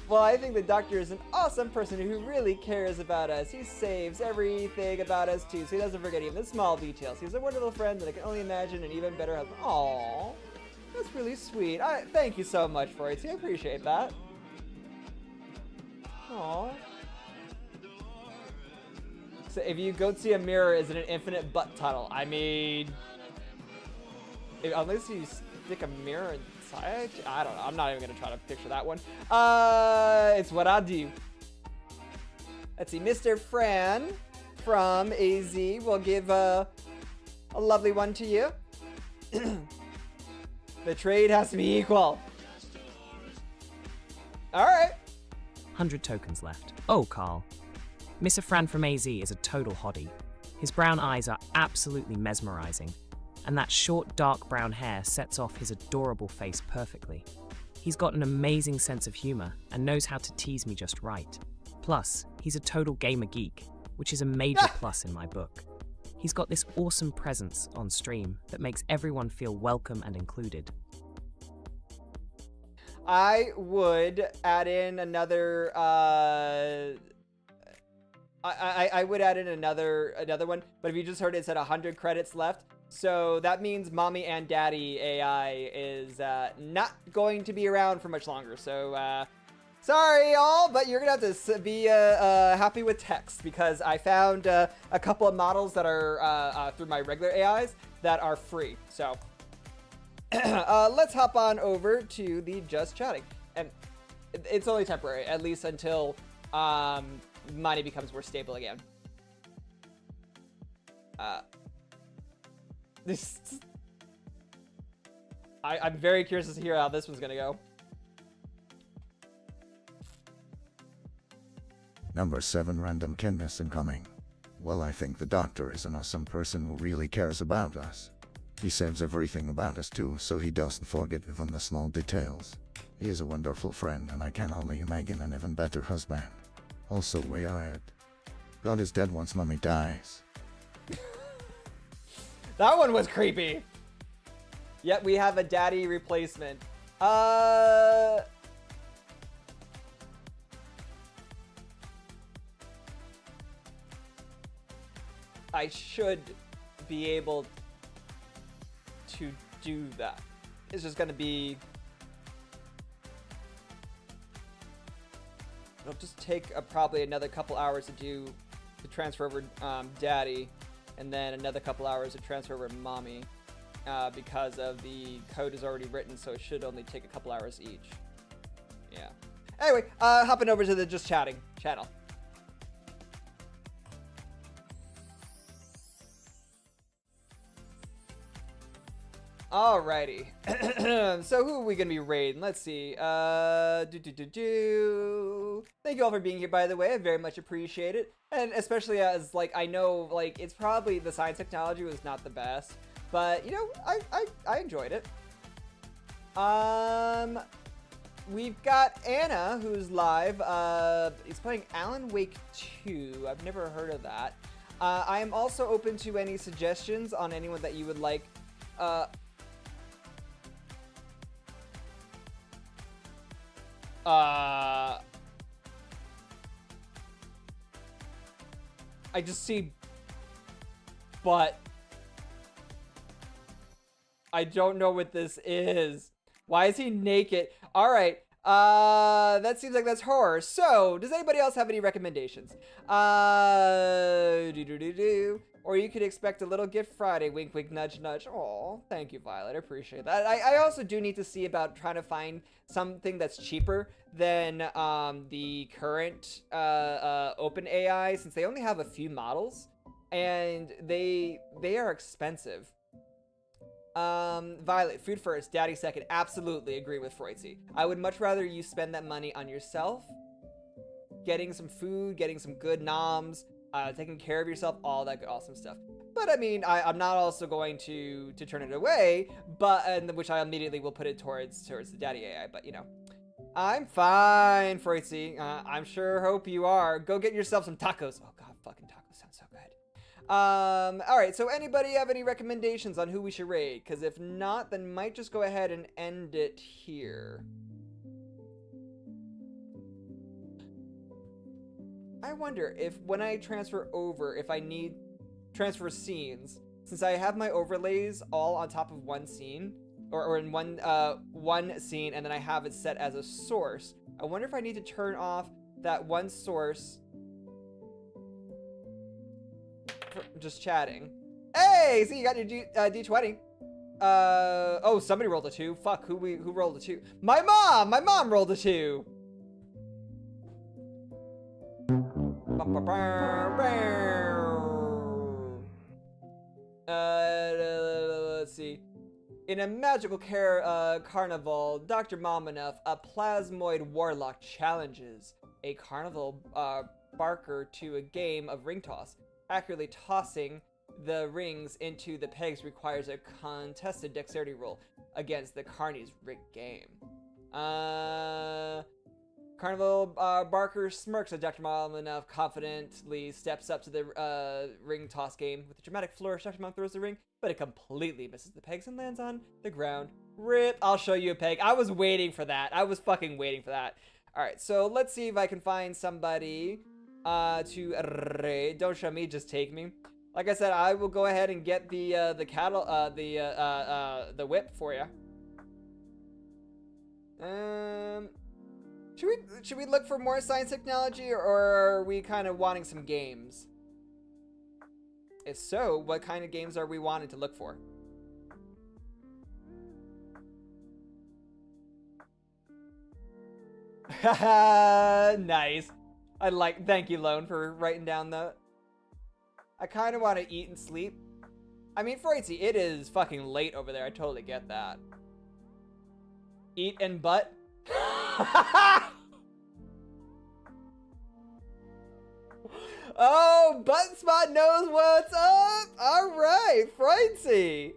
Well, I think the doctor is an awesome person who really cares about us. He saves everything about us too, so he doesn't forget even the small details. He's a wonderful friend that I can only imagine an even better husband. Aww, that's really sweet. Thank you so much for it. I appreciate that. Aww. So if you go see a mirror, is it an infinite butt tunnel? I mean, unless you stick a mirror inside, I don't know. I'm not even gonna try to picture that one. It's what I do. Let's see, Mr. Fran from AZ will give a lovely one to you. The trade has to be equal. All right. 100 tokens left. Oh, Carl. Mr. Fran from AZ is a total hottie. His brown eyes are absolutely mesmerizing, and that short, dark brown hair sets off his adorable face perfectly. He's got an amazing sense of humor and knows how to tease me just right. Plus, he's a total gamer geek, which is a major plus in my book. He's got this awesome presence on stream that makes everyone feel welcome and included. I would add in another I would add in another one, but if you just heard it said 100 credits left, so that means Mommy and Daddy AI is not going to be around for much longer. So sorry all, but you're gonna have to be happy with text, because I found a couple of models that are through my regular AIs that are free. So let's hop on over to the just chatting, and it's only temporary, at least until money becomes more stable again. I'm very curious to hear how this one's gonna go. Number 7 random kindness incoming. Well, I think the doctor is an awesome person who really cares about us. He saves everything about us too, so he doesn't forget even the small details. He is a wonderful friend, and I can only imagine an even better husband. Also, way ahead. God is dead once Mommy dies. That one was creepy. Yet we have a daddy replacement. I should be able to do that. It's just gonna be... It'll just take probably another couple hours to do the transfer over Daddy, and then another couple hours to transfer over Mommy, because of the code is already written, so it should only take a couple hours each. Yeah. Anyway, hopping over to the Just Chatting channel. Alrighty. So who are we gonna be raiding? Let's see. Thank you all for being here, by the way. I very much appreciate it. And especially as, like, I know, like, it's probably the science technology was not the best, but, you know, I enjoyed it. We've got Anna, who's live. He's playing Alan Wake 2. I've never heard of that. I am also open to any suggestions on anyone that you would like. I just see butt. I don't know what this is. Why is he naked? All right. That seems like that's horror. So, does anybody else have any recommendations? Or you could expect a little gift Friday. Wink, wink, nudge, nudge. Aw, thank you, Violet. I appreciate that. I also do need to see about trying to find something that's cheaper than the current OpenAI, since they only have a few models, and they are expensive. Violet, food first, daddy second. Absolutely agree with Freudzy. I would much rather you spend that money on yourself, getting some food, getting some good noms, taking care of yourself, all that good, awesome stuff. But I mean, I'm not also going to turn it away, but and which I immediately will put it towards the daddy AI. But you know, I'm fine, Freudzy. I'm sure hope you are. Go get yourself some tacos. Oh god, fucking tacos sound so good. All right. So anybody have any recommendations on who we should raid? Because if not, then might just go ahead and end it here. I wonder if when I transfer over, if I need transfer scenes, since I have my overlays all on top of one scene, or in one scene, and then I have it set as a source. I wonder if I need to turn off that one source for just chatting. Hey, see, you got your D20. Oh, somebody rolled a 2. Fuck, who rolled a 2? My mom rolled a 2. Let's see. In a magical carnival, Dr. Mominoff, a plasmoid warlock, challenges a carnival barker to a game of ring toss. Accurately tossing the rings into the pegs requires a contested dexterity roll against the carny's rigged game. Carnival barker smirks as Dr. Mominoff confidently steps up to the ring toss game. With a dramatic flourish, Dr. Mom throws the ring, but it completely misses the pegs and lands on the ground. Rip, I'll show you a peg. I was waiting for that. I was fucking waiting for that. All right, so let's see if I can find somebody to raid. Don't show me, just take me. Like I said, I will go ahead and get the whip for you. Should we look for more science technology, or are we kind of wanting some games? If so, what kind of games are we wanting to look for? Nice. Thank you, Lone, for writing down the... I kind of want to eat and sleep. I mean, Freudzy, it is fucking late over there. I totally get that. Eat and butt? Oh, Buttspot knows what's up. All right, Freudzy.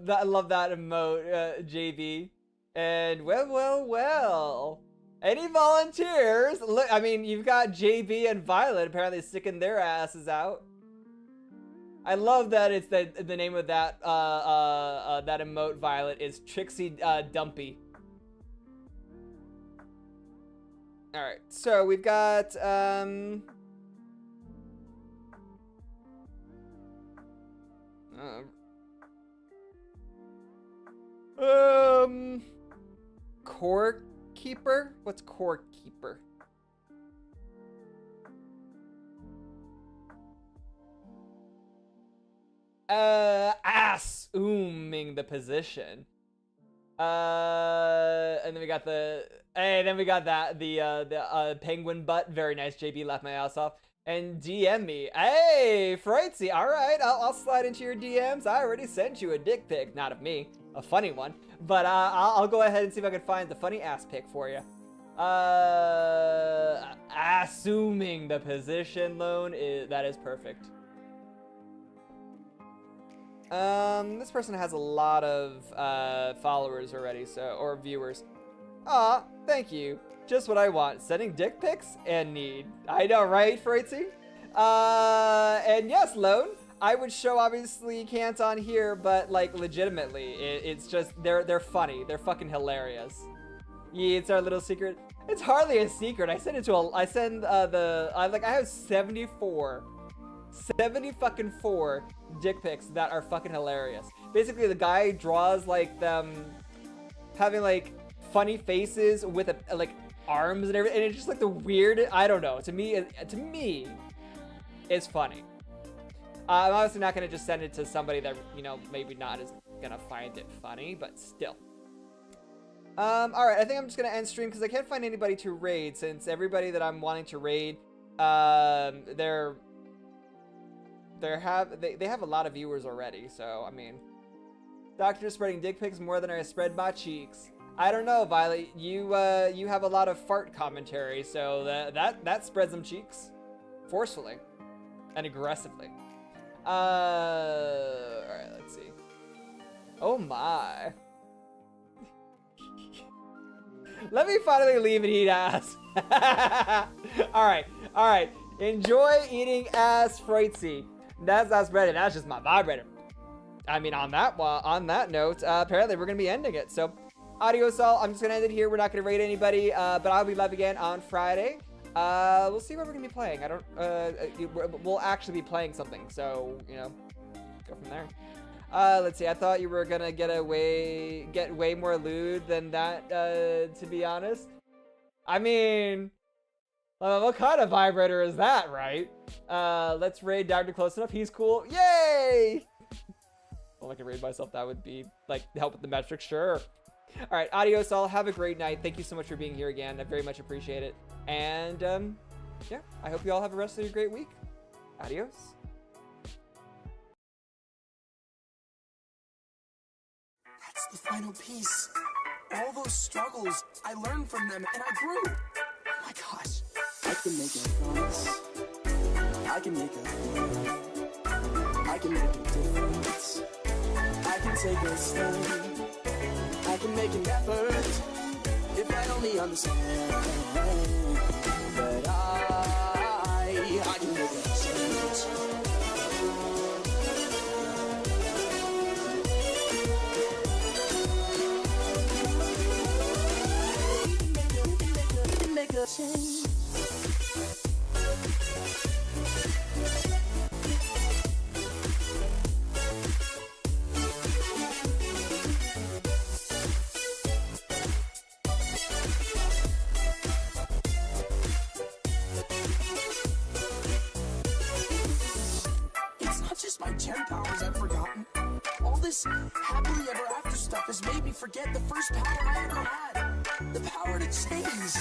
I love that emote, JB. And well. Any volunteers? Look, I mean, you've got JB and Violet apparently sticking their asses out. I love that it's the name of that that emote, Violet, is Trixie Dumpy. All right, so we've got Core Keeper? What's Core Keeper? Assuming the position. And then we got the penguin butt. Very nice, JB. Laughed my ass off. And DM me. Hey, Freudzy. All right, I'll slide into your DMs. I already sent you a dick pic, not of me, a funny one. But I'll go ahead and see if I can find the funny ass pic for you. Assuming the position, Lone, that is perfect. This person has a lot of followers already, or viewers. Aw, thank you. Just what I want. Sending dick pics and need. I know, right, Freudzy? And yes, Lone, I would show obviously can't on here, but like legitimately, it's just they're funny. They're fucking hilarious. Yeah, it's our little secret. It's hardly a secret. I send it to I have 74 fucking 4 dick pics that are fucking hilarious. Basically, the guy draws like them having like funny faces with like arms and everything, and it's just like the weird. I don't know. To me, it's funny. I'm obviously not gonna just send it to somebody that maybe not is gonna find it funny, but still. Alright, I think I'm just gonna end stream because I can't find anybody to raid since everybody that I'm wanting to raid, they have a lot of viewers already, so I mean, Doctor spreading dick pics more than I spread my cheeks. I don't know, Violet. You have a lot of fart commentary, so that spreads them cheeks, forcefully, and aggressively. Alright, let's see. Oh my. Let me finally leave and eat ass. Alright. Enjoy eating ass, Freutzy. That's not spreading. That's just my vibrator. I mean, on that note, apparently we're gonna be ending it. So, adios all. I'm just gonna end it here. We're not gonna raid anybody, but I'll be live again on Friday. We'll see what we're gonna be playing. I don't. We'll actually be playing something. So, you know, go from there. Let's see. I thought you were gonna get way more lewd than that. To be honest, I mean, what kind of vibrator is that, right? Let's raid Dr. Close Enough. He's cool. Yay! Well, I can raid myself. That would be like help with the metrics, sure. All right, adios all. Have a great night. Thank you so much for being here again. I very much appreciate it. And yeah, I hope you all have a rest of your great week. Adios. That's the final piece. All those struggles, I learned from them and I grew. Oh my gosh. I can make a promise. I can make a plan. I can make a difference. I can take a stand. I can make an effort. If I only understand that I can make a change. Make a change. It's not just my gen powers I've forgotten. All this happily ever after stuff has made me forget the first power I ever had. The power to change.